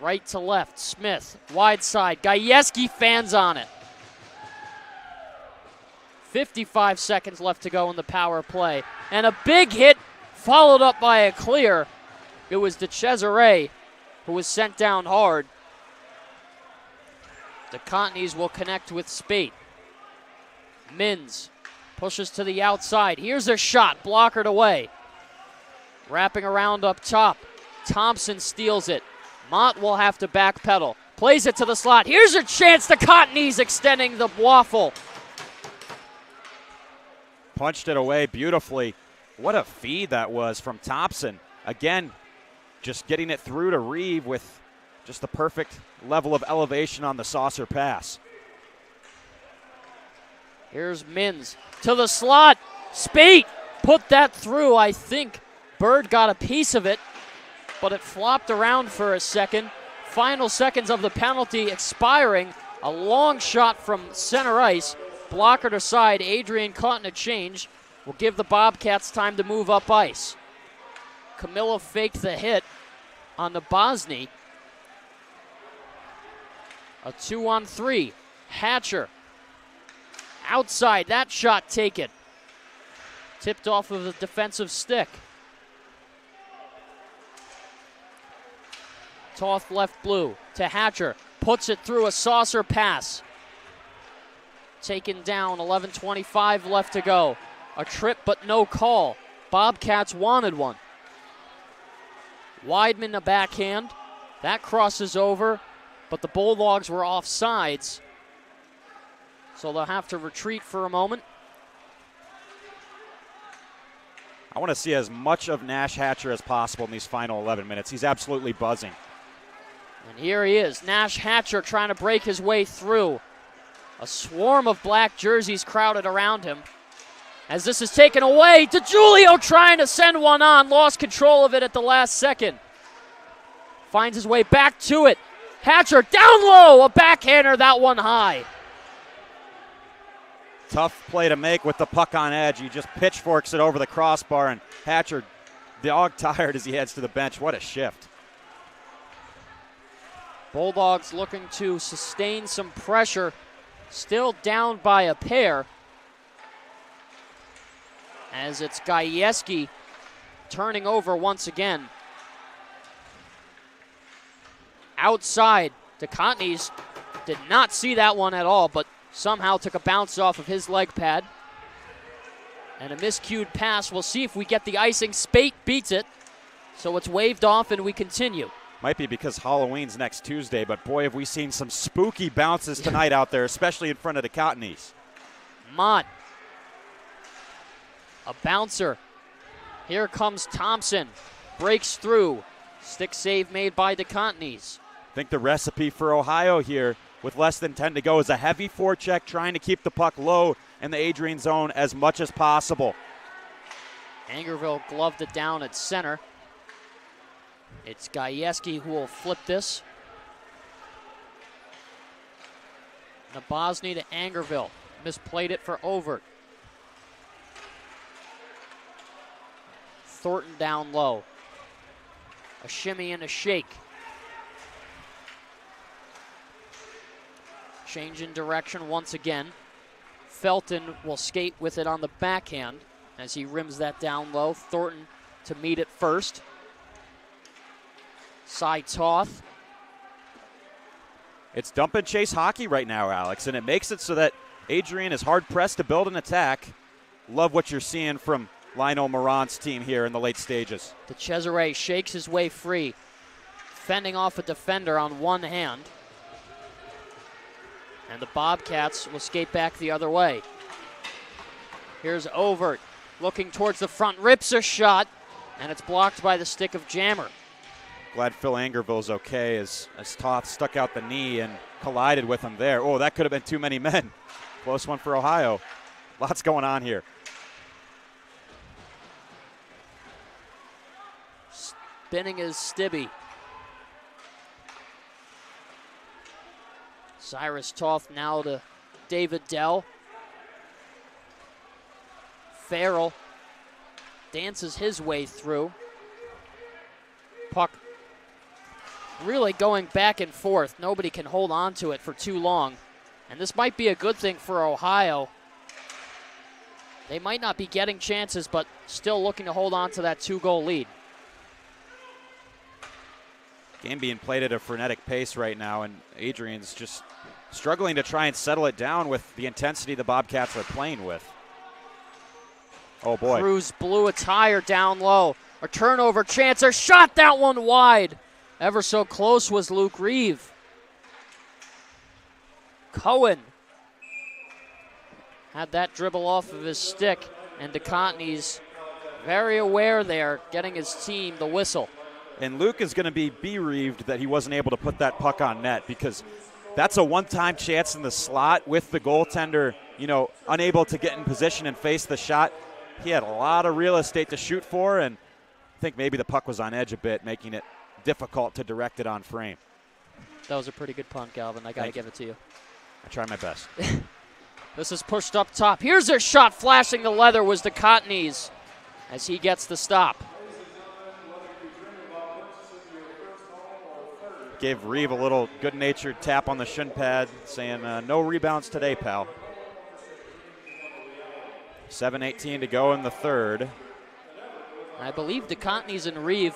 Right to left, Smith, wide side. Gajewski fans on it. 55 seconds left to go in the power play. And a big hit followed up by a clear. It was de Cesare who was sent down hard. DeContenys will connect with Spate. Mins pushes to the outside. Here's a shot, blockered away. Wrapping around up top. Thompson steals it. Mott will have to backpedal. Plays it to the slot. Here's a chance. DeContenys extending the waffle. Punched it away beautifully. What a feed that was from Thompson. Again, just getting it through to Reeve with just the perfect level of elevation on the saucer pass. Here's Mins to the slot. Spate put that through. I think Bird got a piece of it, but it flopped around for a second. Final seconds of the penalty expiring. A long shot from center ice. Blockered aside. Adrian caught in a change. Will give the Bobcats time to move up ice. Camilla faked the hit on the Bosny. A 2-on-3. Hatcher. Outside. That shot taken. Tipped off of the defensive stick. Toth left blue to Hatcher. Puts it through a saucer pass. Taken down, 11:25 left to go. A trip but no call. Bobcats wanted one. Weidman a backhand. That crosses over, but the Bulldogs were offsides. So they'll have to retreat for a moment. I want to see as much of Nash Hatcher as possible in these final 11 minutes. He's absolutely buzzing. And here he is, Nash Hatcher trying to break his way through. A swarm of black jerseys crowded around him. As this is taken away, DeGiulio trying to send one on, lost control of it at the last second. Finds his way back to it. Hatcher down low, a backhander, that one high. Tough play to make with the puck on edge. He just pitchforks it over the crossbar, and Hatcher, dog tired as he heads to the bench. What a shift. Bulldogs looking to sustain some pressure. Still down by a pair. As it's Gajewski turning over once again. Outside, DeContenys did not see that one at all, but somehow took a bounce off of his leg pad. And a miscued pass. We'll see if we get the icing. Spate beats it, so it's waved off and we continue. Might be because Halloween's next Tuesday, but boy, have we seen some spooky bounces tonight out there, especially in front of the DeContenys. Mott A bouncer. Here comes Thompson. Breaks through. Stick save made by DeContin's. I think the recipe for Ohio here with less than 10 to go is a heavy forecheck, trying to keep the puck low in the Adrian zone as much as possible. Angerville gloved it down at center. It's Gajewski who will flip this. Nabozny to Angerville. Misplayed it for Overt. Thornton down low. A shimmy and a shake. Change in direction once again. Felton will skate with it on the backhand as he rims that down low. Thornton to meet it first. Cy Toth. It's dump and chase hockey right now, Alex, and it makes it so that Adrian is hard-pressed to build an attack. Love what you're seeing from Lionel Moran's team here in the late stages. De Cesare shakes his way free, fending off a defender on one hand. And the Bobcats will skate back the other way. Here's Overt, looking towards the front, rips a shot, and it's blocked by the stick of Jammer. Glad Phil Angerville's okay as Toth stuck out the knee and collided with him there. Oh, that could have been too many men. Close one for Ohio. Lots going on here. Spinning is Stibbe. Cyrus Toth now to David Dell. Farrell dances his way through. Puck really going back and forth. Nobody can hold on to it for too long. And this might be a good thing for Ohio. They might not be getting chances, but still looking to hold on to that 2-goal lead. Game being played at a frenetic pace right now, and Adrian's just struggling to try and settle it down with the intensity the Bobcats are playing with. Oh, boy. Cruz blew a tire down low. A turnover chance. A shot, that one wide. Ever so close was Luke Reeve. Cohen had that dribble off of his stick, and DeContin's very aware there, getting his team the whistle. And Luke is going to be bereaved that he wasn't able to put that puck on net, because that's a one-time chance in the slot with the goaltender, unable to get in position and face the shot. He had a lot of real estate to shoot for, and I think maybe the puck was on edge a bit, making it difficult to direct it on frame. That was a pretty good punt, Galvin. I got to give it to you. I try my best. This is pushed up top. Here's a shot flashing the leather was DeContin's as he gets the stop. Gave Reeve a little good-natured tap on the shin pad, saying, no rebounds today, pal. 7:18 to go in the third. I believe DeContin's and Reeve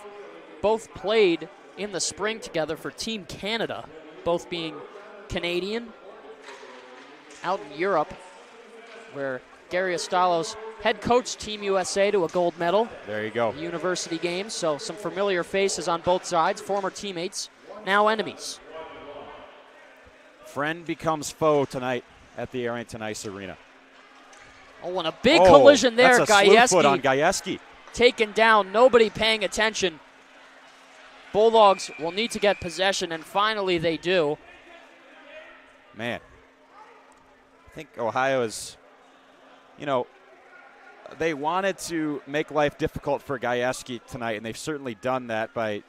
both played in the spring together for Team Canada, both being Canadian, out in Europe, where Gary Astalos head coached Team USA to a gold medal. There you go. University games, so some familiar faces on both sides, former teammates, now enemies. Friend becomes foe tonight at the Arlington Ice Arena. Oh, and a big collision there. That's a slew foot on Gajewski. Taken down, nobody paying attention. Bulldogs will need to get possession, and finally they do. Man, I think Ohio is, they wanted to make life difficult for Gajewski tonight, and they've certainly done that by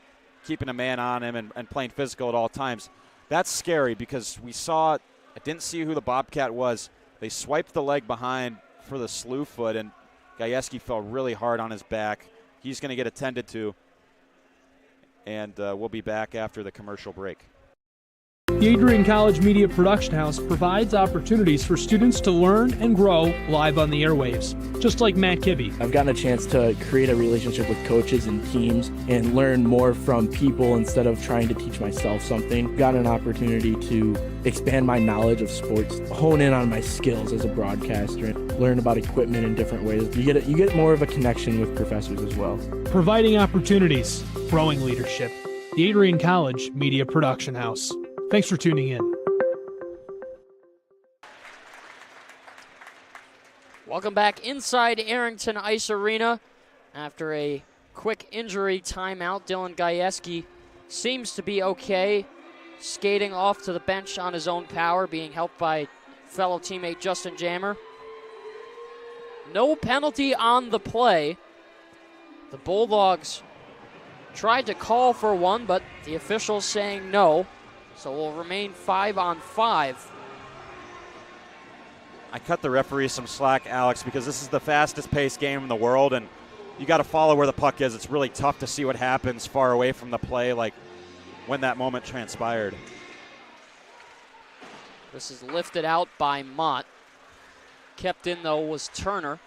keeping a man on him and playing physical at all times. That's scary because I didn't see who the Bobcat was. They swiped the leg behind for the slew foot, and Gajewski fell really hard on his back. He's going to get attended to, and we'll be back after the commercial break. The Adrian College Media Production House provides opportunities for students to learn and grow live on the airwaves, just like Matt Kibbe. I've gotten a chance to create a relationship with coaches and teams and learn more from people instead of trying to teach myself something. Got an opportunity to expand my knowledge of sports, hone in on my skills as a broadcaster, and learn about equipment in different ways. You get more of a connection with professors as well. Providing opportunities, growing leadership. The Adrian College Media Production House. Thanks for tuning in. Welcome back inside Arrington Ice Arena. After a quick injury timeout, Dylan Gajewski seems to be okay, skating off to the bench on his own power, being helped by fellow teammate Justin Jammer. No penalty on the play. The Bulldogs tried to call for one, but the officials saying no, so we'll remain 5-on-5. I cut the referee some slack, Alex, because this is the fastest paced game in the world, and you got to follow where the puck is. It's really tough to see what happens far away from the play, like when that moment transpired. This is lifted out by Mott. Kept in, though, was Turner.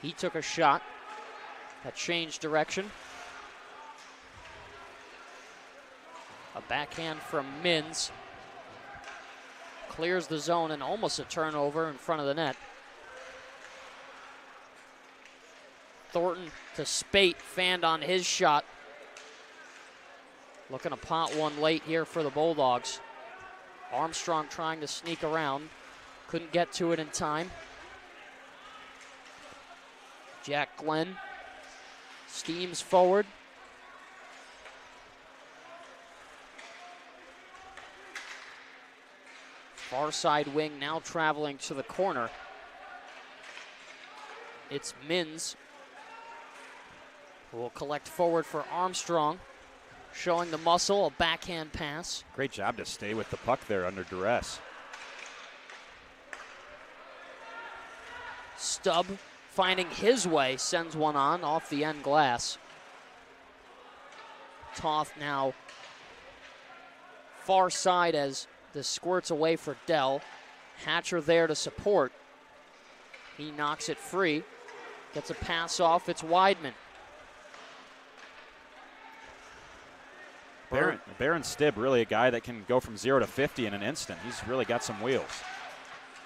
He took a shot that changed direction. A backhand from Mins. Clears the zone and almost a turnover in front of the net. Thornton to Spate, fanned on his shot. Looking to pot one late here for the Bulldogs. Armstrong trying to sneak around. Couldn't get to it in time. Jack Glenn steams forward. Far side wing now traveling to the corner. It's Mins who will collect forward for Armstrong. Showing the muscle, a backhand pass. Great job to stay with the puck there under duress. Stubb finding his way, sends one on off the end glass. Toth now far side as this squirts away for Dell. Hatcher there to support. He knocks it free. Gets a pass off, it's Weidman. Baron Stibb, really a guy that can go from 0 to 50 in an instant. He's really got some wheels.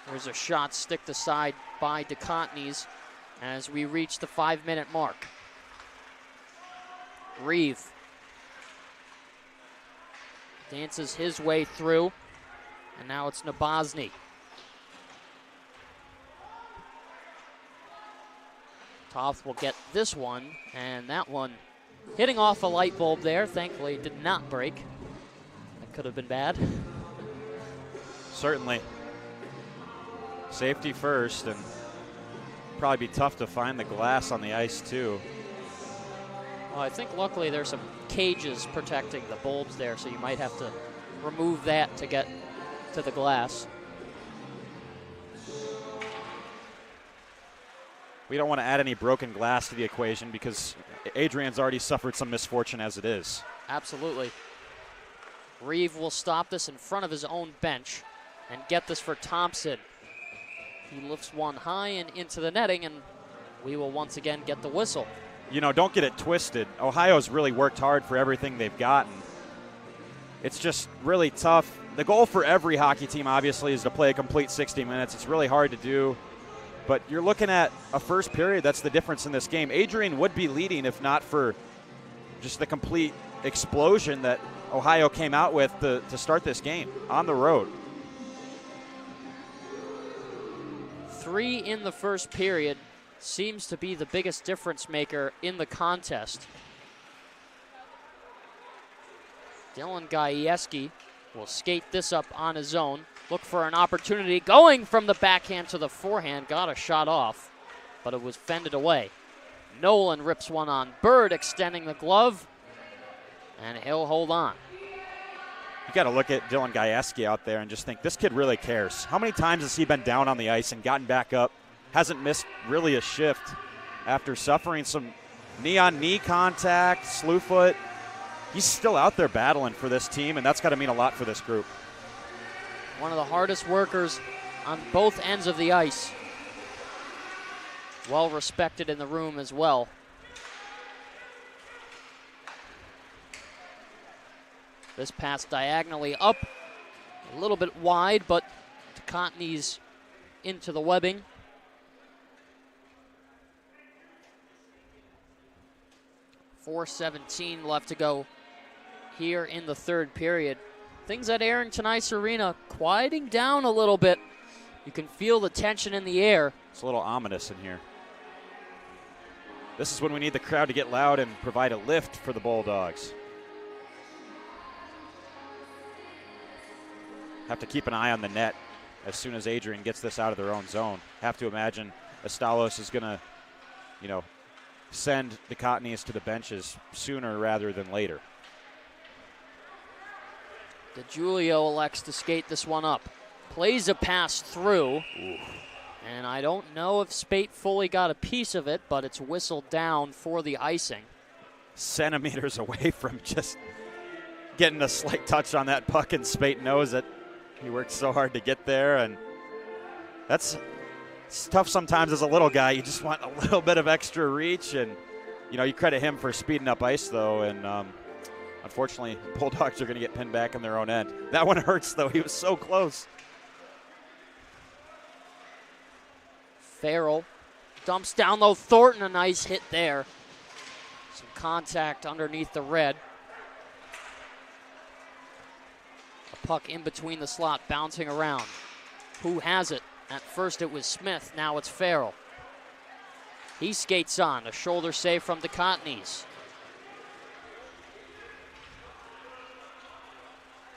There's a shot sticked aside by DeContin's as we reach the 5-minute mark. Reeve dances his way through, and now it's Nabozny. Toth will get this one, and that one hitting off a light bulb there. Thankfully, it did not break. That could have been bad. Certainly. Safety first, and probably be tough to find the glass on the ice, too. Well, I think luckily there's some cages protecting the bulbs there, so you might have to remove that to get to the glass. We don't want to add any broken glass to the equation because Adrian's already suffered some misfortune as it is. Absolutely. Reeve will stop this in front of his own bench and get this for Thompson. He lifts one high and into the netting, and we will once again get the whistle. You know, don't get it twisted. Ohio's really worked hard for everything they've gotten. It's just really tough. The goal for every hockey team, obviously, is to play a complete 60 minutes. It's really hard to do. But you're looking at a first period. That's the difference in this game. Adrian would be leading if not for just the complete explosion that Ohio came out with to start this game on the road. 3 in the first period seems to be the biggest difference maker in the contest. Dylan Gajewski will skate this up on his own. Look for an opportunity, going from the backhand to the forehand. Got a shot off, but it was fended away. Nolan rips one on Bird, extending the glove, and he'll hold on. You got to look at Dylan Gajewski out there and just think, this kid really cares. How many times has he been down on the ice and gotten back up? Hasn't missed really a shift after suffering some knee-on-knee contact, slew foot. He's still out there battling for this team, and that's got to mean a lot for this group. One of the hardest workers on both ends of the ice. Well respected in the room as well. This pass diagonally up, a little bit wide, but DeContin's into the webbing. .4:17 left to go here in the third period. Things at Arrington Ice Arena quieting down a little bit You can feel the tension in the air. It's a little ominous in here. This is when we need the crowd to get loud and provide a lift for the Bulldogs. Have to keep an eye on the net as soon as Adrian gets this out of their own zone. Have to imagine Estalos is going to, send the Cottonies to the benches sooner rather than later. DeGiulio elects to skate this one up. Plays a pass through. Ooh. And I don't know if Spate fully got a piece of it, but it's whistled down for the icing. Centimeters away from just getting a slight touch on that puck, and Spate knows it. He worked so hard to get there, and it's tough sometimes as a little guy. You just want a little bit of extra reach, and you credit him for speeding up ice, though, and unfortunately, Bulldogs are going to get pinned back in their own end. That one hurts, though. He was so close. Farrell dumps down low. Thornton, a nice hit there. Some contact underneath the red. A puck in between the slot, bouncing around. Who has it? At first it was Smith, now it's Farrell. He skates on, a shoulder save from the Cottonies.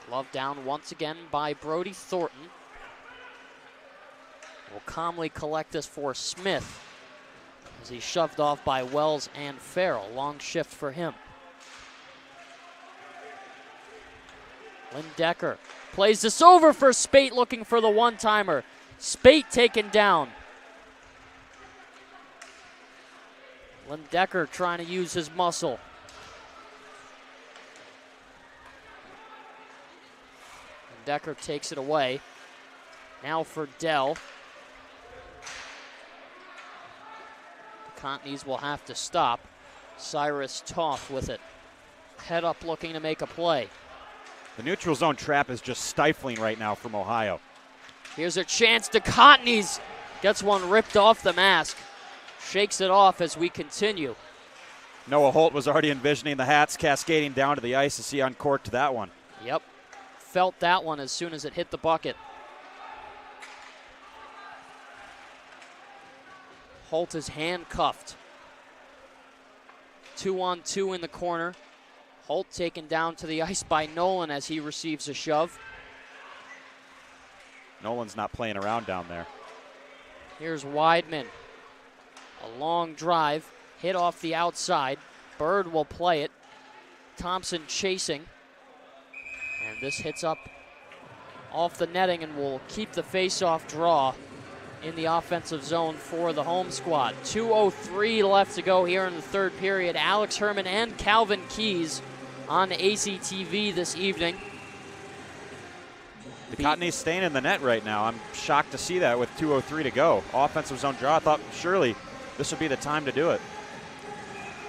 Glove down once again by Brody Thornton. Will calmly collect this for Smith as he's shoved off by Wells and Farrell. Long shift for him. Lindecker plays this over for Spate, looking for the one-timer. Spate taken down. Lindecker trying to use his muscle. Lindecker takes it away. Now for Dell. The Cottonies will have to stop. Cyrus Toth with it. Head up looking to make a play. The neutral zone trap is just stifling right now from Ohio. Here's a chance to Cottonies. Gets one ripped off the mask. Shakes it off as we continue. Noah Holt was already envisioning the hats cascading down to the ice as he uncorked that one. Yep. Felt that one as soon as it hit the bucket. Holt is handcuffed. 2-on-2 in the corner. Holt taken down to the ice by Nolan as he receives a shove. Nolan's not playing around down there. Here's Weidman. A long drive, hit off the outside. Bird will play it. Thompson chasing. And this hits up off the netting and will keep the face-off draw in the offensive zone for the home squad. 2:03 left to go here in the third period. Alex Herman and Calvin Keys on ACTV this evening. The Cottonies staying in the net right now. I'm shocked to see that with 2:03 to go. Offensive zone draw. I thought surely this would be the time to do it.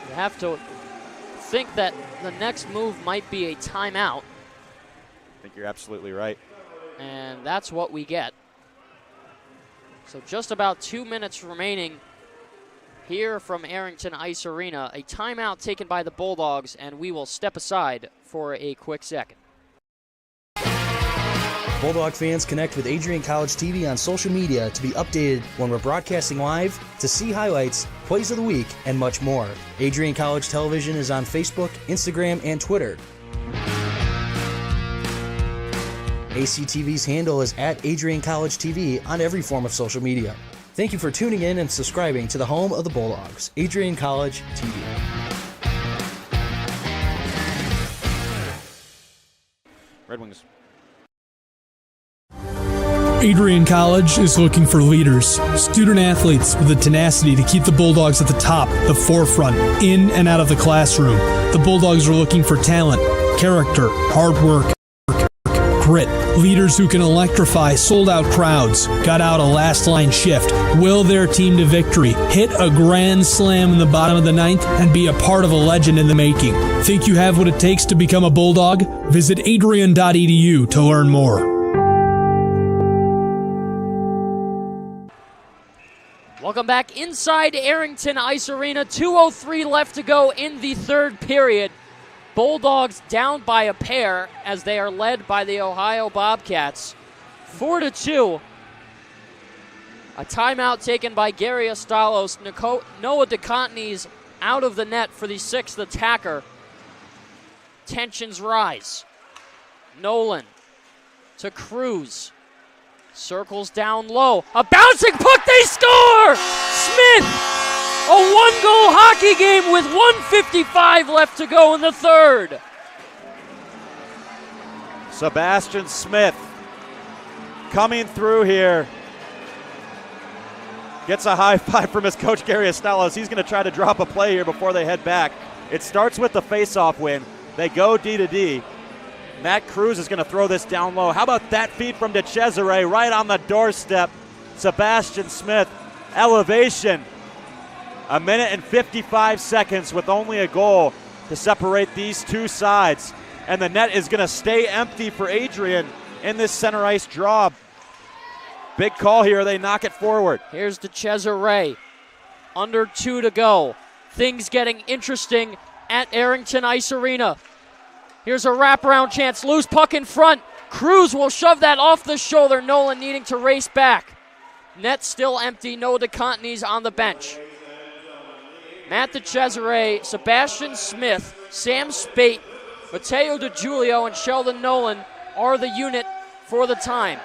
You have to think that the next move might be a timeout. I think you're absolutely right. And that's what we get. So just about 2 minutes remaining here from Arrington Ice Arena. A timeout taken by the Bulldogs, and we will step aside for a quick second. Bulldog fans, connect with Adrian College TV on social media to be updated when we're broadcasting live, to see highlights, plays of the week, and much more. Adrian College Television is on Facebook, Instagram, and Twitter. ACTV's handle is at Adrian College TV on every form of social media. Thank you for tuning in and subscribing to the home of the Bulldogs, Adrian College TV. Red Wings. Adrian College is looking for leaders, student athletes with the tenacity to keep the Bulldogs at the top, the forefront, in and out of the classroom. The Bulldogs are looking for talent, character, hard work, grit, leaders who can electrify sold-out crowds, gut out a last-line shift, will their team to victory, hit a grand slam in the bottom of the ninth, and be a part of a legend in the making. Think you have what it takes to become a Bulldog? Visit adrian.edu to learn more. Welcome back inside Arrington Ice Arena. 2:03 left to go in the third period. Bulldogs down by a pair as they are led by the Ohio Bobcats. 4-2. A timeout taken by Gary Astalos. Noah DeContin's out of the net for the 6th attacker. Tensions rise. Nolan to Cruz. Circles down low. A bouncing puck, they score! Smith! A one-goal hockey game with 1:55 left to go in the third. Sebastian Smith coming through here. Gets a high five from his coach, Gary Astalos. He's going to try to drop a play here before they head back. It starts with the face-off win. They go D to D. Matt Cruz is going to throw this down low. How about that feed from DeCesare right on the doorstep? Sebastian Smith, elevation. 1:55 with only a goal to separate these two sides. And the net is going to stay empty for Adrian in this center ice draw. Big call here. They knock it forward. Here's DeCesare. Under 2 to go. Things getting interesting at Arrington Ice Arena. Here's a wraparound chance. Loose puck in front. Cruz will shove that off the shoulder. Nolan needing to race back. Net still empty. Noah DeContin's on the bench. Matt DeCesare, Sebastian Smith, Sam Spate, Matteo DiGiulio, and Sheldon Nolan are the unit for the time.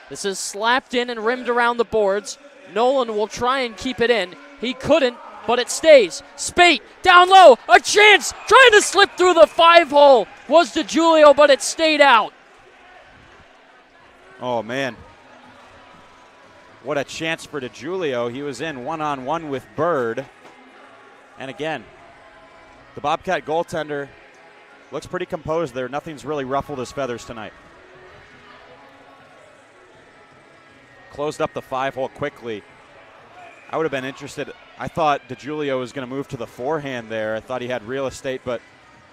This is slapped in and rimmed around the boards. Nolan will try and keep it in. He couldn't, but it stays. Spate, down low, a chance, trying to slip through the 5-hole. Was DiGiulio, but it stayed out. Oh, man. What a chance for DiGiulio. He was in one-on-one with Bird. And again, the Bobcat goaltender looks pretty composed there. Nothing's really ruffled his feathers tonight. Closed up the 5-hole quickly. I would have been interested. I thought DiGiulio was going to move to the forehand there. I thought he had real estate, but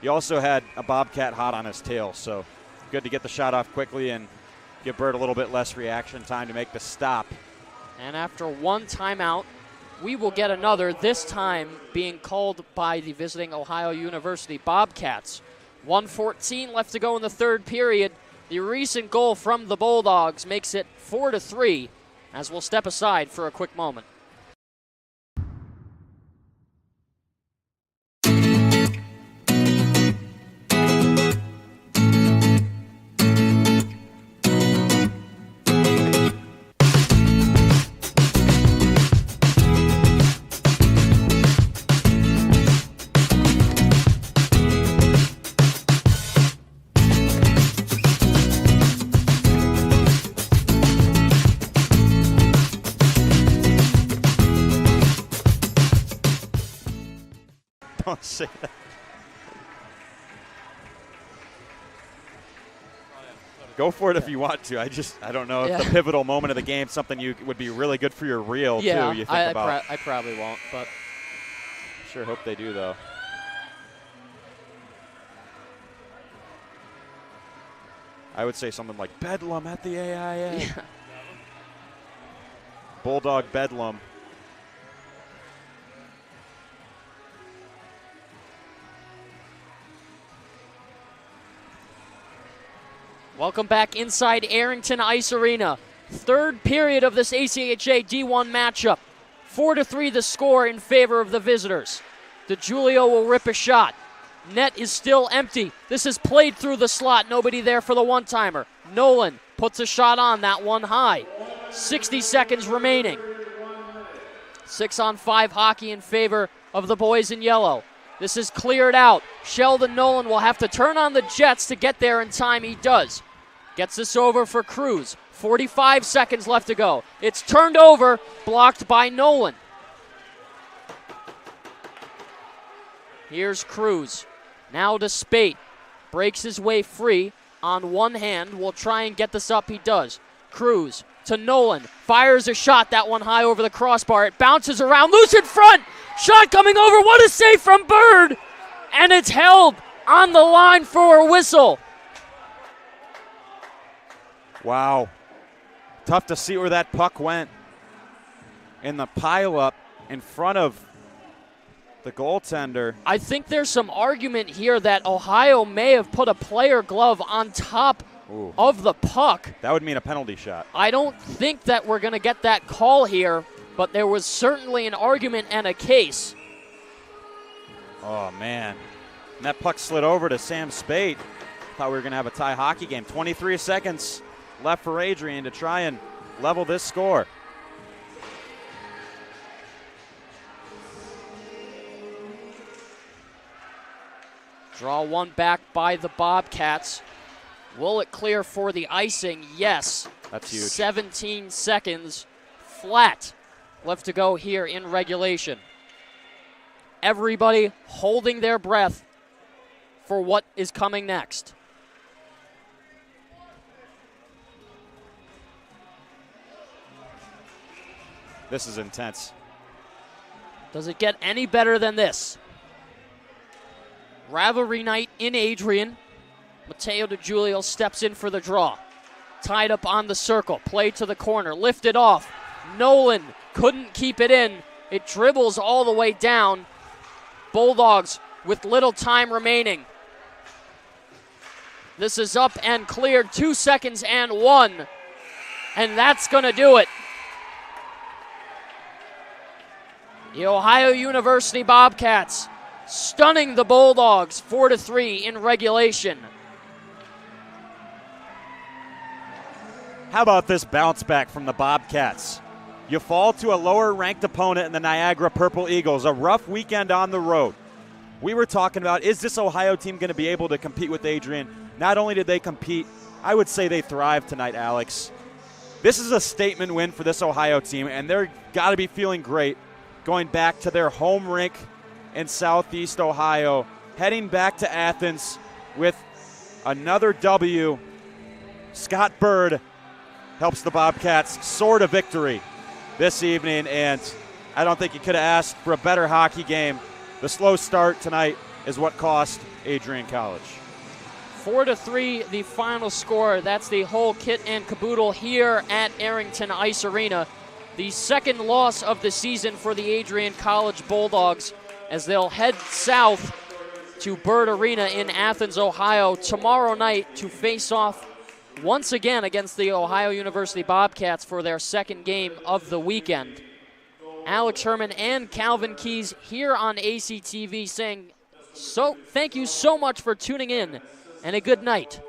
he also had a Bobcat hot on his tail. So good to get the shot off quickly and give Bird a little bit less reaction time to make the stop. And after one timeout, we will get another, this time being called by the visiting Ohio University Bobcats. 1:14 left to go in the third period. The recent goal from the Bulldogs makes it 4-3, as we'll step aside for a quick moment. Don't say that. Go for it if you want to. I don't know if the pivotal moment of the game is something you would be really good for your reel too. You think about. I probably won't, but sure hope they do though. I would say something like Bedlam at the AIA. Yeah. Bulldog Bedlam. Welcome back inside Arrington Ice Arena. Third period of this ACHA D1 matchup. 4-3 the score in favor of the visitors. DiGiulio will rip a shot. Net is still empty. This is played through the slot. Nobody there for the one-timer. Nolan puts a shot on, that one high. 60 seconds remaining. 6-on-5 hockey in favor of the boys in yellow. This is cleared out. Sheldon Nolan will have to turn on the jets to get there in time. He does. Gets this over for Cruz. 45 seconds left to go. It's turned over, blocked by Nolan. Here's Cruz. Now to Spate. Breaks his way free on one hand. Will try and get this up. He does. Cruz to Nolan. Fires a shot. That one high over the crossbar. It bounces around. Loose in front. Shot coming over. What a save from Bird. And it's held on the line for a whistle. Wow. Tough to see where that puck went. In the pileup in front of the goaltender. I think there's some argument here that Ohio may have put a player glove on top of the puck. That would mean a penalty shot. I don't think that we're going to get that call here, but there was certainly an argument and a case. Oh, man. And that puck slid over to Sam Spate. Thought we were going to have a tie hockey game. 23 seconds left for Adrian to try and level this score. Draw one back by the Bobcats. Will it clear for the icing? Yes. That's huge. 17 seconds flat left to go here in regulation. Everybody holding their breath for what is coming next. This is intense. Does it get any better than this? Rivalry night in Adrian. Mateo DiGiulio steps in for the draw. Tied up on the circle. Play to the corner. Lifted off. Nolan couldn't keep it in. It dribbles all the way down. Bulldogs with little time remaining. This is up and cleared. 2 seconds and 1. And that's going to do it. The Ohio University Bobcats stunning the Bulldogs 4-3 in regulation. How about this bounce back from the Bobcats? You fall to a lower ranked opponent in the Niagara Purple Eagles, a rough weekend on the road. We were talking about, is this Ohio team going to be able to compete with Adrian? Not only did they compete, I would say they thrived tonight, Alex. This is a statement win for this Ohio team, and they're got to be feeling great going back to their home rink in Southeast Ohio, heading back to Athens with another W. Scott Bird helps the Bobcats soar to victory this evening, and I don't think you could have asked for a better hockey game. The slow start tonight is what cost Adrian College. 4-3, the final score. That's the whole kit and caboodle here at Arrington Ice Arena. The second loss of the season for the Adrian College Bulldogs as they'll head south to Bird Arena in Athens, Ohio tomorrow night to face off once again against the Ohio University Bobcats for their second game of the weekend. Alex Herman and Calvin Keys here on ACTV saying, thank you so much for tuning in and a good night.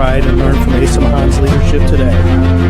pride and learn from Asa Mahan's leadership today.